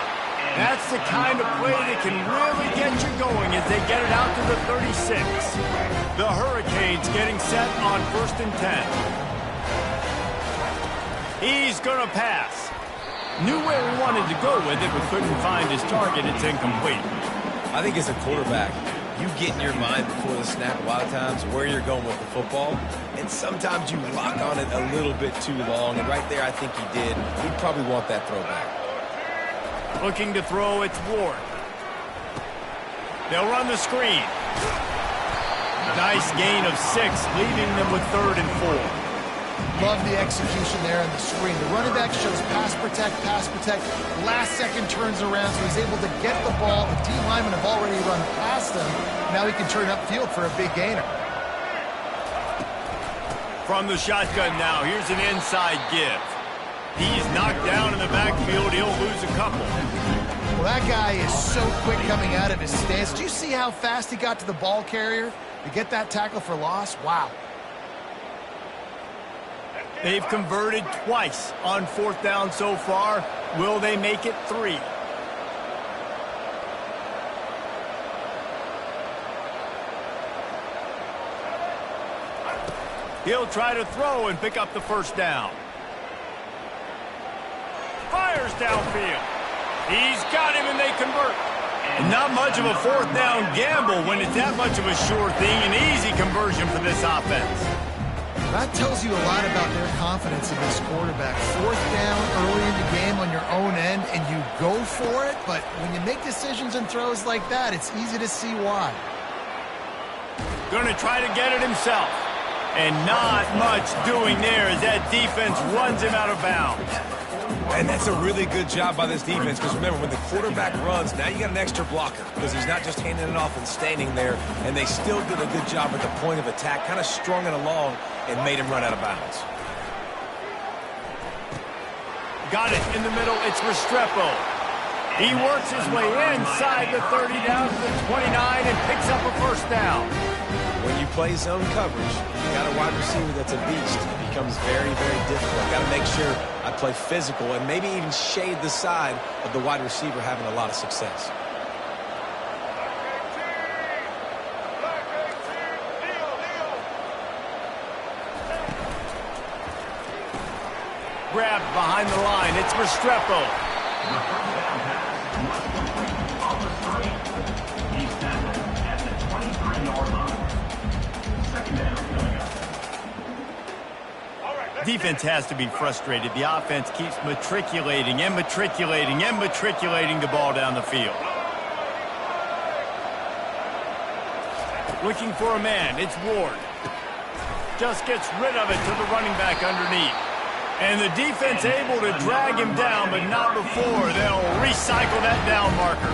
That's the kind of play that can really get you going as they get it out to the 36. The Hurricanes getting set on 1st and 10. He's going to pass. Knew where he wanted to go with it, but couldn't find his target. It's incomplete. I think as a quarterback, you get in your mind before the snap a lot of times where you're going with the football, and sometimes you lock on it a little bit too long, and right there I think he did. He'd probably want that throwback. Looking to throw, it's Ward. They'll run the screen. Nice gain of 6, leaving them with 3rd and 4. Love the execution there on the screen. The running back shows pass protect. Last second turns around, so he's able to get the ball. The D linemen have already run past him. Now he can turn upfield for a big gainer. From the shotgun now, here's an inside give. He's knocked down in the backfield. He'll lose a couple. Well, that guy is so quick coming out of his stance. Do you see how fast he got to the ball carrier to get that tackle for loss? Wow. They've converted twice on 4th down so far. Will they make it 3? He'll try to throw and pick up the 1st down. Fires downfield. He's got him, and they convert. And not much of a fourth down gamble when it's that much of a sure thing, an easy conversion for this offense. That tells you a lot about their confidence in this quarterback. Fourth down early in the game on your own end, and you go for it, but when you make decisions and throws like that, it's easy to see why. Going to try to get it himself. And not much doing there as that defense runs him out of bounds. And that's a really good job by this defense, because remember, when the quarterback runs, now you got an extra blocker, because he's not just handing it off and standing there, and they still did a good job at the point of attack, kind of strung it along and made him run out of bounds. Got it in the middle. It's Restrepo. He works his way inside the 30 down to the 29 and picks up a first down. When you play zone coverage, you got a wide receiver that's a beast. It becomes very, very difficult. Got to make sure I play physical and maybe even shade the side of the wide receiver having a lot of success. Grabbed behind the line. It's Restrepo. The first down pass was complete on the 3. He's tackled at the 23-yard line. Second down coming up. Defense has to be frustrated. The offense keeps matriculating and matriculating and matriculating the ball down the field. Looking for a man. It's Ward. Just gets rid of it to the running back underneath. And the defense able to drag him down, but not before they'll recycle that down marker.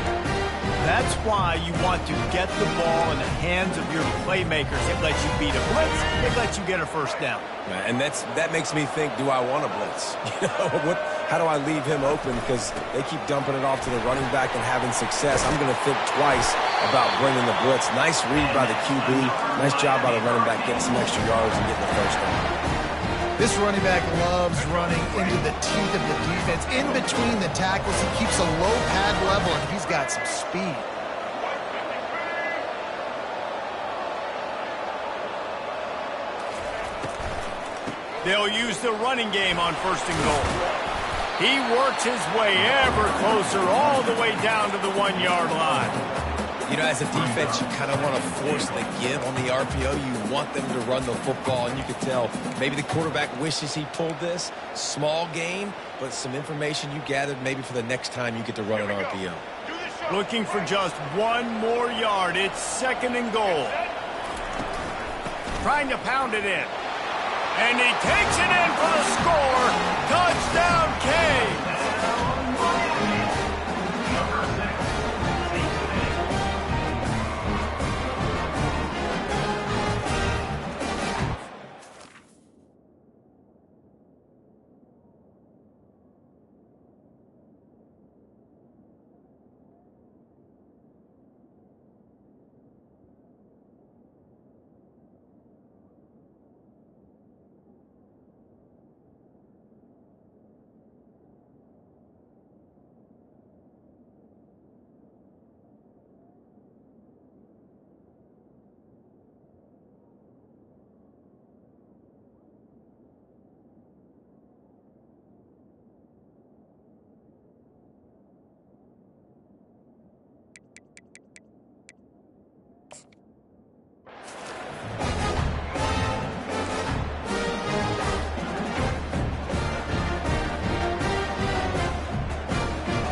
That's why you want to get the ball in the hands of your playmakers. It lets you beat a blitz. It lets you get a first down. And that makes me think, do I want to blitz? How do I leave him open? Because they keep dumping it off to the running back and having success. I'm going to think twice about bringing the blitz. Nice read by the QB. Nice job by the running back getting some extra yards and getting the first down. This running back loves running into the teeth of the defense. In between the tackles, he keeps a low pad level, and he's got some speed. They'll use the running game on first and goal. He works his way ever closer all the way down to the 1-yard line. You know, as a defense, you kind of want to force the give on the RPO. You want them to run the football, and you can tell maybe the quarterback wishes he pulled this. Small game, but some information you gathered maybe for the next time you get to run an RPO. Looking for just one more yard. It's second and goal. Trying to pound it in. And he takes it in for the score. Touchdown, Canes.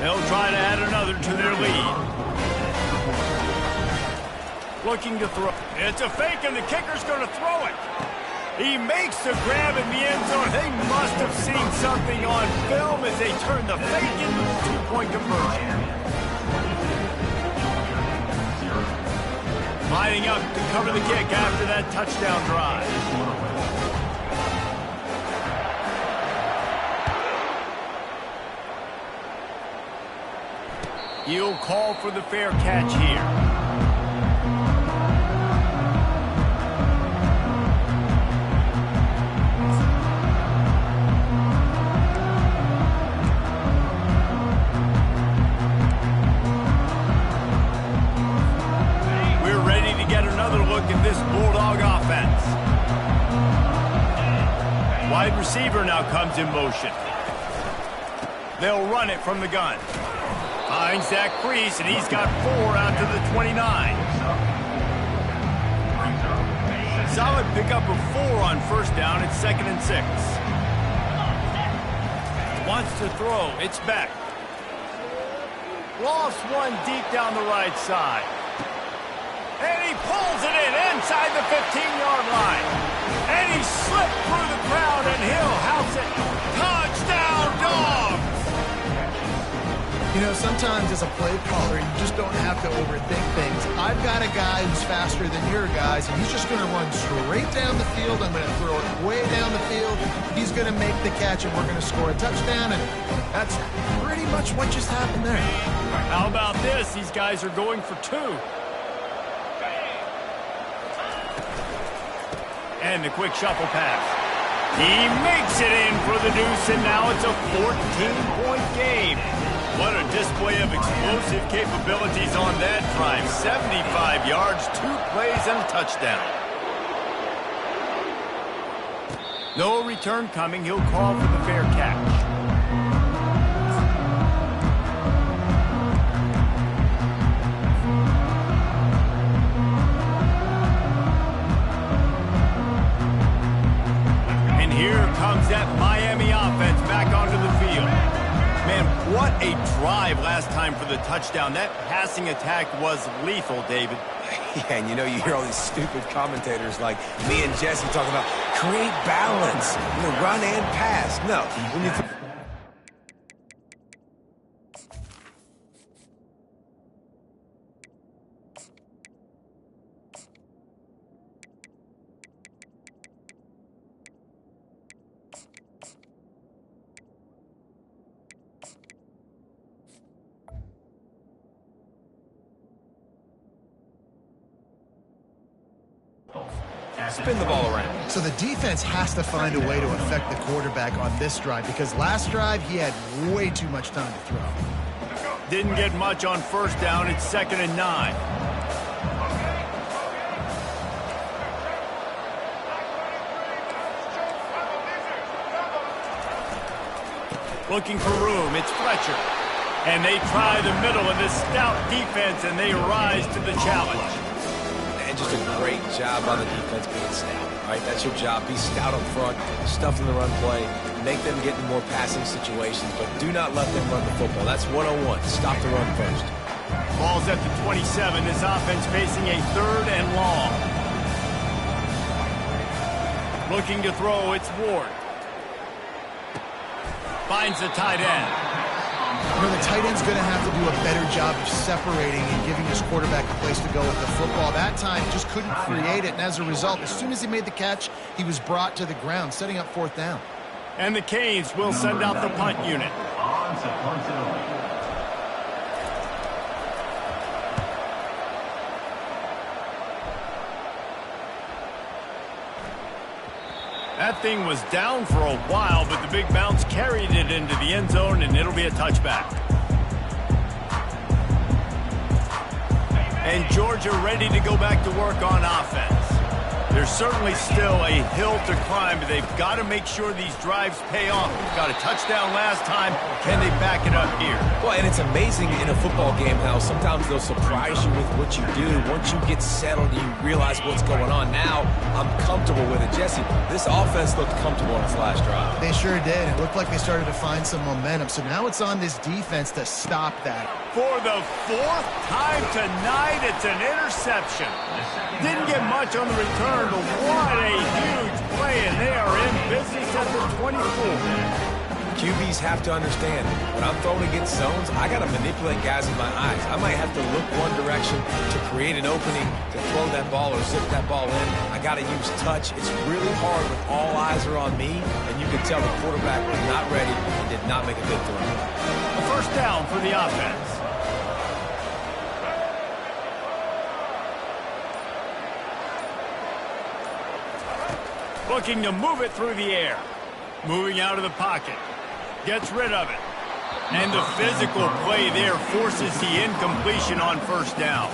They'll try to add another to their lead. Looking to throw. It's a fake, and the kicker's going to throw it. He makes the grab in the end zone. They must have seen something on film as they turn the fake into the two-point conversion. Lining up to cover the kick after that touchdown drive. He'll call for the fair catch here. We're ready to get another look at this Bulldog offense. Wide receiver now comes in motion. They'll run it from the gun. Finds that crease, and he's got 4 out to the 29. Solid pickup of 4 on first down. It's 2nd and 6. Wants to throw. It's back. Lost one deep down the right side. And he pulls it in inside the 15-yard line. And he slipped through the crowd, and he'll house it. Touchdown, Dogs! You know, sometimes as a play caller, you just don't have to overthink things. I've got a guy who's faster than your guys, and he's just going to run straight down the field. I'm going to throw it way down the field. He's going to make the catch, and we're going to score a touchdown, and that's pretty much what just happened there. How about this? These guys are going for 2. And the quick shuffle pass. He makes it in for the deuce, and now it's a 14-point game. What a display of explosive capabilities on that drive. 75 yards, 2 plays, and a touchdown. No return coming. He'll call for the fair catch. And here comes that Miami offense back onto the field. Man, what a drive last time for the touchdown. That passing attack was lethal, David. Yeah, and you know, you hear all these stupid commentators like me and Jesse talking about create balance, run and pass. No, when you spin the ball around. So the defense has to find a way to affect the quarterback on this drive, because last drive he had way too much time to throw. Didn't get much on first down. It's 2nd and 9. Looking for room. It's Fletcher. And they try the middle of this stout defense, and they rise to the challenge. And just a great job on the defense being stout. Right, that's your job. Be stout up front, stuff in the run play, make them get in more passing situations, but do not let them run the football. That's 101. Stop the run first. Ball's at the 27. This offense facing a 3rd and long. Looking to throw. It's Ward. Finds the tight end. You know, the tight end's going to have to do a better job of separating and giving his quarterback a place to go with the football. That time, just couldn't create it, and as a result, as soon as he made the catch, he was brought to the ground, setting up 4th down. And the Canes will send out the punt unit. On to punt. That thing was down for a while, but the big bounce carried it into the end zone, and it'll be a touchback. And Georgia ready to go back to work on offense. There's certainly still a hill to climb, but they've got to make sure these drives pay off. Got a touchdown last time. Can they back it up here? Well, and it's amazing in a football game how sometimes they'll surprise you with what you do. Once you get settled, you realize what's going on. Now, I'm comfortable with it. Jesse, this offense looked comfortable on its last drive. They sure did. It looked like they started to find some momentum. So now it's on this defense to stop that. For the 4th time tonight, it's an interception. Didn't get much on the return, but what a huge play, and they are in business at the 24. QBs have to understand, when I'm throwing against zones, I got to manipulate guys with my eyes. I might have to look one direction to create an opening to throw that ball or zip that ball in. I got to use touch. It's really hard when all eyes are on me, and you can tell the quarterback was not ready and did not make a good throw. A 1st down for the offense. Looking to move it through the air. Moving out of the pocket. Gets rid of it. And the physical play there forces the incompletion on 1st down.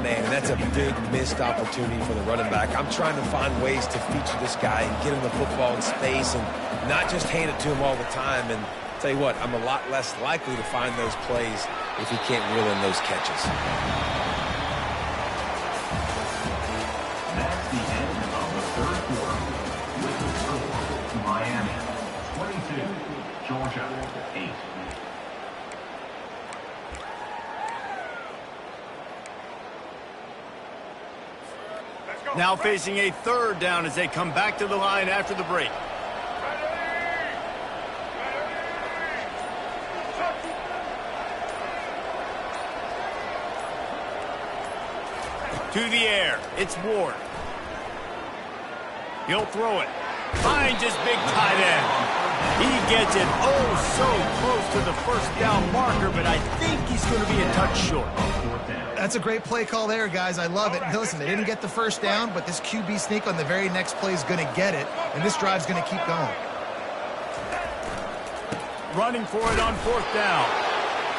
Man, that's a big missed opportunity for the running back. I'm trying to find ways to feature this guy and get him the football in space and not just hand it to him all the time. And tell you what, I'm a lot less likely to find those plays if he can't reel in those catches. That's the end of the third quarter. With the score, Miami 22, Georgia 8. Now facing a third down as they come back to the line after the break. To the air, it's Ward. He'll throw it. Finds his big tight end. He gets it so close to the first down marker, but I think he's going to be a touch short. That's a great play call there, guys. I love it. Listen, they didn't get the first down, but this QB sneak on the very next play is going to get it, and this drive's going to keep going. Running for it on fourth down.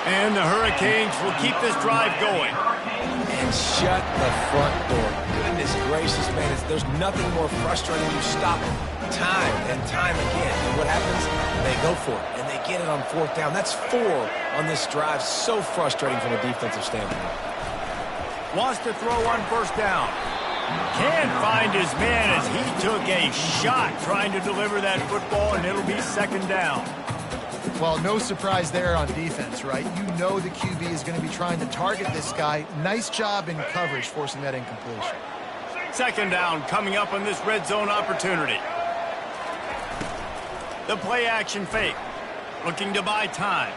And the Hurricanes will keep this drive going. And shut the front door. Goodness gracious, man. There's nothing more frustrating than you stop time and time again. And what happens? They go for it, and they get it on fourth down. That's 4 on this drive. So frustrating from a defensive standpoint. Wants to throw on first down. Can't find his man as he took a shot trying to deliver that football, and it'll be second down. Well, no surprise there on defense, right? You know the QB is going to be trying to target this guy. Nice job in coverage forcing that incompletion. Second down coming up on this red zone opportunity. The play action fake. Looking to buy time.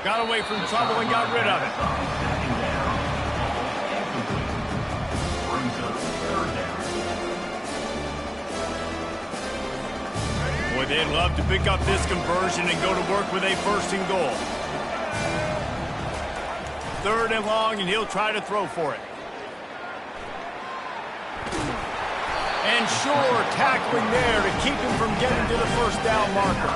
Got away from trouble and got rid of it. Boy, they'd love to pick up this conversion and go to work with a first and goal. Third and long, and he'll try to throw for it. And sure, tackling there to keep him from getting to the first down marker.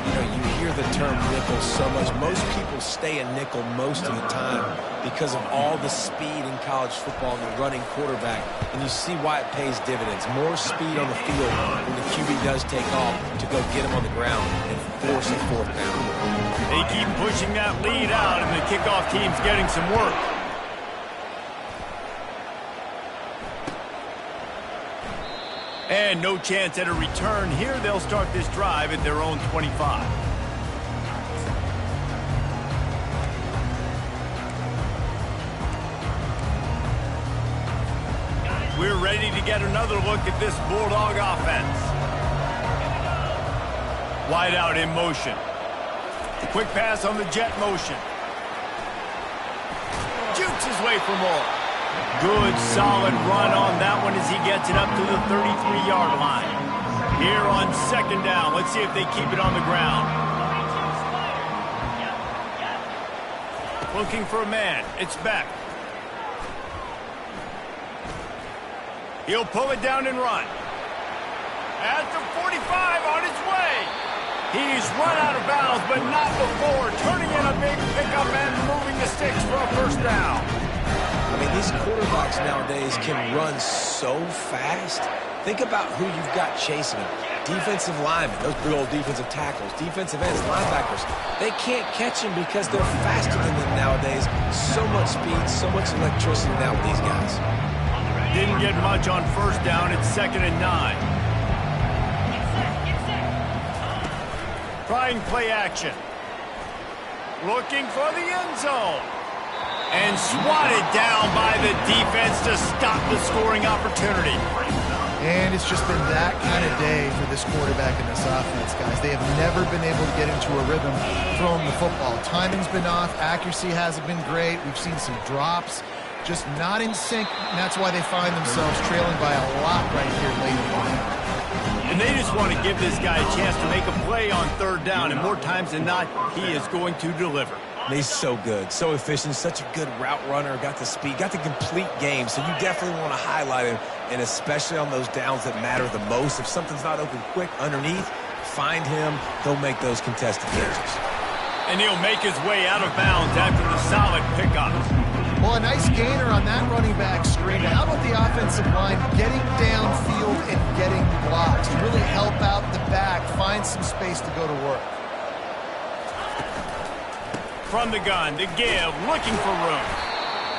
You know, you hear the term nickel so much. Most people stay a nickel most of the time because of all the speed in college football and the running quarterback. And you see why it pays dividends. More speed on the field when the QB does take off to go get him on the ground and force a fourth down. They keep pushing that lead out, and the kickoff team's getting some work. And no chance at a return here. They'll start this drive at their own 25. We're ready to get another look at this Bulldog offense. Wide out in motion. Quick pass on the jet motion. Jukes his way for more. Good, solid run on that one as he gets it up to the 33-yard line. Here on second down, let's see if they keep it on the ground. Looking for a man. It's Beck. He'll pull it down and run. At the 45 on his way. He's run out of bounds, but not before turning in a big pickup and moving the sticks for a first down. I mean, these quarterbacks nowadays can run so fast. Think about who you've got chasing them. Defensive linemen, those big old defensive tackles, defensive ends, linebackers. They can't catch them because they're faster than them nowadays. So much speed, so much electricity now with these guys. Didn't get much on first down. It's 2nd and 9. Trying play action. Looking for the end zone. And swatted down by the defense to stop the scoring opportunity. And it's just been that kind of day for this quarterback in this offense, guys. They have never been able to get into a rhythm throwing the football. Timing's been off. Accuracy hasn't been great. We've seen some drops. Just not in sync, and that's why they find themselves trailing by a lot right here late in the game. And they just want to give this guy a chance to make a play on third down, and more times than not, he is going to deliver. And he's so good, so efficient, such a good route runner, got the speed, got the complete game, so you definitely want to highlight him, and especially on those downs that matter the most. If something's not open quick underneath, find him, he'll make those contested catches. And he'll make his way out of bounds after the solid pickup. Well, a nice gainer on that running back screen. How about the offensive line getting downfield and getting blocks to really help out the back, find some space to go to work. From the gun to give, looking for room.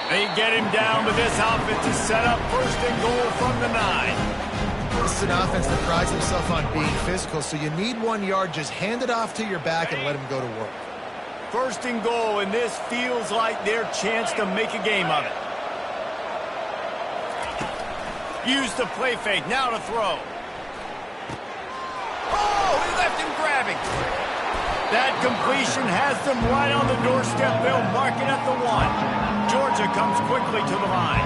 They get him down, but this offense is set up first and goal from the 9. This is an offense that prides himself on being physical, so you need 1 yard. Just hand it off to your back and let him go to work. First and goal, and this feels like their chance to make a game of it. Use the play fake, now to throw. Oh, he left him grabbing. That completion has them right on the doorstep. They'll mark it at the 1. Georgia comes quickly to the line.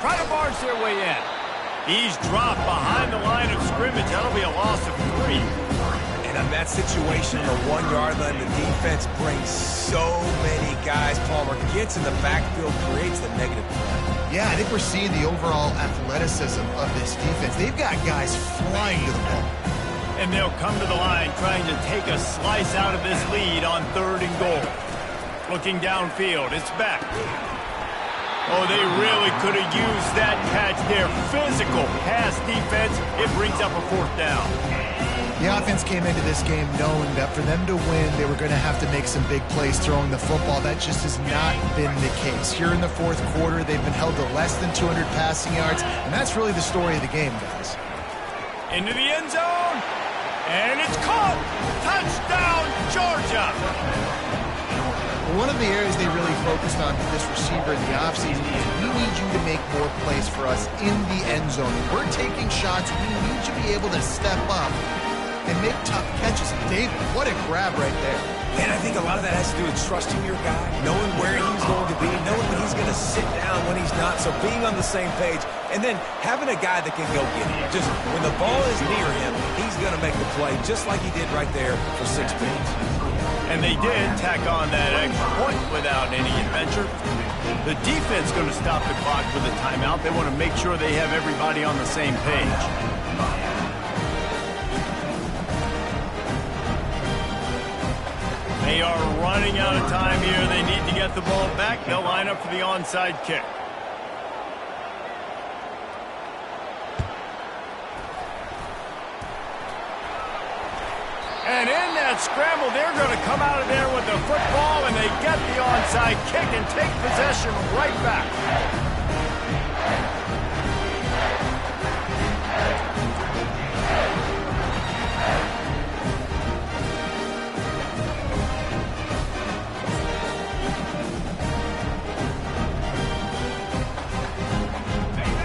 Try to barge their way in. He's dropped behind the line of scrimmage. That'll be a loss of 3. And on that situation, the 1 yard line, the defense brings so many guys. Palmer gets in the backfield, creates the negative play. Yeah, I think we're seeing the overall athleticism of this defense. They've got guys flying to the ball. And they'll come to the line trying to take a slice out of this lead on 3rd and goal. Looking downfield, it's back. Oh, they really could have used that catch there. Physical pass defense. It brings up a 4th down. The offense came into this game knowing that for them to win, they were going to have to make some big plays throwing the football. That just has not been the case. Here in the 4th quarter, they've been held to less than 200 passing yards, and that's really the story of the game, guys. Into the end zone, and it's caught. Touchdown, Georgia. One of the areas they really focused on for this receiver in the offseason is we need you to make more plays for us in the end zone. We're taking shots. We need you to be able to step up and make tough catches. David, what a grab right there. And I think a lot of that has to do with trusting your guy, knowing where he's going to be, knowing when he's going to sit down, when he's not. So being on the same page, and then having a guy that can go get it. Just when the ball is near him, he's going to make the play, just like he did right there for 6 points. And they did tack on that extra point without any adventure. The defense going to stop the clock with a timeout. They want to make sure they have everybody on the same page. They are running out of time here. They need to get the ball back. They'll line up for the onside kick. And in that scramble, they're going to come out of there with the football, and they get the onside kick and take possession right back.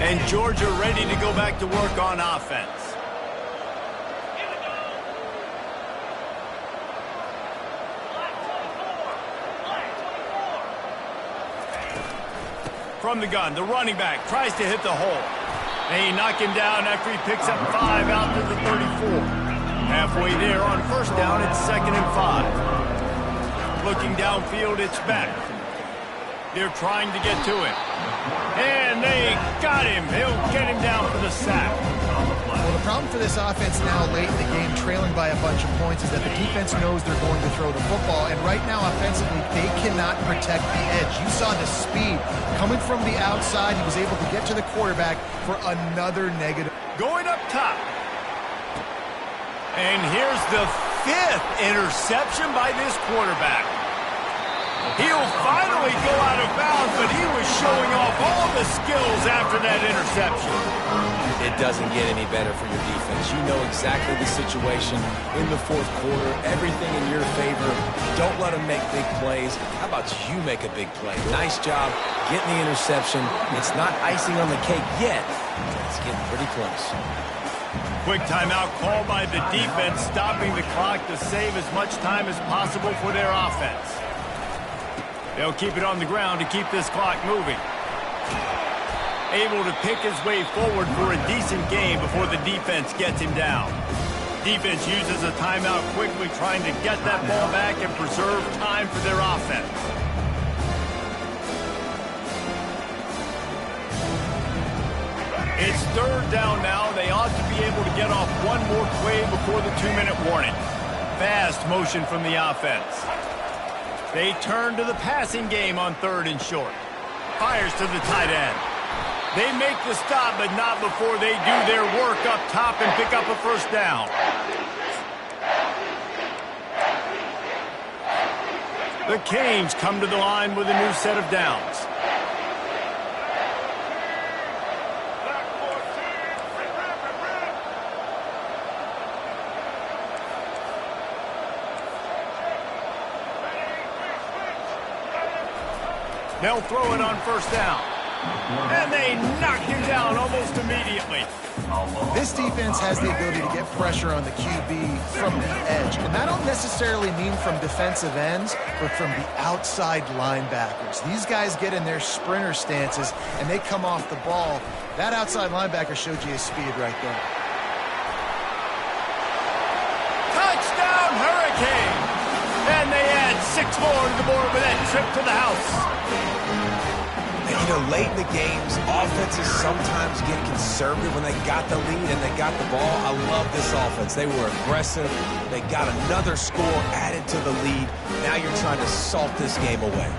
And Georgia ready to go back to work on offense. From the gun, the running back tries to hit the hole. They knock him down after he picks up 5 out to the 34. Halfway there on 1st down, it's 2nd and 5. Looking downfield, it's back. They're trying to get to him. And they got him. They'll get him down for the sack. Well, the problem for this offense now late in the game, trailing by a bunch of points, is that the defense knows they're going to throw the football. And right now, offensively, they cannot protect the edge. You saw the speed. Coming from the outside, he was able to get to the quarterback for another negative. Going up top. And here's the 5th interception by this quarterback. He'll finally go out of bounds, but he was showing off all the skills after that interception. It doesn't get any better for your defense. You know exactly the situation in the 4th quarter. Everything in your favor. Don't let them make big plays. How about you make a big play? Nice job getting the interception. It's not icing on the cake yet. It's getting pretty close. Quick timeout called by the defense, stopping the clock to save as much time as possible for their offense. They'll keep it on the ground to keep this clock moving. Able to pick his way forward for a decent game before the defense gets him down. Defense uses a timeout quickly, trying to get that ball back and preserve time for their offense. It's 3rd down now. They ought to be able to get off one more play before the 2-minute warning. Fast motion from the offense. They turn to the passing game on 3rd and short. Fires to the tight end. They make the stop, but not before they do their work up top and pick up a 1st down. The Canes come to the line with a new set of downs. Black 14. Rip. They'll throw it on first down. And they knock him down almost immediately. This defense has the ability to get pressure on the QB from the edge. And I don't necessarily mean from defensive ends, but from the outside linebackers. These guys get in their sprinter stances, and they come off the ball. That outside linebacker showed you his speed right there. Touchdown, Hurricane! And they add 6 more to the board with that trip to the house. And, you know, late in the games, offenses sometimes get conservative when they got the lead and they got the ball. I love this offense. They were aggressive. They got another score added to the lead. Now you're trying to salt this game away.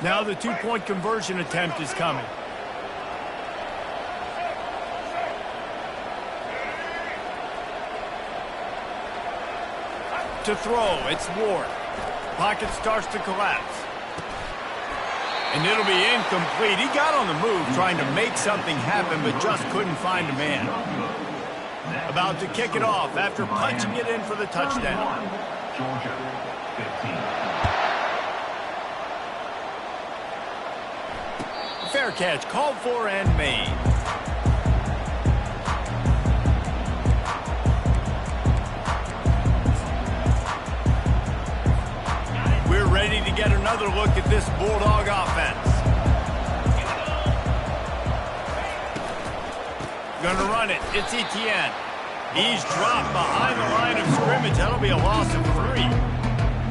Now the 2-point conversion attempt is coming. To throw, it's Ward. Pocket starts to collapse. And it'll be incomplete. He got on the move trying to make something happen, but just couldn't find a man. About to kick it off after punching it in for the touchdown. Georgia, 15. Fair catch, called for and made. We're ready to get another look at this Bulldog offense. Gonna run it. It's Etienne. He's dropped behind the line of scrimmage. That'll be a loss of 3.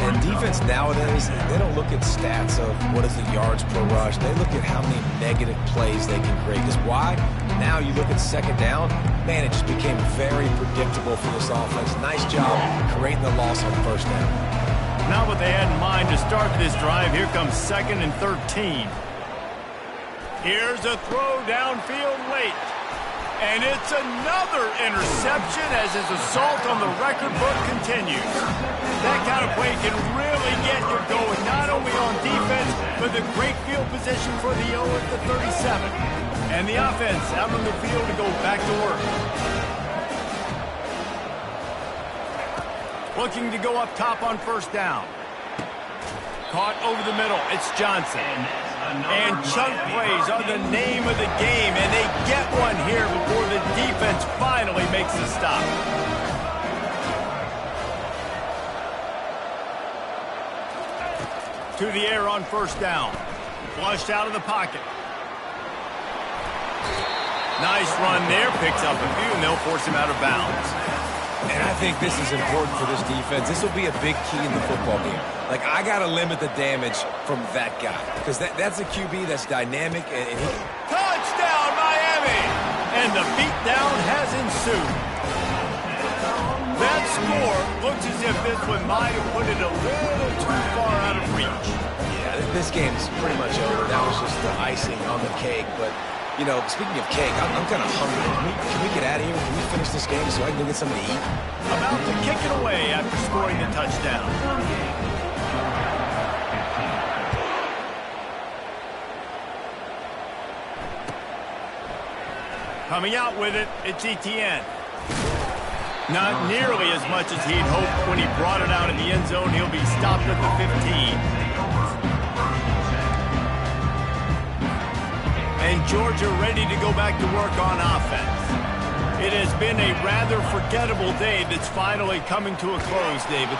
And defense nowadays, they don't look at stats of what is the yards per rush. They look at how many negative plays they can create. Because why? Now you look at second down, man, it just became very predictable for this offense. Nice job creating the loss on first down. Not what they had in mind to start this drive. Here comes 2nd and 13. Here's a throw downfield late. And it's another interception as his assault on the record book continues. That kind of play can really get you going, not only on defense, but the great field position for the 0 at the 37. And the offense out on the field to go back to work. Looking to go up top on first down. Caught over the middle. It's Johnson. And chunk plays are the name of the game, and they get one here before the defense finally makes the stop. To the air on first down. Flushed out of the pocket. Nice run there. Picks up a few, and they'll force him out of bounds. And I think this is important for this defense. This will be a big key in the football game. Like, I got to limit the damage from that guy. Because that's a QB that's dynamic. And he... Touchdown, Miami! And the beatdown has ensued. That score looks as if this one might have put it a little too far out of reach. Yeah, this game's pretty much over. That was just the icing on the cake. But, you know, speaking of cake, I'm kind of hungry. Can we get out of here? Can we finish this game so I can go get something to eat? About to kick it away after scoring the touchdown. Coming out with it, it's Etienne. Not nearly as much as he'd hoped when he brought it out in the end zone. He'll be stopped at the 15. And Georgia ready to go back to work on offense. It has been a rather forgettable day that's finally coming to a close, David.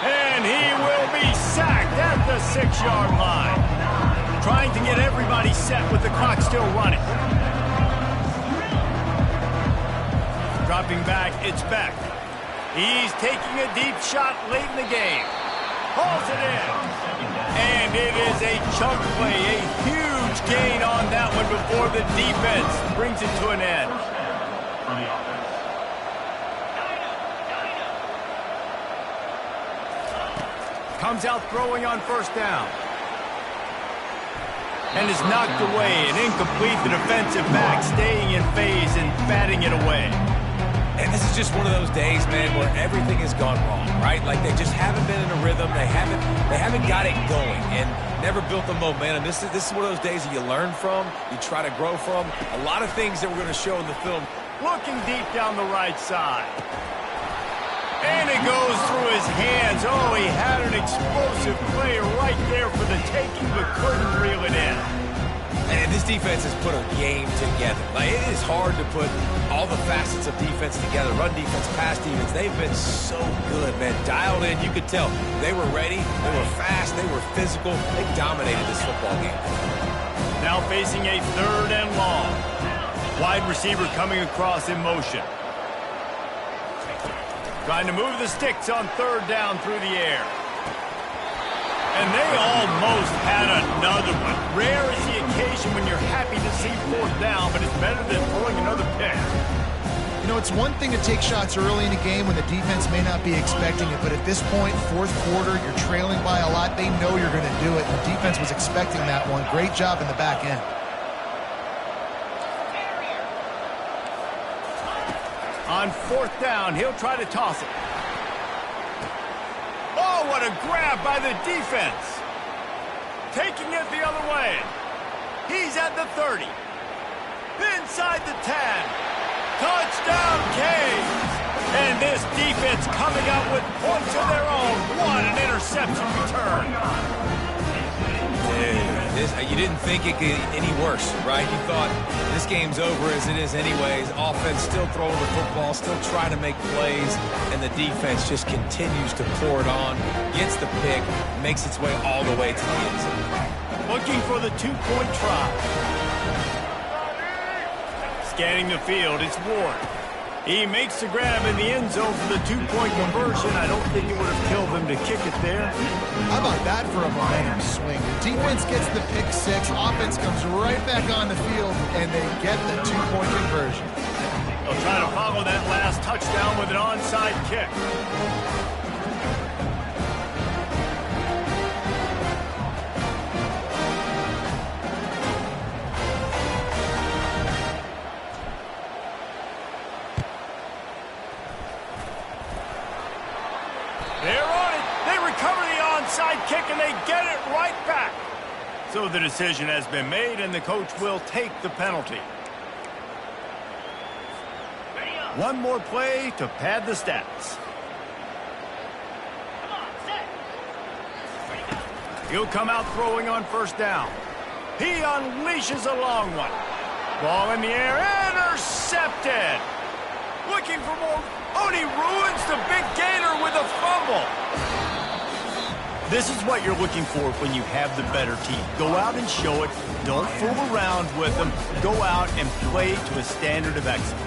And he will be sacked at the 6-yard line. Trying to get everybody set with the clock still running. Dropping back, it's Beck. He's taking a deep shot late in the game. Hauls it in. And it is a chunk play, a huge gain on that one before the defense brings it to an end. Comes out throwing on first down. And is knocked away and incomplete. The defensive back staying in phase and batting it away. And this is just one of those days, man, where everything has gone wrong, right? Like they just haven't been in a rhythm. They haven't got it going and never built the momentum. This is one of those days that you learn from, you try to grow from. A lot of things that we're going to show in the film. Looking deep down the right side. And it goes through his hands. Oh, he had an explosive player right there for the taking, but couldn't reel it in. And this defense has put a game together. Like, it is hard to put all the facets of defense together. Run defense, pass defense. They've been so good, man. Dialed in. You could tell they were ready. They were fast. They were physical. They dominated this football game. Now facing a 3rd and long. Wide receiver coming across in motion. Trying to move the sticks on 3rd down through the air. And they almost had another one. Rare is the occasion when you're happy to see 4th down, but it's better than throwing another pick. You know, it's one thing to take shots early in a game when the defense may not be expecting it, but at this point, 4th quarter, you're trailing by a lot. They know you're going to do it. The defense was expecting that one. Great job in the back end. On 4th down, he'll try to toss it. Oh, what a grab by the defense. Taking it the other way. He's at the 30. Inside the 10. Touchdown, Canes. And this defense coming out with points of their own. What an interception return. You didn't think it could get any worse, right? You thought this game's over as it is anyways. Offense still throwing the football, still trying to make plays, and the defense just continues to pour it on, gets the pick, makes its way all the way to the end zone. Looking for the 2-point try. Scanning the field, it's Ward. He makes the grab in the end zone for the 2-point conversion. I don't think it would have killed them to kick it there. How about that for a momentum swing? The defense gets the pick 6, offense comes right back on the field, and they get the 2-point conversion. They'll try to follow that last touchdown with an onside kick. Kick, and they get it right back. So the decision has been made, and the coach will take the penalty. One more play to pad the stats. He'll come out throwing on 1st down. He unleashes a long one. Ball in the air, intercepted. Looking for more. Oh, and he ruins the big gainer with a fumble. This is what you're looking for when you have the better team. Go out and show it. Don't fool around with them. Go out and play to a standard of excellence.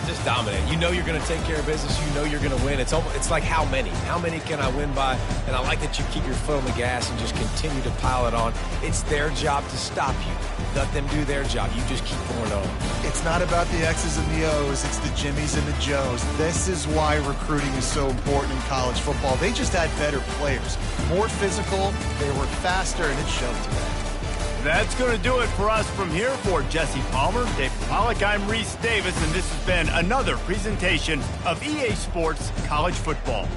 Just dominate. You know you're going to take care of business. You know you're going to win. It's like how many? How many can I win by? And I like that you keep your foot on the gas and just continue to pile it on. It's their job to stop you. Let them do their job. You just keep going on. It's not about the X's and the O's. It's the Jimmies and the Joes. This is why recruiting is so important in college football. They just had better players. More physical, they were faster, and it showed today. That's going to do it for us from here. For Jesse Palmer, Dave Pollock, I'm Reese Davis, and this has been another presentation of EA Sports College Football.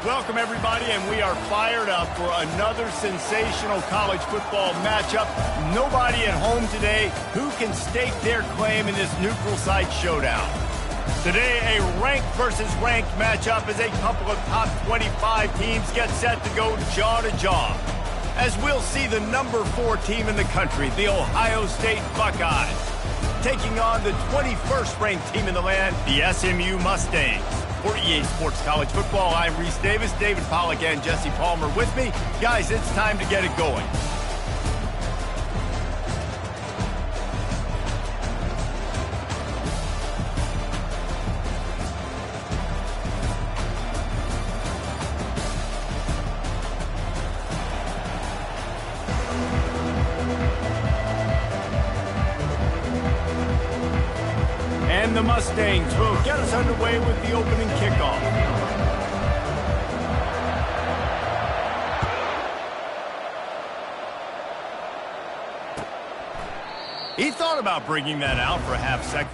Welcome, everybody, and we are fired up for another sensational college football matchup. Nobody at home today who can stake their claim in this neutral site showdown. Today, a ranked versus ranked matchup as a couple of top 25 teams get set to go jaw to jaw. As we'll see the number 4 team in the country, the Ohio State Buckeyes, taking on the 21st ranked team in the land, the SMU Mustangs. For EA Sports College Football, I'm Reese Davis, David Pollack, and Jesse Palmer with me. Guys, it's time to get it going. And the Mustangs will get us underway with the opening kickoff. He thought about bringing that out for a half second.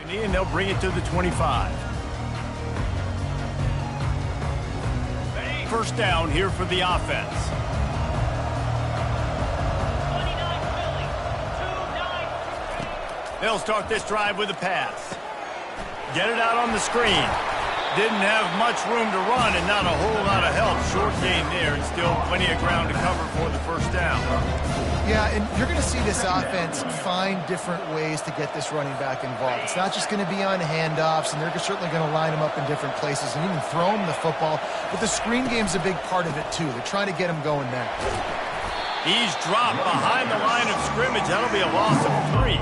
And they'll bring it to the 25. First down here for the offense. They'll start this drive with a pass. Get it out on the screen. Didn't have much room to run and not a whole lot of help. Short gain there and still plenty of ground to cover for the first down. Yeah, and you're going to see this offense find different ways to get this running back involved. It's not just going to be on handoffs, and they're certainly going to line him up in different places and even throw him the football. But the screen game's a big part of it, too. They're trying to get him going there. He's dropped behind the line of scrimmage. That'll be a loss of 3.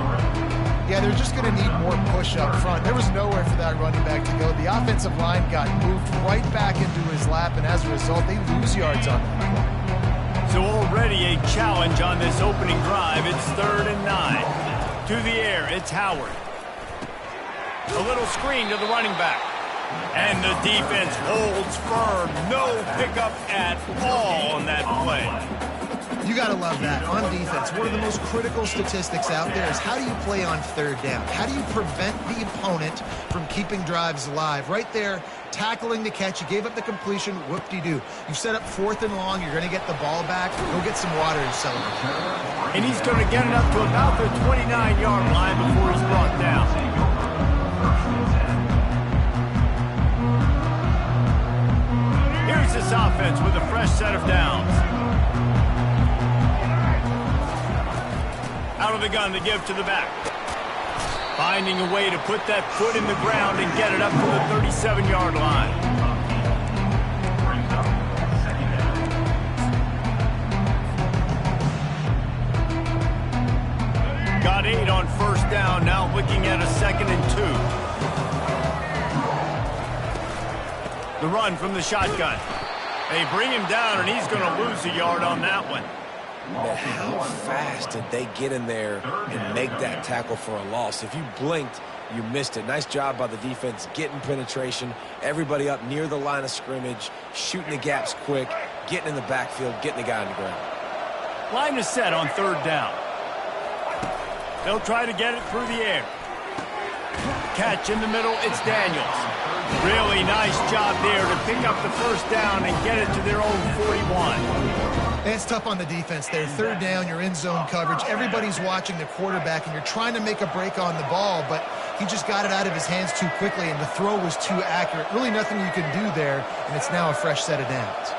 Yeah, they're just going to need more push up front. There was nowhere for that running back to go. The offensive line got moved right back into his lap, and as a result, they lose yards on him. So already a challenge on this opening drive. It's 3rd and 9. To the air, it's Howard. A little screen to the running back. And the defense holds firm. No pickup at all on that play. You got to love that. On defense, one of the most critical statistics out there is how do you play on 3rd down? How do you prevent the opponent from keeping drives alive? Right there, tackling the catch. You gave up the completion. Whoop-de-doo. You set up 4th and long. You're going to get the ball back. Go get some water and celebrate. And he's going to get it up to about the 29-yard line before he's brought down. Here's this offense with a fresh set of downs. Out of the gun to give to the back. Finding a way to put that foot in the ground and get it up to the 37-yard line. Got 8 on first down. Now looking at a 2nd and 2. The run from the shotgun. They bring him down, and he's going to lose a yard on that one. Man, how fast did they get in there and make that tackle for a loss? If you blinked, you missed it. Nice job by the defense getting penetration. Everybody up near the line of scrimmage, shooting the gaps quick, getting in the backfield, getting the guy on the ground. Line is set on 3rd down. They'll try to get it through the air. Catch in the middle, it's Daniels. Really nice job there to pick up the first down and get it to their own 41. It's tough on the defense there. 3rd down, you're in zone coverage. Everybody's watching the quarterback, and you're trying to make a break on the ball, but he just got it out of his hands too quickly, and the throw was too accurate. Really nothing you can do there, and it's now a fresh set of downs.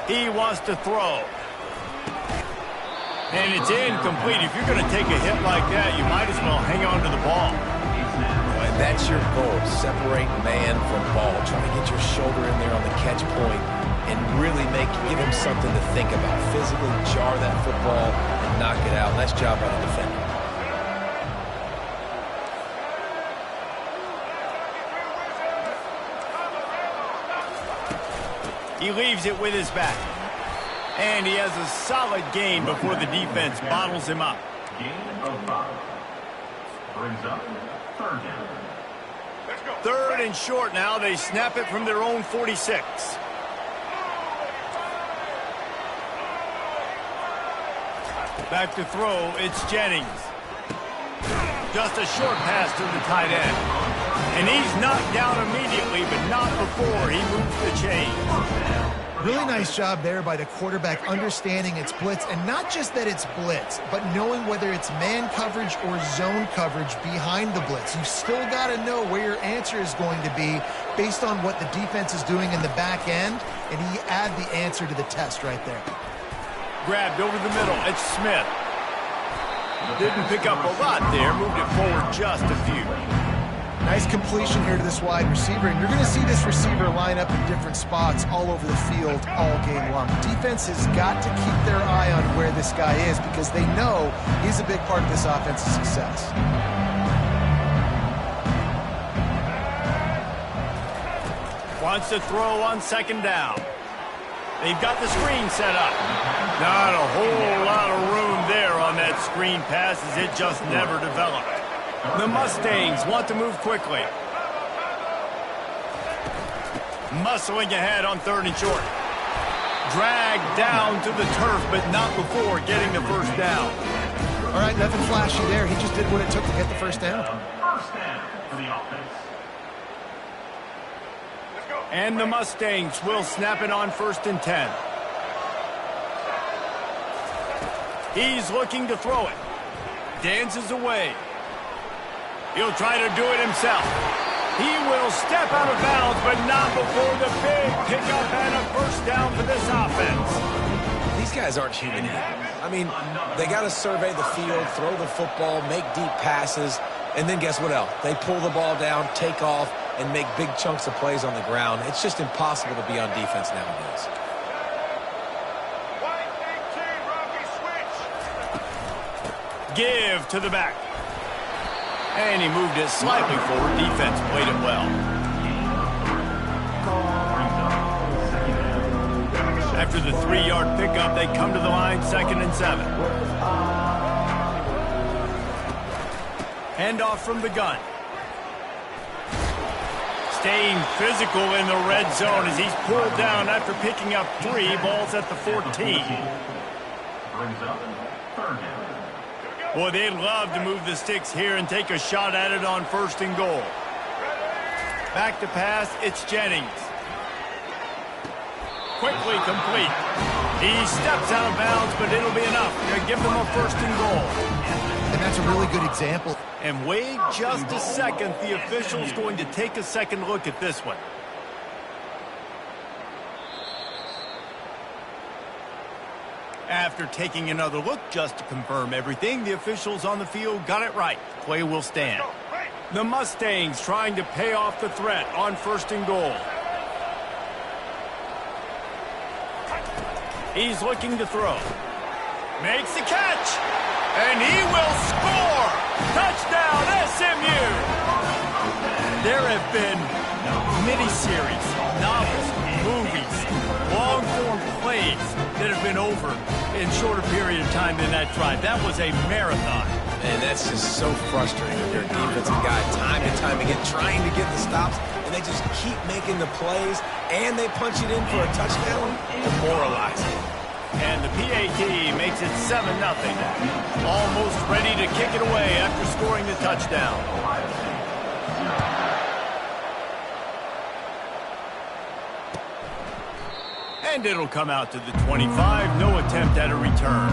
He wants to throw. And it's incomplete. If you're going to take a hit like that, you might as well hang on to the ball. And that's your goal. Separate man from ball. Try to get your shoulder in there on the catch point and really give him something to think about. Physically jar that football and knock it out. Nice job by the defender. He leaves it with his back. And he has a solid gain before the defense bottles him up. Gain of 5. Brings up 3rd down. Let's go. 3rd and short now. They snap it from their own 46. Back to throw. It's Jennings. Just a short pass to the tight end. And he's knocked down immediately, but not before he moves the chains. Really nice job there by the quarterback understanding it's blitz, and not just that it's blitz, but knowing whether it's man coverage or zone coverage behind the blitz. You still got to know where your answer is going to be based on what the defense is doing in the back end, and he add the answer to the test right there. Grabbed over the middle. It's Smith. Didn't pick up a lot there. Moved it forward just a few. Nice completion here to this wide receiver, and you're going to see this receiver line up in different spots all over the field all game long. The defense has got to keep their eye on where this guy is because they know he's a big part of this offense's success. Wants to throw on 2nd down. They've got the screen set up. Not a whole lot of room there on that screen pass as it just never developed. The Mustangs want to move quickly. Muscling ahead on 3rd and short. Dragged down to the turf, but not before getting the first down. All right, nothing flashy there. He just did what it took to get the first down. First down for the offense. Let's go. And the Mustangs will snap it on 1st and 10. He's looking to throw it. Dances away. He'll try to do it himself. He will step out of bounds, but not before the big pickup and a first down for this offense. These guys aren't human either. I mean, they got to survey the field, throw the football, make deep passes, and then guess what else? They pull the ball down, take off, and make big chunks of plays on the ground. It's just impossible to be on defense nowadays. White 18, Rocky switch. Give to the back. And he moved it slightly forward. Defense played it well. After the 3-yard pickup, they come to the line 2nd and 7. Handoff from the gun. Staying physical in the red zone as he's pulled down after picking up 3 balls at the 14. Brings up 3rd down. Boy, they'd love to move the sticks here and take a shot at it on 1st and goal. Back to pass, it's Jennings. Quickly complete. He steps out of bounds, but it'll be enough to give them a 1st and goal. And that's a really good example. And wait just a second. The official's going to take a second look at this one. After taking another look just to confirm everything, the officials on the field got it right. Play will stand. The Mustangs trying to pay off the threat on 1st and goal. He's looking to throw. Makes the catch. And he will score. Touchdown, SMU. There have been miniseries, novels, movies, long-form plays that have been over in shorter period of time than that drive. That was a marathon. And that's just so frustrating if you're a defensive guy time and time again trying to get the stops, and they just keep making the plays, and they punch it in for a touchdown. Demoralizing. And the PAT makes it 7-0. Almost ready to kick it away after scoring the touchdown. And it'll come out to the 25. No attempt at a return.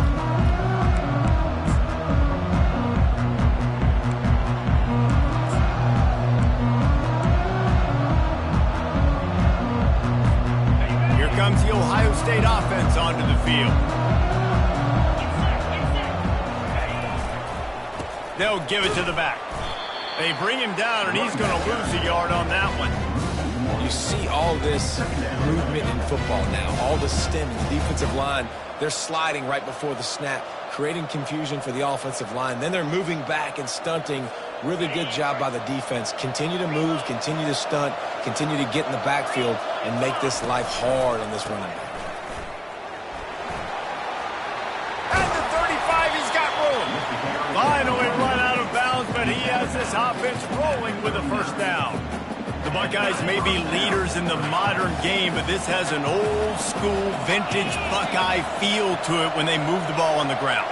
Here comes the Ohio State offense onto the field. They'll give it to the back. They bring him down, and he's going to lose a yard on that one. You see all this movement in football now, all the stemming, the defensive line, they're sliding right before the snap, creating confusion for the offensive line. Then they're moving back and stunting. Really good job by the defense. Continue to move, continue to stunt, continue to get in the backfield and make this life hard on this running back. At the 35, he's got room. Finally run out of bounds, but he has this offense rolling with a first down. The Buckeyes may be leaders in the modern game, but this has an old-school, vintage Buckeye feel to it when they move the ball on the ground.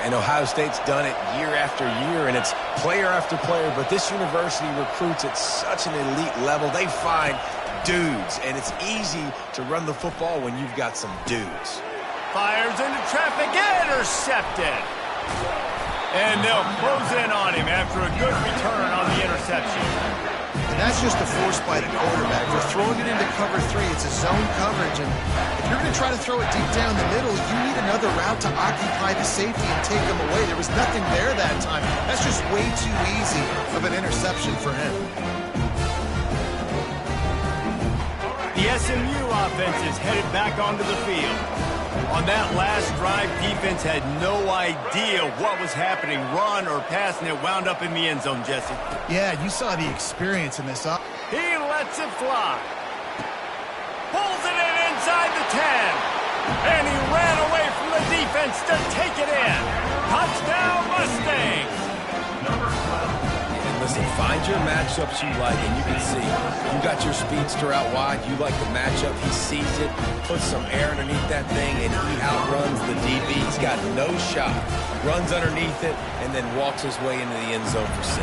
And Ohio State's done it year after year, and it's player after player, but this university recruits at such an elite level. They find dudes, and it's easy to run the football when you've got some dudes. Fires into traffic, intercepted. And they'll close in on him after a good return on the interception. And that's just a force by the quarterback. They're throwing it into cover 3. It's a zone coverage, and if you're going to try to throw it deep down the middle, you need another route to occupy the safety and take them away. There was nothing there that time. That's just way too easy of an interception for him. The SMU offense is headed back onto the field. On that last drive, defense had no idea what was happening, run or pass, and it wound up in the end zone, Jesse. Yeah, you saw the experience in this up. He lets it fly. Pulls it in inside the 10. And he ran away from the defense to take it in. Touchdown, Mustangs. And listen, find your matchups you like, and you can see you got your speedster out wide. You like the matchup. He sees it, puts some air underneath that thing, and he outruns the DB. He's got no shot. Runs underneath it, and then walks his way into the end zone for 6.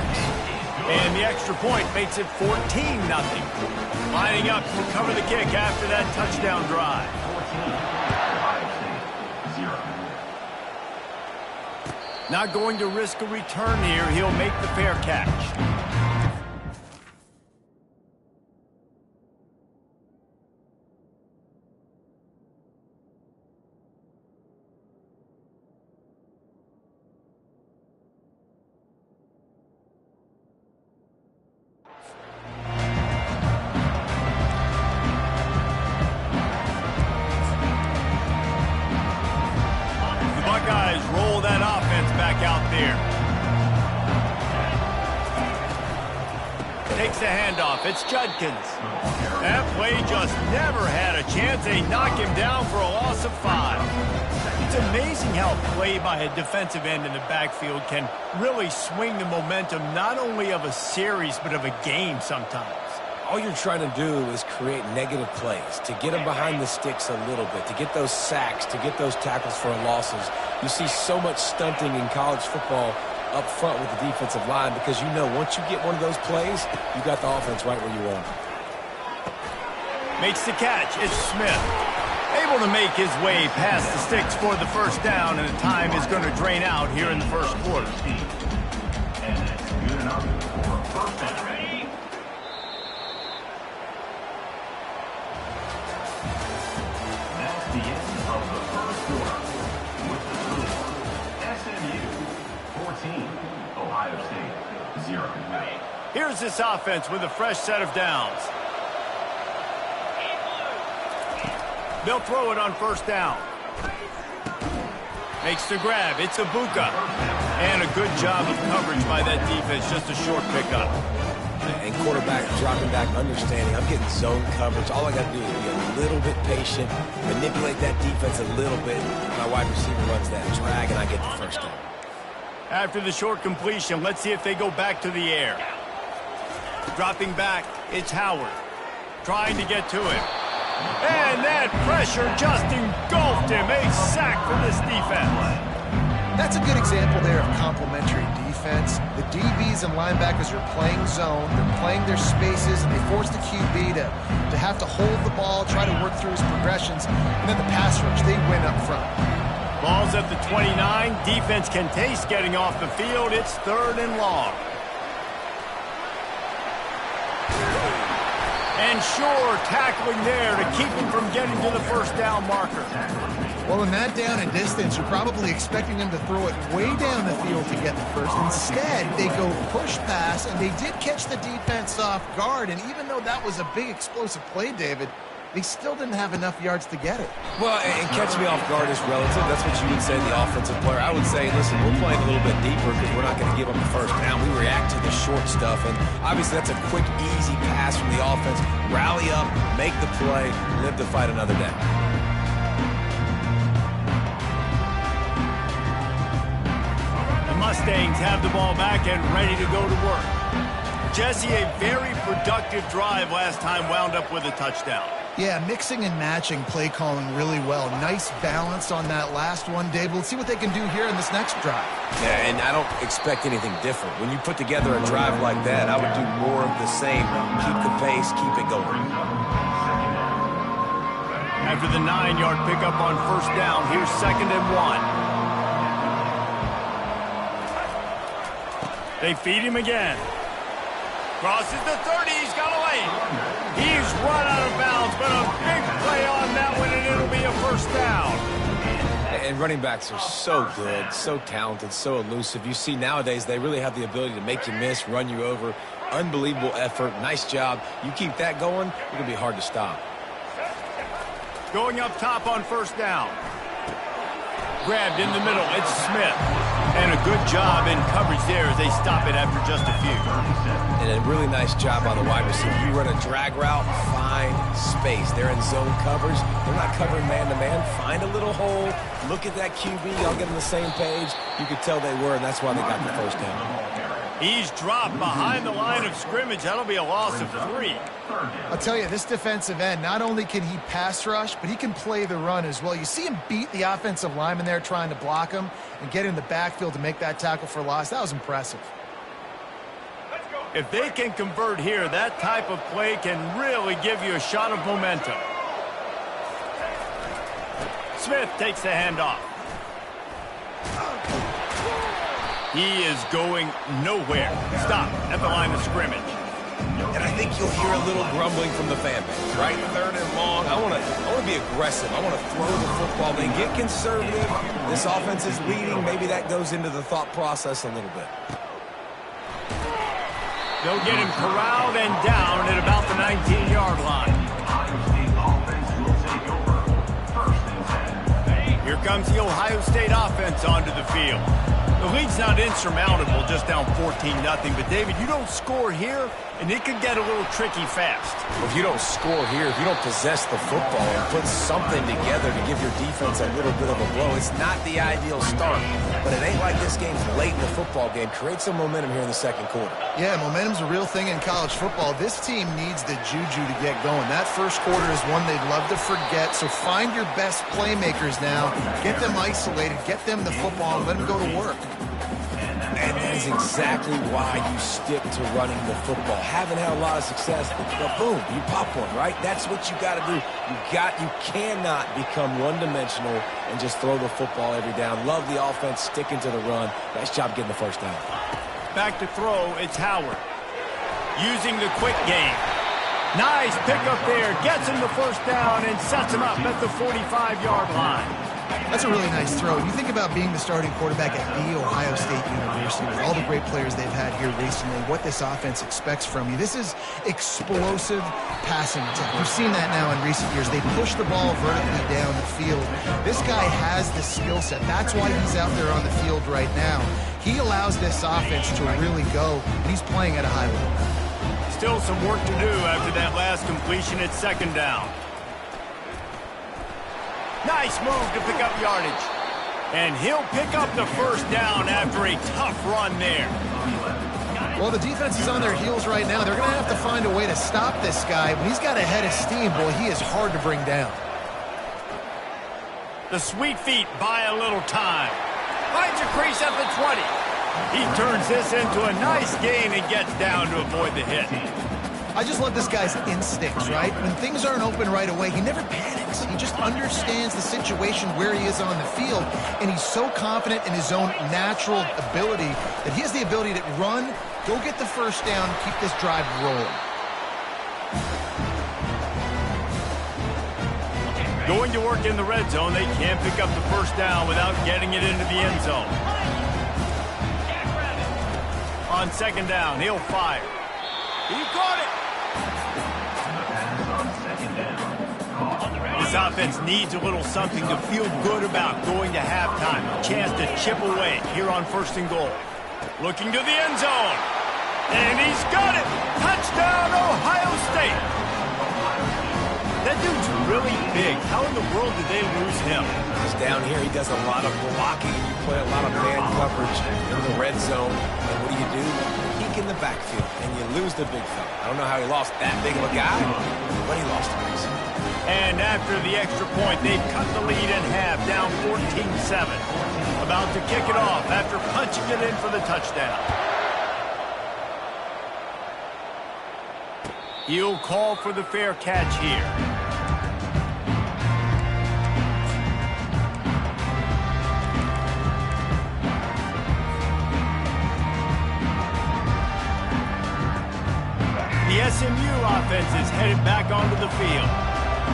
And the extra point makes it 14-0. Lining up to cover the kick after that touchdown drive. 14, Not going to risk a return here. He'll make the fair catch. Buckeyes roll that offense back out there. Takes the handoff. It's Judkins. That play just never had a chance. They knock him down for a loss of 5. It's amazing how a play by a defensive end in the backfield can really swing the momentum not only of a series but of a game sometimes. All you're trying to do is create negative plays, to get them behind the sticks a little bit, to get those sacks, to get those tackles for losses. You see so much stunting in college football up front with the defensive line because you know once you get one of those plays, you got the offense right where you want it. Makes the catch. It's Smith. Able to make his way past the sticks for the first down, and the time is going to drain out here in the first quarter. and that's good enough for a first down. That's the end of the first quarter. With the score, SMU 14, Ohio State 0. Here's this offense with a fresh set of downs. They'll throw it on first down. Makes the grab. It's Ibuka. And a good job of coverage by that defense. Just a short pickup. And quarterback dropping back, understanding I'm getting zone coverage. All I got to do is be a little bit patient, manipulate that defense a little bit. My wide receiver runs that drag, and I get the first down. After the short completion, let's see if they go back to the air. Dropping back, it's Howard. Trying to get to him. And that pressure just engulfed him. A sack for this defense. That's a good example there of complementary defense. The DBs and linebackers are playing zone. They're playing their spaces, and they force the QB to have to hold the ball, try to work through his progressions, and then the pass rush, they win up front. Ball's at the 29. Defense can taste getting off the field. It's 3rd and long. And sure, tackling there to keep him from getting to the first down marker. Well, in that down and distance, you're probably expecting them to throw it way down the field to get the first. Instead, they go push pass, and they did catch the defense off guard. And even though that was a big explosive play, David, they still didn't have enough yards to get it. Well, and catch me off guard is relative. That's what you would say to the offensive player. I would say, listen, we're playing a little bit deeper because we're not going to give them the first down. We react to the short stuff, and obviously that's a quick, easy pass from the offense. Rally up, make the play, live to fight another day. The Mustangs have the ball back and ready to go to work. Jesse, a very productive drive last time, wound up with a touchdown. Yeah, mixing and matching play calling really well. Nice balance on that last one, Dave. Let's see what they can do here in this next drive. Yeah, and I don't expect anything different. When you put together a drive like that, I would do more of the same. Keep the pace, keep it going. After the 9-yard pickup on first down, here's 2nd and 1. They feed him again. Crosses the 30, he's got a lane. He's run out of bounds, but a big play on that one, and it'll be a first down. And running backs are so good, so talented, so elusive. You see nowadays they really have the ability to make you miss, run you over. Unbelievable effort, nice job. You keep that going, it'll be hard to stop. Going up top on first down. Grabbed in the middle, it's Smith. And a good job in coverage there as they stop it after just a few. And a really nice job on the wide receiver. You run a drag route, find space. They're in zone coverage. They're not covering man-to-man. Find a little hole. Look at that QB. Y'all get on the same page. You could tell they were, and that's why they got the first down. He's dropped behind the line of scrimmage. That'll be a loss of 3. I'll tell you, this defensive end, not only can he pass rush, but he can play the run as well. You see him beat the offensive lineman there trying to block him and get in the backfield to make that tackle for loss. That was impressive. If they can convert here, that type of play can really give you a shot of momentum. Smith takes the handoff. He is going nowhere. Stop at the line of scrimmage. And I think you'll hear a little grumbling from the fan base, right? 3rd and long. I want to be aggressive. I want to throw the football and get conservative. This offense is leading. Maybe that goes into the thought process a little bit. They'll get him corralled and down at about the 19-yard line. Here comes the Ohio State offense onto the field. The lead's not insurmountable, just down 14-0. But, David, you don't score here, and it could get a little tricky fast. If you don't score here, if you don't possess the football and put something together to give your defense a little bit of a blow, it's not the ideal start. But it ain't like this game's late in the football game. Create some momentum here in the second quarter. Yeah, momentum's a real thing in college football. This team needs the juju to get going. That first quarter is one they'd love to forget, so find your best playmakers now. Get them isolated, get them the football, and let them go to work. And that is exactly why you stick to running the football. Haven't had a lot of success, but boom, you pop one, right? That's what you got to do. You cannot become one-dimensional and just throw the football every down. Love the offense, sticking to the run. Nice job getting the first down. Back to throw, it's Howard. Using the quick game. Nice pickup there. Gets him the first down and sets him up at the 45-yard line. That's a really nice throw. You think about being the starting quarterback at The Ohio State University with all the great players they've had here recently, what this offense expects from you. This is explosive passing attack. We've seen that now in recent years. They push the ball vertically down the field. This guy has the skill set. That's why he's out there on the field right now. He allows this offense to really go, and he's playing at a high level. Still some work to do after that last completion at second down. Nice move to pick up yardage. And he'll pick up the first down after a tough run there. Well, the defense is on their heels right now. They're going to have to find a way to stop this guy. When he's got a head of steam, boy, he is hard to bring down. The sweet feet buy a little time. Finds a crease at the 20. He turns this into a nice gain and gets down to avoid the hit. I just love this guy's instincts, right? When things aren't open right away, he never panics. He just understands the situation where he is on the field, and he's so confident in his own natural ability that he has the ability to run, go get the first down, keep this drive rolling. Going to work in the red zone, they can't pick up the first down without getting it into the end zone. On second down, he'll fire. He caught it. This offense needs a little something to feel good about going to halftime. A chance to chip away here on first and goal. Looking to the end zone. And he's got it. Touchdown, Ohio State. That dude's really big. How in the world did they lose him? He's down here. He does a lot of blocking. You play a lot of man coverage in the red zone. And what do? Peek in the backfield, and you lose the big fella. I don't know how he lost that big of a guy, but he lost him easy. And after the extra point, they've cut the lead in half, down 14-7. About to kick it off after punching it in for the touchdown. He'll call for the fair catch here. The SMU offense is headed back onto the field.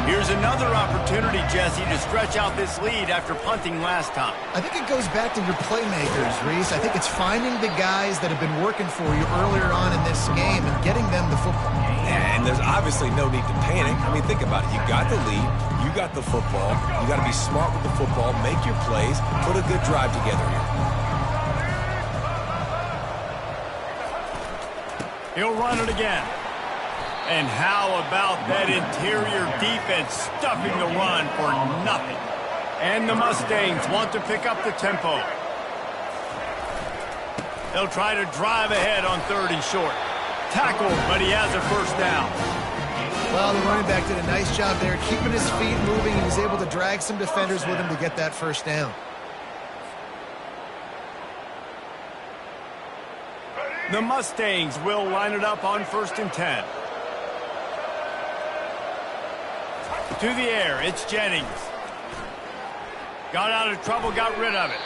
Here's another opportunity, Jesse, to stretch out this lead after punting last time. I think it goes back to your playmakers, Reese. I think it's finding the guys that have been working for you earlier on in this game and getting them the football. Yeah, and there's obviously no need to panic. I mean, think about it. You got the lead. You got the football. You got to be smart with the football, make your plays, put a good drive together here. He'll run it again. And how about that interior defense stuffing the run for nothing? And the Mustangs want to pick up the tempo. They'll try to drive ahead on third and short. Tackled, but he has a first down. Well, the running back did a nice job there, keeping his feet moving. He was able to drag some defenders with him to get that first down. The Mustangs will line it up on 1st and 10. To the air, it's Jennings. Got out of trouble, got rid of it.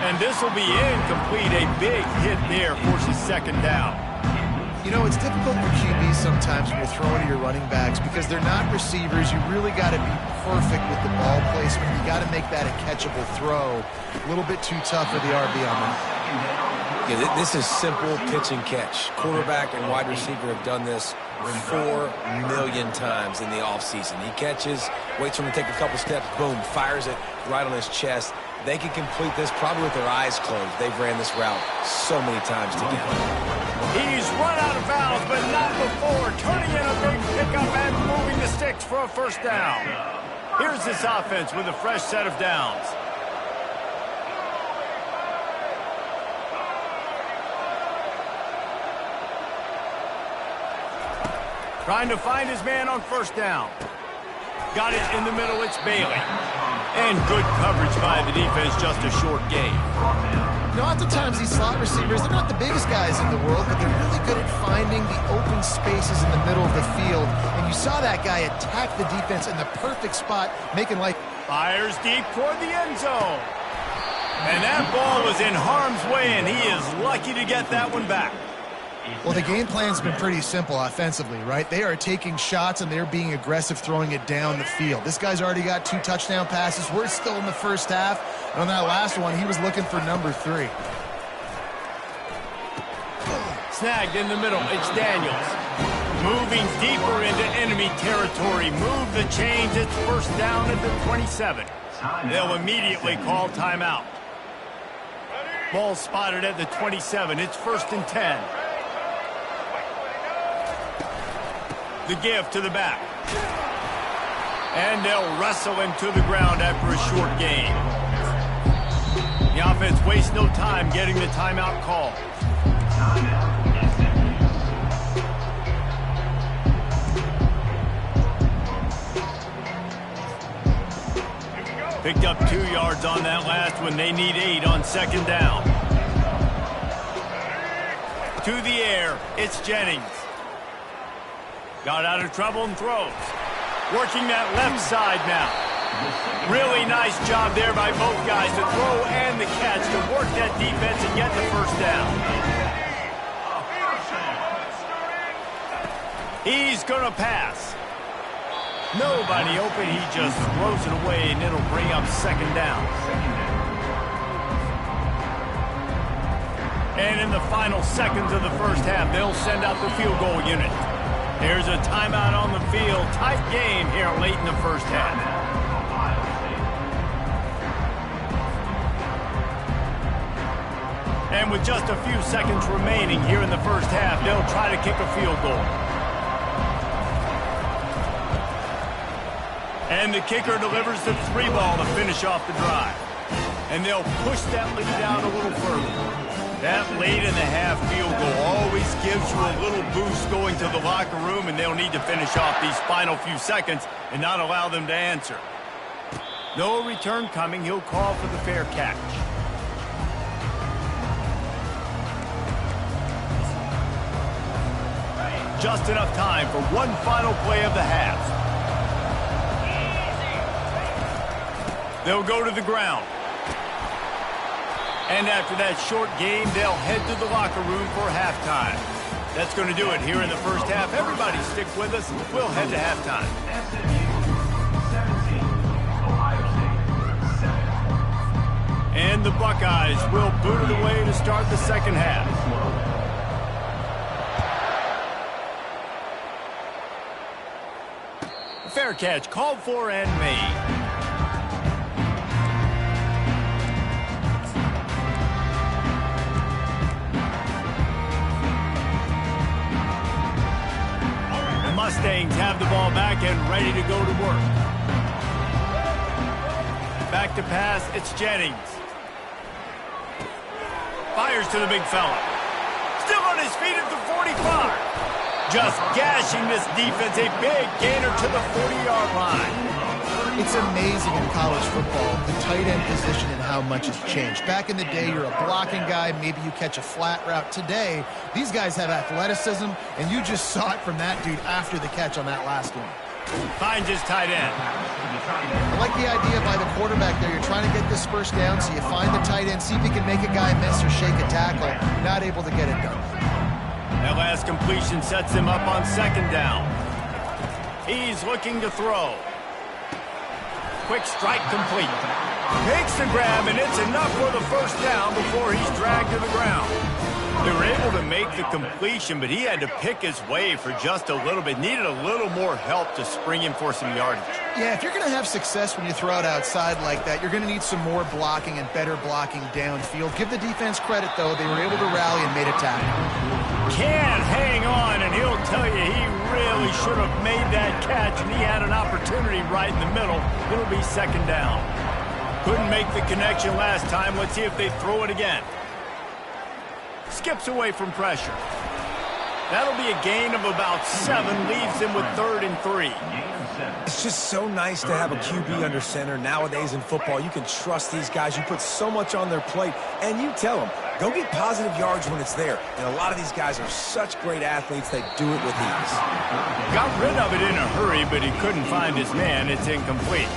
And this will be incomplete. A big hit there forces second down. You know, it's difficult for QBs sometimes when you're throwing to your running backs because they're not receivers. You really got to be perfect with the ball placement. You got to make that a catchable throw. A little bit too tough for the RB on that. Yeah, this is simple pitch and catch. Quarterback and wide receiver have done this 4 million times in the offseason. He catches, waits for him to take a couple steps, boom, fires it right on his chest. They can complete this probably with their eyes closed. They've ran this route so many times together. He's run out of bounds, but not before. Turning in a big pickup and moving the sticks for a first down. Here's this offense with a fresh set of downs. Trying to find his man on first down. Got it in the middle, it's Bailey. And good coverage by the defense, just a short gain. You know, oftentimes these slot receivers, they're not the biggest guys in the world, but they're really good at finding the open spaces in the middle of the field. And you saw that guy attack the defense in the perfect spot, making life. Fires deep toward the end zone. And that ball was in harm's way, and he is lucky to get that one back. Well, the game plan's been pretty simple offensively, right? They are taking shots and they're being aggressive throwing it down the field. This guy's already got 2 touchdown passes. We're still in the first half. And on that last one, he was looking for number 3. Snagged in the middle. It's Daniels. Moving deeper into enemy territory. Move the chains. It's first down at the 27. They'll immediately call timeout. Ball spotted at the 27. It's first and 10. The give to the back. And they'll wrestle him to the ground after a short gain. The offense wastes no time getting the timeout call. Picked up 2 yards on that last one. They need 8 on second down. To the air, it's Jennings. Got out of trouble and throws. Working that left side now. Really nice job there by both guys to throw and the catch to work that defense and get the first down. He's going to pass. Nobody open. He just throws it away, and it'll bring up second down. And in the final seconds of the first half, they'll send out the field goal unit. There's a timeout on the field. Tight game here late in the first half. And with just a few seconds remaining here in the first half, they'll try to kick a field goal. And the kicker delivers the 3 ball to finish off the drive. And they'll push that lead down a little further. That late in the half field goal always gives you a little boost going to the locker room, and they'll need to finish off these final few seconds and not allow them to answer. No return coming. He'll call for the fair catch. Just enough time for one final play of the half. They'll go to the ground. And after that short game, they'll head to the locker room for halftime. That's going to do it here in the first half. Everybody stick with us. We'll head to halftime. And the Buckeyes will boot it away to start the second half. Fair catch called for and made. Mustangs have the ball back and ready to go to work. Back to pass, it's Jennings. Fires to the big fella. Still on his feet at the 45. Just gashing this defense, a big gainer to the 40-yard line. It's amazing in college football, the tight end position and how much has changed. Back in the day, you're a blocking guy, maybe you catch a flat route. Today, these guys have athleticism, and you just saw it from that dude after the catch on that last one. Finds his tight end. I like the idea by the quarterback there. You're trying to get this first down, so you find the tight end, see if he can make a guy miss or shake a tackle. Not able to get it done. That last completion sets him up on second down. He's looking to throw. Quick strike complete. Makes the grab, and it's enough for the first down before he's dragged to the ground. They were able to make the completion, but he had to pick his way for just a little bit. Needed a little more help to spring him for some yardage. Yeah, if you're going to have success when you throw it outside like that, you're going to need some more blocking and better blocking downfield. Give the defense credit, though. They were able to rally and made a tackle. Can't hang on, and he'll tell you he really should have made that catch, and he had an opportunity right in the middle. It'll be second down. Couldn't make the connection last time. Let's see if they throw it again. Skips away from pressure. That'll be a gain of about 7, leaves him with 3rd and 3. It's just so nice to have a QB under center. Nowadays in football, you can trust these guys. You put so much on their plate, and you tell them, go get positive yards when it's there. And a lot of these guys are such great athletes, they do it with ease. Got rid of it in a hurry, but he couldn't find his man. It's incomplete.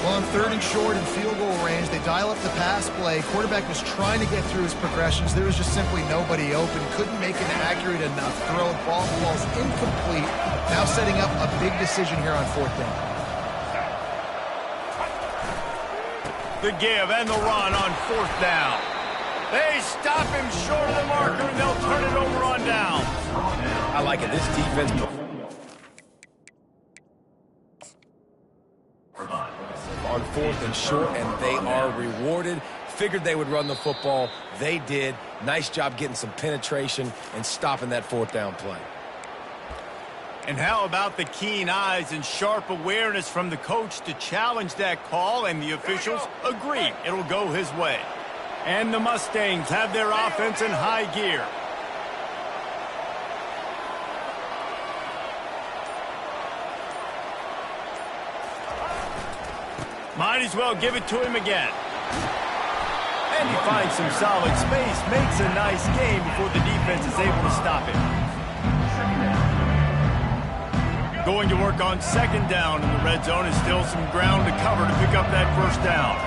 Well, on 3rd and short in field goal range, they dial up the pass play. Quarterback was trying to get through his progressions. There was just simply nobody open. Couldn't make an accurate enough throw. Ball's incomplete. Now setting up a big decision here on 4th down. The give and the run on 4th down. They stop him short of the marker, and they'll turn it over on down. I like it. This defense... on 4th and short, and they are rewarded. Figured they would run the football. They did. Nice job getting some penetration and stopping that 4th down play. And how about the keen eyes and sharp awareness from the coach to challenge that call, and the officials agree it'll go his way. And the Mustangs have their offense in high gear. Might as well give it to him again. And he finds some solid space, makes a nice game before the defense is able to stop him. Going to work on 2nd down in the red zone, is still some ground to cover to pick up that 1st down.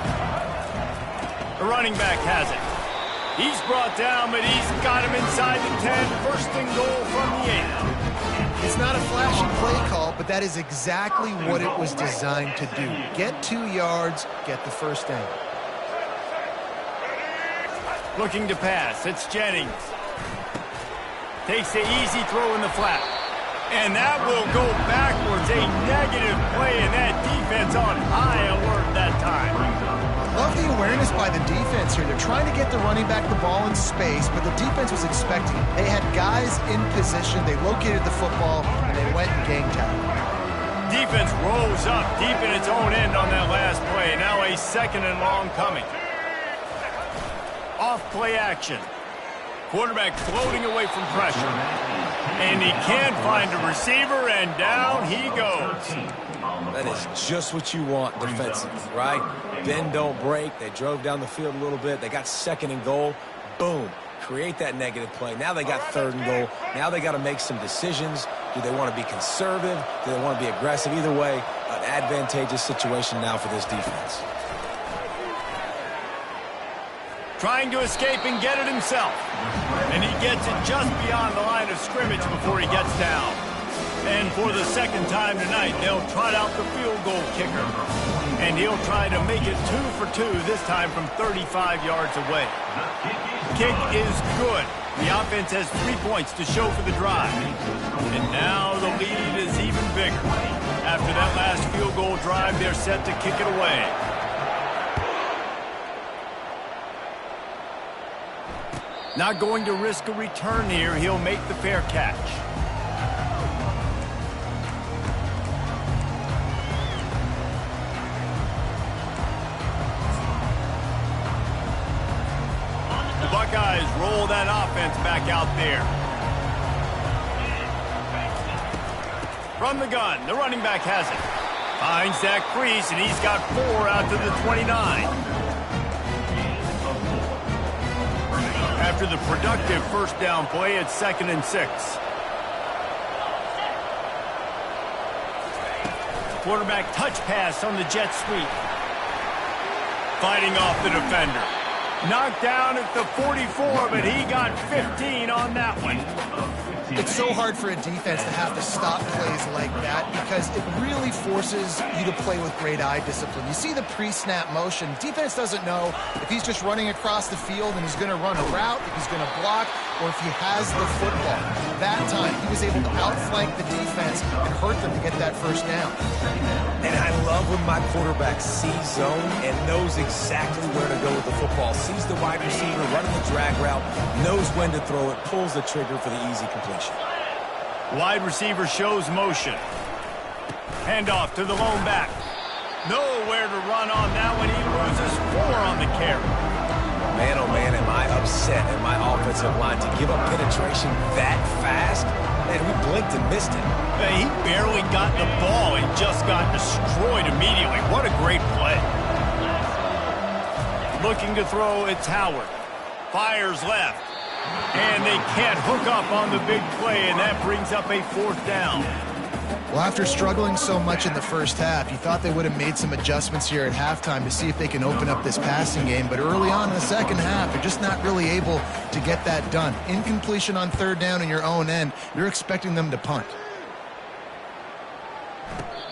The running back has it. He's brought down, but he's got him inside the 10. 1st and goal from the 8. It's not a flashy play call, but that is exactly what it was designed to do. Get 2 yards, get the 1st down. Looking to pass, it's Jennings. Takes the easy throw in the flat. And that will go backwards. A negative play, and that defense on high alert that time. Love the awareness by the defense here. They're trying to get the running back the ball in space, but the defense was expecting it. They had guys in position. They located the football, and they went and gang tackle. Defense rose up deep in its own end on that last play. Now a 2nd and long coming. Off play action. Quarterback floating away from pressure. And he can't find a receiver, and down he goes. That is just what you want defensively, right? Bend, don't break. They drove down the field a little bit. They got 2nd and goal. Boom. Create that negative play. Now they got 3rd and goal. Now they got to make some decisions. Do they want to be conservative? Do they want to be aggressive? Either way, an advantageous situation now for this defense. Trying to escape and get it himself. And he gets it just beyond the line of scrimmage before he gets down. And for the 2nd time tonight, they'll trot out the field goal kicker. And he'll try to make it 2 for 2, this time from 35 yards away. Kick is good. The offense has 3 points to show for the drive. And now the lead is even bigger. After that last field goal drive, they're set to kick it away. Not going to risk a return here. He'll make the fair catch. The Buckeyes roll that offense back out there. From the gun, the running back has it. Finds that crease, and he's got 4 out to the 29. After the productive 1st down play, it's 2nd and 6. Quarterback touch pass on the jet sweep. Fighting off the defender. Knocked down at the 44, but he got 15 on that one. It's so hard for a defense to have to stop plays like that because it really forces you to play with great eye discipline. You see the pre-snap motion. Defense doesn't know if he's just running across the field and he's going to run a route, if he's going to block, or if he has the football. That time, he was able to outflank the defense and hurt them to get that 1st down. And I love when my quarterback sees zone and knows exactly where to go with the football. Sees the wide receiver running the drag route, knows when to throw it, pulls the trigger for the easy completion. Wide receiver shows motion. Handoff to the lone back. Nowhere to run on that one. He loses 4 on the carry. Man, oh man, am I upset at my offensive line to give up penetration that fast? Man, we blinked and missed it. He barely got the ball and just got destroyed immediately. What a great play. Looking to throw, it's Howard. Fires left. And they can't hook up on the big play, and that brings up a 4th down. Well, after struggling so much in the first half, you thought they would have made some adjustments here at halftime to see if they can open up this passing game. But early on in the second half, they're just not really able to get that done. Incompletion on third down in your own end, you're expecting them to punt.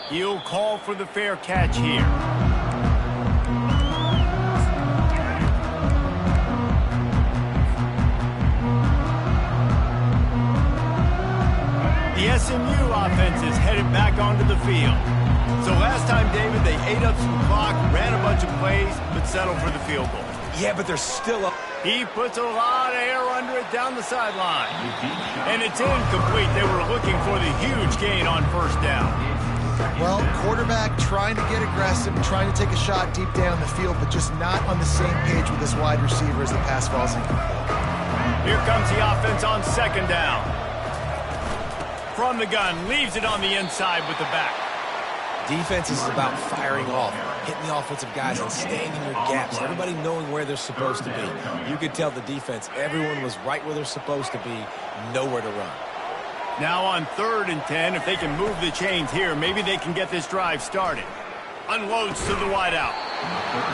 He'll call for the fair catch here. The SMU offense is headed back onto the field. So last time, David, they ate up some clock, ran a bunch of plays, but settled for the field goal. Yeah, but they're still up. He puts a lot of air under it down the sideline. And it's incomplete. They were looking for the huge gain on first down. Well, quarterback trying to get aggressive, trying to take a shot deep down the field, but just not on the same page with his wide receiver as the pass falls incomplete. Here comes the offense on second down. From the gun, leaves it on the inside with the back. Defense is about firing off, hitting the offensive guys and staying in your gaps, everybody knowing where they're supposed to be. You could tell the defense, everyone was right where they're supposed to be, nowhere to run. Now on 3rd and 10, if they can move the chains here, maybe they can get this drive started. Unloads to the wideout.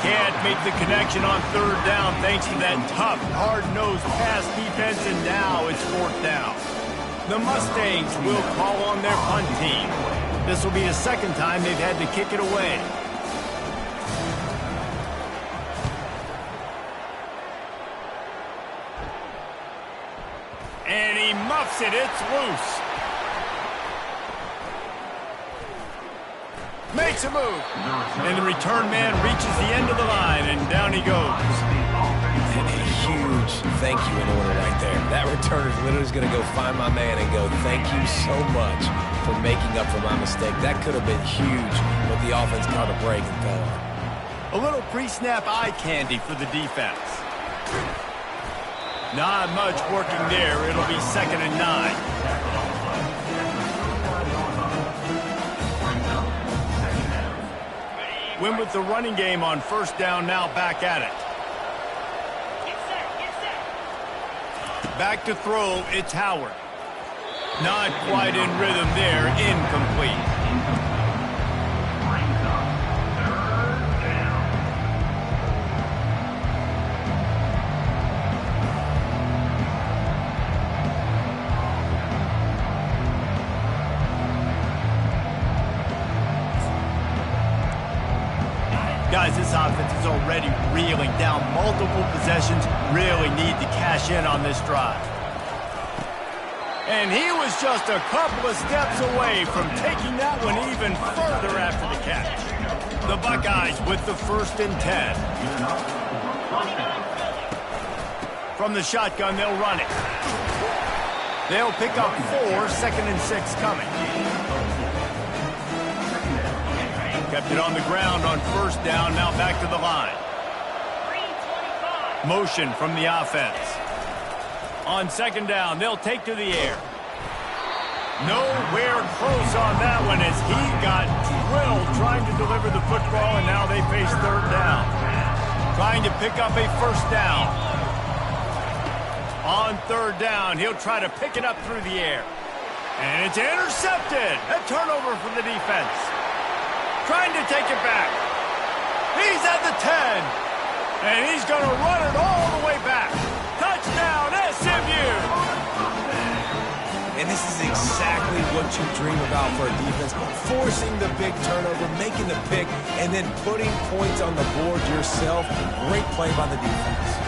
Can't make the connection on 3rd down thanks to that tough, hard-nosed pass defense, and now it's 4th down. The Mustangs will call on their punt team. This will be the second time they've had to kick it away. And he muffs it. It's loose. Makes a move. And the return man reaches the end of the line, and down he goes. And a huge thank you in order right there. That returner is literally going to go find my man and go, thank you so much for making up for my mistake. That could have been huge, but the offense caught a break and fell on. A little pre-snap eye candy for the defense. Not much working there. It'll be 2nd and 9. Win with the running game on first down, now back at it. Back to throw, it's Howard. Not quite in rhythm there, incomplete. Guys, this offense is already reeling down multiple possessions, really need to cash in on this drive. And he was just a couple of steps away from taking that one even further after the catch. The Buckeyes with the 1st and 10. From the shotgun, they'll run it. They'll pick up 4, 2nd and 6 coming. Kept it on the ground on first down, now back to the line. Motion from the offense. On 2nd down, they'll take to the air. Nowhere close on that one as he got drilled trying to deliver the football, and now they face 3rd down. Trying to pick up a 1st down. On 3rd down, he'll try to pick it up through the air. And it's intercepted. A turnover for the defense. Trying to take it back. He's at the 10. And he's going to run it all the way back. Touchdown, SMU. And this is exactly what you dream about for a defense. Forcing the big turnover, making the pick, and then putting points on the board yourself. Great play by the defense.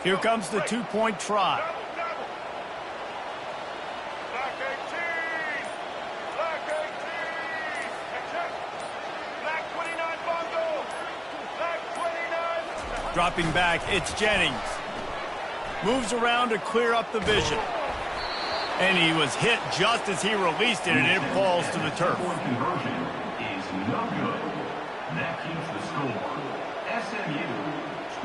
Here comes the 2-point try. Black 18! Black 18! Check. Black 29 Bongo! Black 29! Dropping back, it's Jennings. Moves around to clear up the vision. And he was hit just as he released it, and it falls to the turf. Conversion is no good. That keeps the score. SMU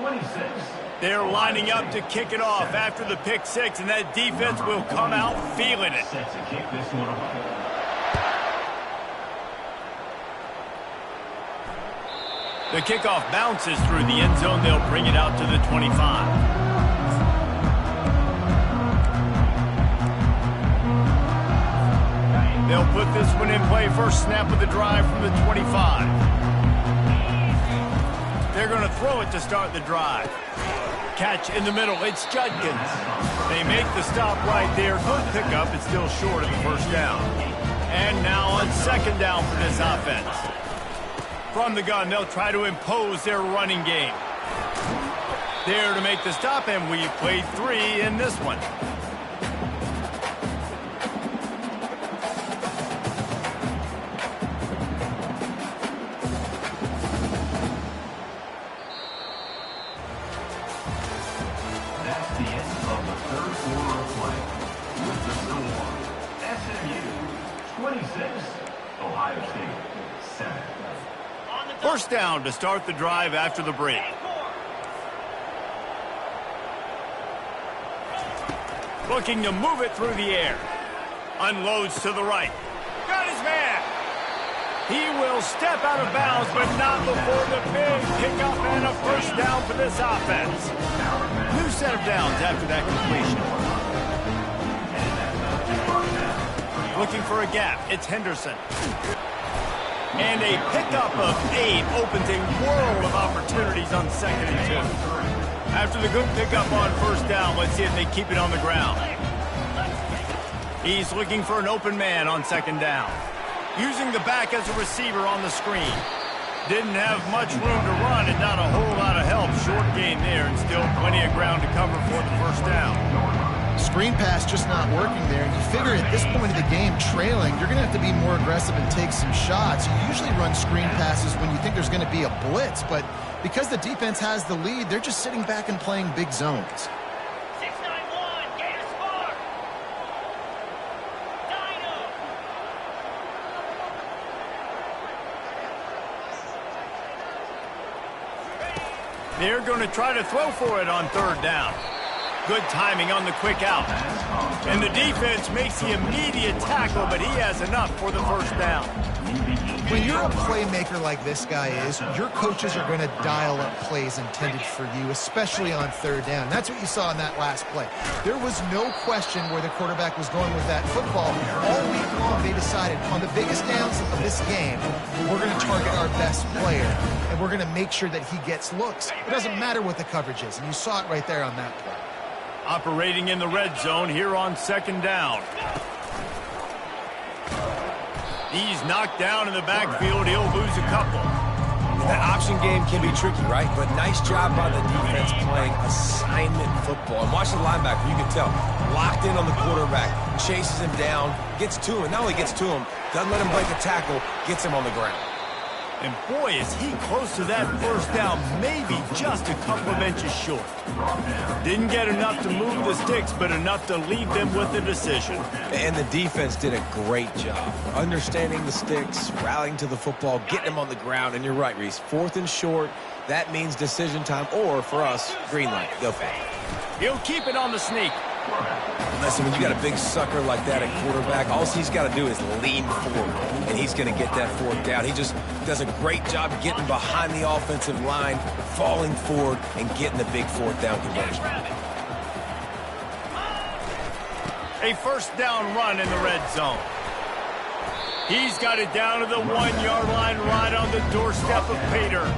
26. They're lining up to kick it off after the pick 6, and that defense will come out feeling it. Set to kick this one off. The kickoff bounces through the end zone. They'll bring it out to the 25. They'll put this one in play. First snap of the drive from the 25. They're going to throw it to start the drive. Catch in the middle. It's Judkins. They make the stop right there. Good pickup. It's still short of the first down. And now on second down for this offense. From the gun, they'll try to impose their running game. There to make the stop, and we've played 3 in this one. That's the end of the third quarter of play. With the score, SMU 26, Ohio State 7. First down to start the drive after the break. Looking to move it through the air. Unloads to the right. Got his man. He will step out of bounds, but not before the big pickup and a first down for this offense. New set of downs after that completion. Looking for a gap. It's Henderson. And a pickup of 8 opens a world of opportunities on 2nd and 2. After the good pickup on first down, let's see if they keep it on the ground. He's looking for an open man on 2nd down. Using the back as a receiver on the screen. Didn't have much room to run and not a whole lot of help. Short gain there and still plenty of ground to cover for the first down. Screen pass just not working there. And you figure at this point of the game, trailing, you're going to have to be more aggressive and take some shots. You usually run screen passes when you think there's going to be a blitz, but because the defense has the lead, they're just sitting back and playing big zones. 691, Gator Spark. Dino. They're going to try to throw for it on 3rd down. Good timing on the quick out. And the defense makes the immediate tackle, but he has enough for the first down. When you're a playmaker like this guy is, your coaches are going to dial up plays intended for you, especially on 3rd down. That's what you saw in that last play. There was no question where the quarterback was going with that football. All week long, they decided on the biggest downs of this game, we're going to target our best player, and we're going to make sure that he gets looks. It doesn't matter what the coverage is, and you saw it right there on that play. Operating in the red zone here on 2nd down. He's knocked down in the backfield. He'll lose a couple. That option game can be tricky, right? But nice job by the defense playing assignment football. And watch the linebacker. You can tell. Locked in on the quarterback. Chases him down. Gets to him. Not only gets to him, doesn't let him break a tackle. Gets him on the ground. And boy, is he close to that first down, maybe just a couple of inches short. Didn't get enough to move the sticks, but enough to leave them with the decision. And the defense did a great job. Understanding the sticks, rallying to the football, getting him on the ground. And you're right, Reese. 4th and short, that means decision time. Or, for us, green light. Go for it. He'll keep it on the sneak. Listen, when you got a big sucker like that at quarterback, all he's got to do is lean forward, and he's going to get that 4th down. He just does a great job getting behind the offensive line, falling forward, and getting the big 4th down conversion. A first down run in the red zone. He's got it down to the 1-yard line right on the doorstep of Pater.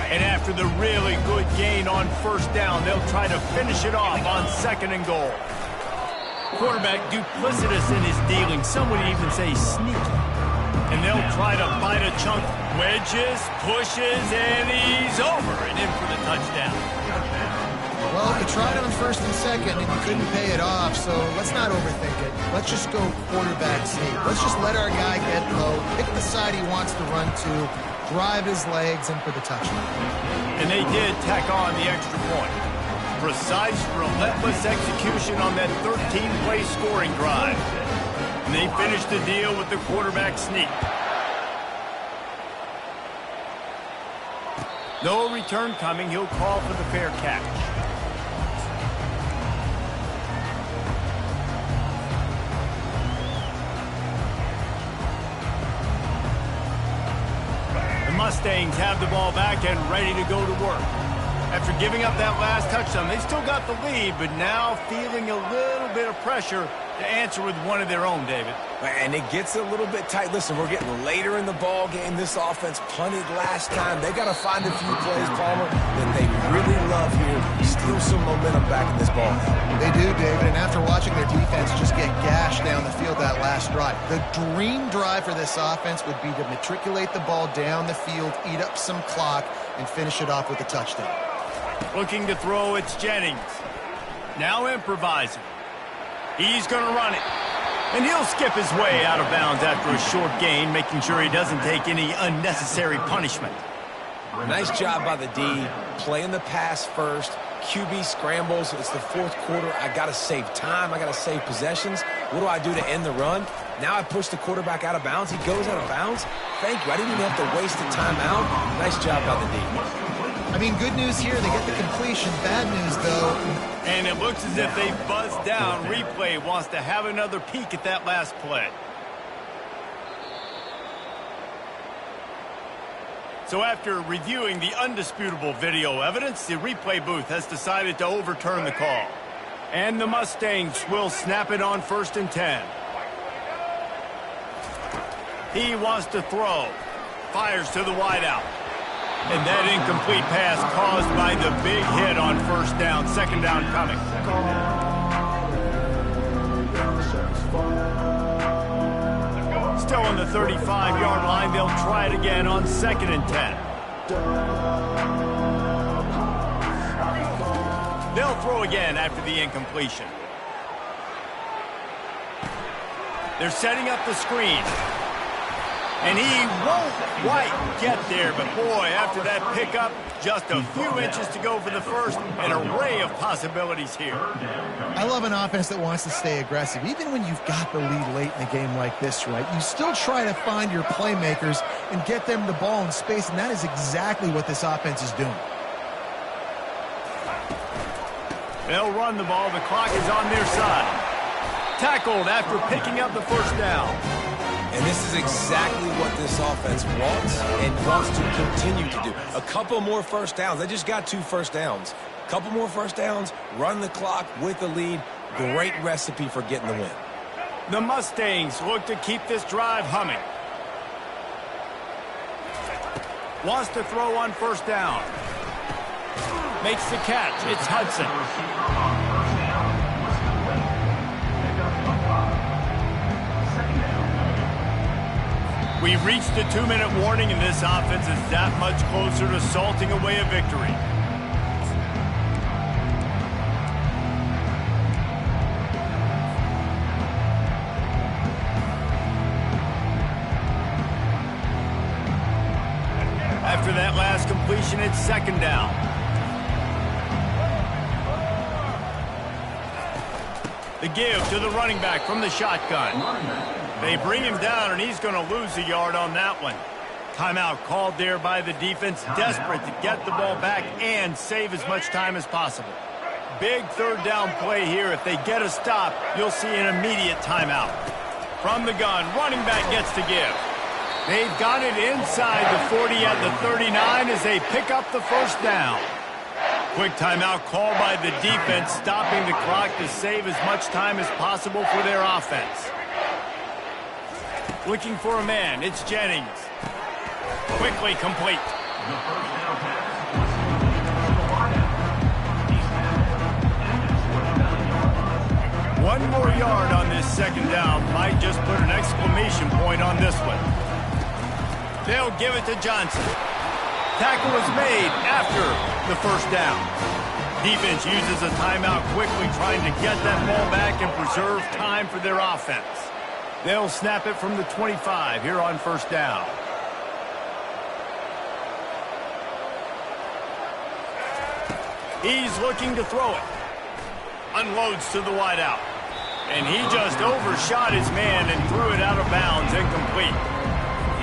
And after the really good gain on first down, they'll try to finish it off on 2nd and goal. Quarterback duplicitous in his dealing. Some would even say sneaky. And they'll try to bite a chunk. Wedges, pushes, and he's over and in for the touchdown. Well, you tried on 1st and 2nd, and you couldn't pay it off, so let's not overthink it. Let's just go quarterback sneak. Let's just let our guy get low, pick the side he wants to run to, drive his legs in for the touchdown. And they did tack on the extra point. Precise, relentless execution on that 13-play scoring drive. And they finished the deal with the quarterback sneak. No return coming. He'll call for the fair catch. Mustangs have the ball back and ready to go to work. After giving up that last touchdown, they still got the lead, but now feeling a little bit of pressure to answer with one of their own, David. And it gets a little bit tight. Listen, we're getting later in the ball game. This offense punted last time. They got to find a few plays, Palmer, that they really love here. Steal some momentum back in this ball. They do, David, and after watching their defense just get gashed down the field that last drive, the dream drive for this offense would be to matriculate the ball down the field, eat up some clock, and finish it off with a touchdown. Looking to throw, it's Jennings. Now improvising. He's going to run it. And he'll skip his way out of bounds after a short gain, making sure he doesn't take any unnecessary punishment. Nice job by the D, playing the pass first. QB scrambles. It's the fourth quarter. I got to save time. I got to save possessions. What do I do to end the run? Now I push the quarterback out of bounds. He goes out of bounds. Thank you. I didn't even have to waste the timeout. Nice job by the D. I mean, good news here, they get the completion. Bad news, though. And it looks as if they buzzed down. Replay wants to have another peek at that last play. So after reviewing the undisputable video evidence, the replay booth has decided to overturn the call. And the Mustangs will snap it on 1st and 10. He wants to throw. Fires to the wideout. And that incomplete pass caused by the big hit on 1st down. 2nd down coming. Still on the 35-yard line. They'll try it again on 2nd and 10. They'll throw again after the incompletion. They're setting up the screen. And he won't quite get there, but boy, after that pickup, just a few inches to go for the first, an array of possibilities here. I love an offense that wants to stay aggressive. Even when you've got the lead late in a game like this, right, you still try to find your playmakers and get them the ball in space, and that is exactly what this offense is doing. They'll run the ball. The clock is on their side. Tackled after picking up the 1st down. And this is exactly what this offense wants and wants to continue to do. A couple more 1st downs. They just got 2 1st downs. A couple more 1st downs, run the clock with the lead. Great recipe for getting the win. The Mustangs look to keep this drive humming. Wants to throw on 1st down. Makes the catch. It's Hudson. We've reached the 2-minute warning, and this offense is that much closer to salting away a victory. After that last completion, it's 2nd down. The give to the running back from the shotgun. They bring him down, and he's going to lose a yard on that one. Timeout called there by the defense, desperate to get the ball back and save as much time as possible. Big 3rd down play here. If they get a stop, you'll see an immediate timeout. From the gun, running back gets the give. They've got it inside the 40 at the 39 as they pick up the 1st down. Quick timeout called by the defense, stopping the clock to save as much time as possible for their offense. Looking for a man, it's Jennings. Quickly complete. One more yard on this 2nd down might just put an exclamation point on this one. They'll give it to Johnson. Tackle was made after the 1st down. Defense uses a timeout quickly, trying to get that ball back and preserve time for their offense. They'll snap it from the 25 here on 1st down. He's looking to throw it. Unloads to the wideout. And he just overshot his man and threw it out of bounds, incomplete.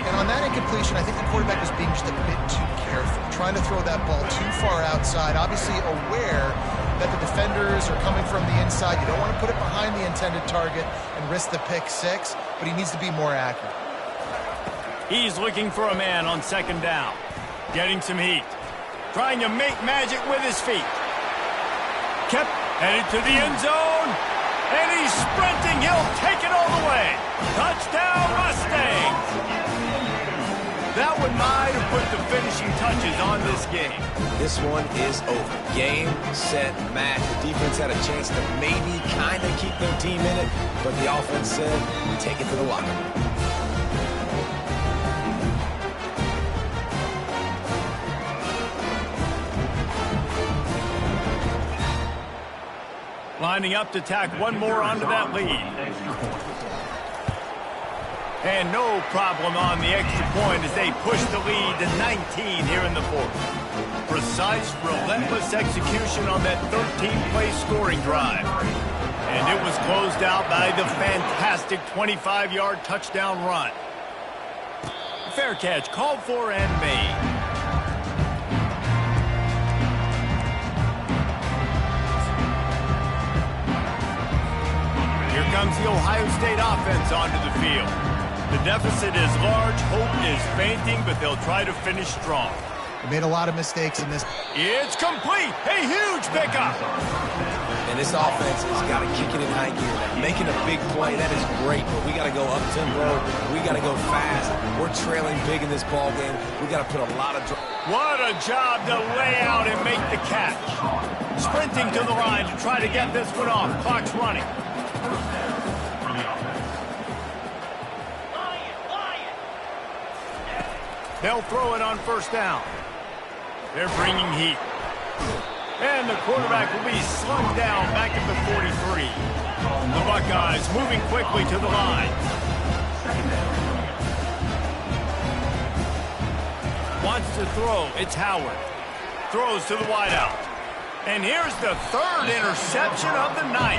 And on that incompletion, I think the quarterback was being just a bit too careful, trying to throw that ball too far outside, obviously aware that the defenders are coming from the inside. You don't want to put it behind the intended target and risk the pick 6, but he needs to be more accurate. He's looking for a man on second down. Getting some heat. Trying to make magic with his feet. Kept headed to the end zone. And he's sprinting. He'll take it all the way. Touchdown, Mustangs! That one might have put the finishing touches on this game. This one is over. Game, set, match. The defense had a chance to maybe kind of keep their team in it, but the offense said, take it to the locker room. Lining up to tack one more onto that lead. And no problem on the extra point as they push the lead to 19 here in the fourth. Precise, relentless execution on that 13-play scoring drive. And it was closed out by the fantastic 25-yard touchdown run. Fair catch called for and made. Here comes the Ohio State offense onto the field. The deficit is large, hope is fainting, but they'll try to finish strong. They made a lot of mistakes in this. It's complete! A huge pickup! And this offense has got to kick it in high gear. Making a big play, that is great, but we got to go up-tempo. We got to go fast. We're trailing big in this ball game. We got to put a lot of... What a job to lay out and make the catch. Sprinting to the line to try to get this one off. Clock's running. They'll throw it on first down. They're bringing heat. And the quarterback will be slung down back at the 43. The Buckeyes moving quickly to the line. Wants to throw. It's Howard. Throws to the wideout. And here's the third interception of the night.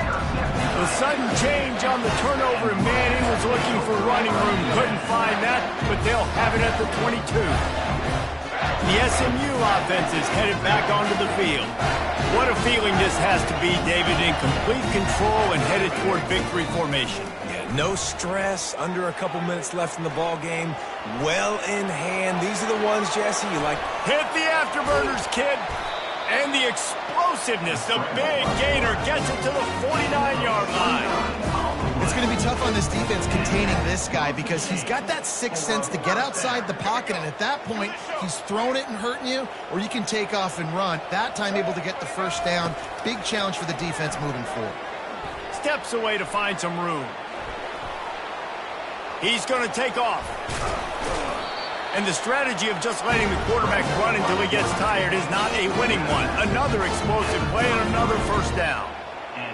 The sudden change on the turnover. Manning was looking for running room. Couldn't find that, but they'll have it at the 22. The SMU offense is headed back onto the field. What a feeling this has to be, David, in complete control and headed toward victory formation. Yeah, no stress, under a couple minutes left in the ball game. Well in hand. These are the ones, Jesse, you like. Hit the afterburners, kid. And the explosiveness, the big gainer gets it to the 49-yard line. It's going to be tough on this defense containing this guy because he's got that sixth sense to get outside the pocket, and at that point, he's throwing it and hurting you, or you can take off and run. That time able to get the first down. Big challenge for the defense moving forward. Steps away to find some room. He's going to take off. And the strategy of just letting the quarterback run until he gets tired is not a winning one. Another explosive play and another first down.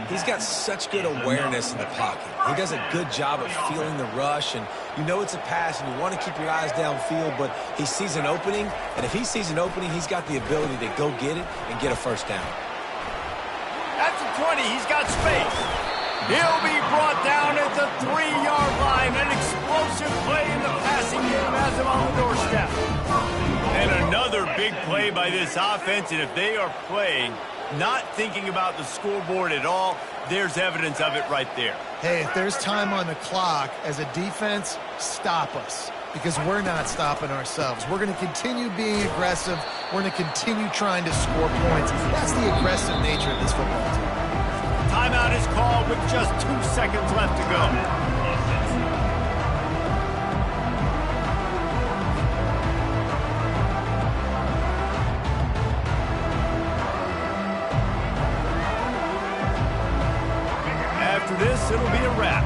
He's got such good awareness in the pocket. He does a good job of feeling the rush, and you know it's a pass, and you want to keep your eyes downfield, but he sees an opening, and if he sees an opening, he's got the ability to go get it and get a first down. At the 20, he's got space. He'll be brought down at the 3-yard line. An explosive play in the passing game has him on the doorstep. And another big play by this offense, and if they are playing, not thinking about the scoreboard at all, there's evidence of it right there. Hey, if there's time on the clock, as a defense, stop us. Because we're not stopping ourselves. We're going to continue being aggressive. We're going to continue trying to score points. That's the aggressive nature of this football team. Timeout is called with just 2 seconds left to go. After this, it'll be a wrap.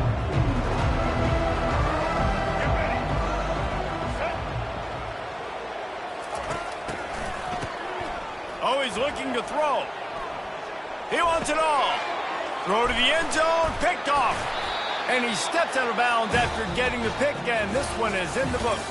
Oh, he's looking to throw. He wants it all. Throw to the end zone, picked off. And he steps out of bounds after getting the pick, and this one is in the books.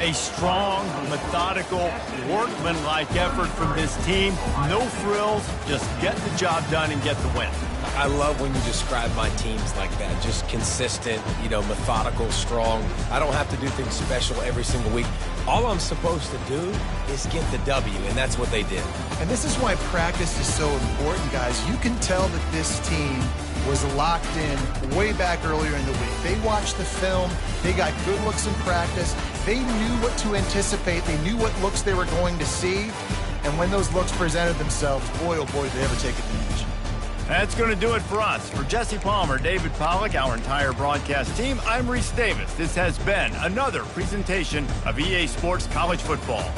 A strong, methodical, workmanlike effort from this team. No frills, just get the job done and get the win. I love when you describe my teams like that. Just consistent, you know, methodical, strong. I don't have to do things special every single week. All I'm supposed to do is get the W, and that's what they did. And this is why practice is so important, guys. You can tell that this team was locked in way back earlier in the week. They watched the film. They got good looks in practice. They knew what to anticipate. They knew what looks they were going to see. And when those looks presented themselves, boy, oh boy, did they ever take advantage. That's going to do it for us. For Jesse Palmer, David Pollack, our entire broadcast team, I'm Reese Davis. This has been another presentation of EA Sports College Football.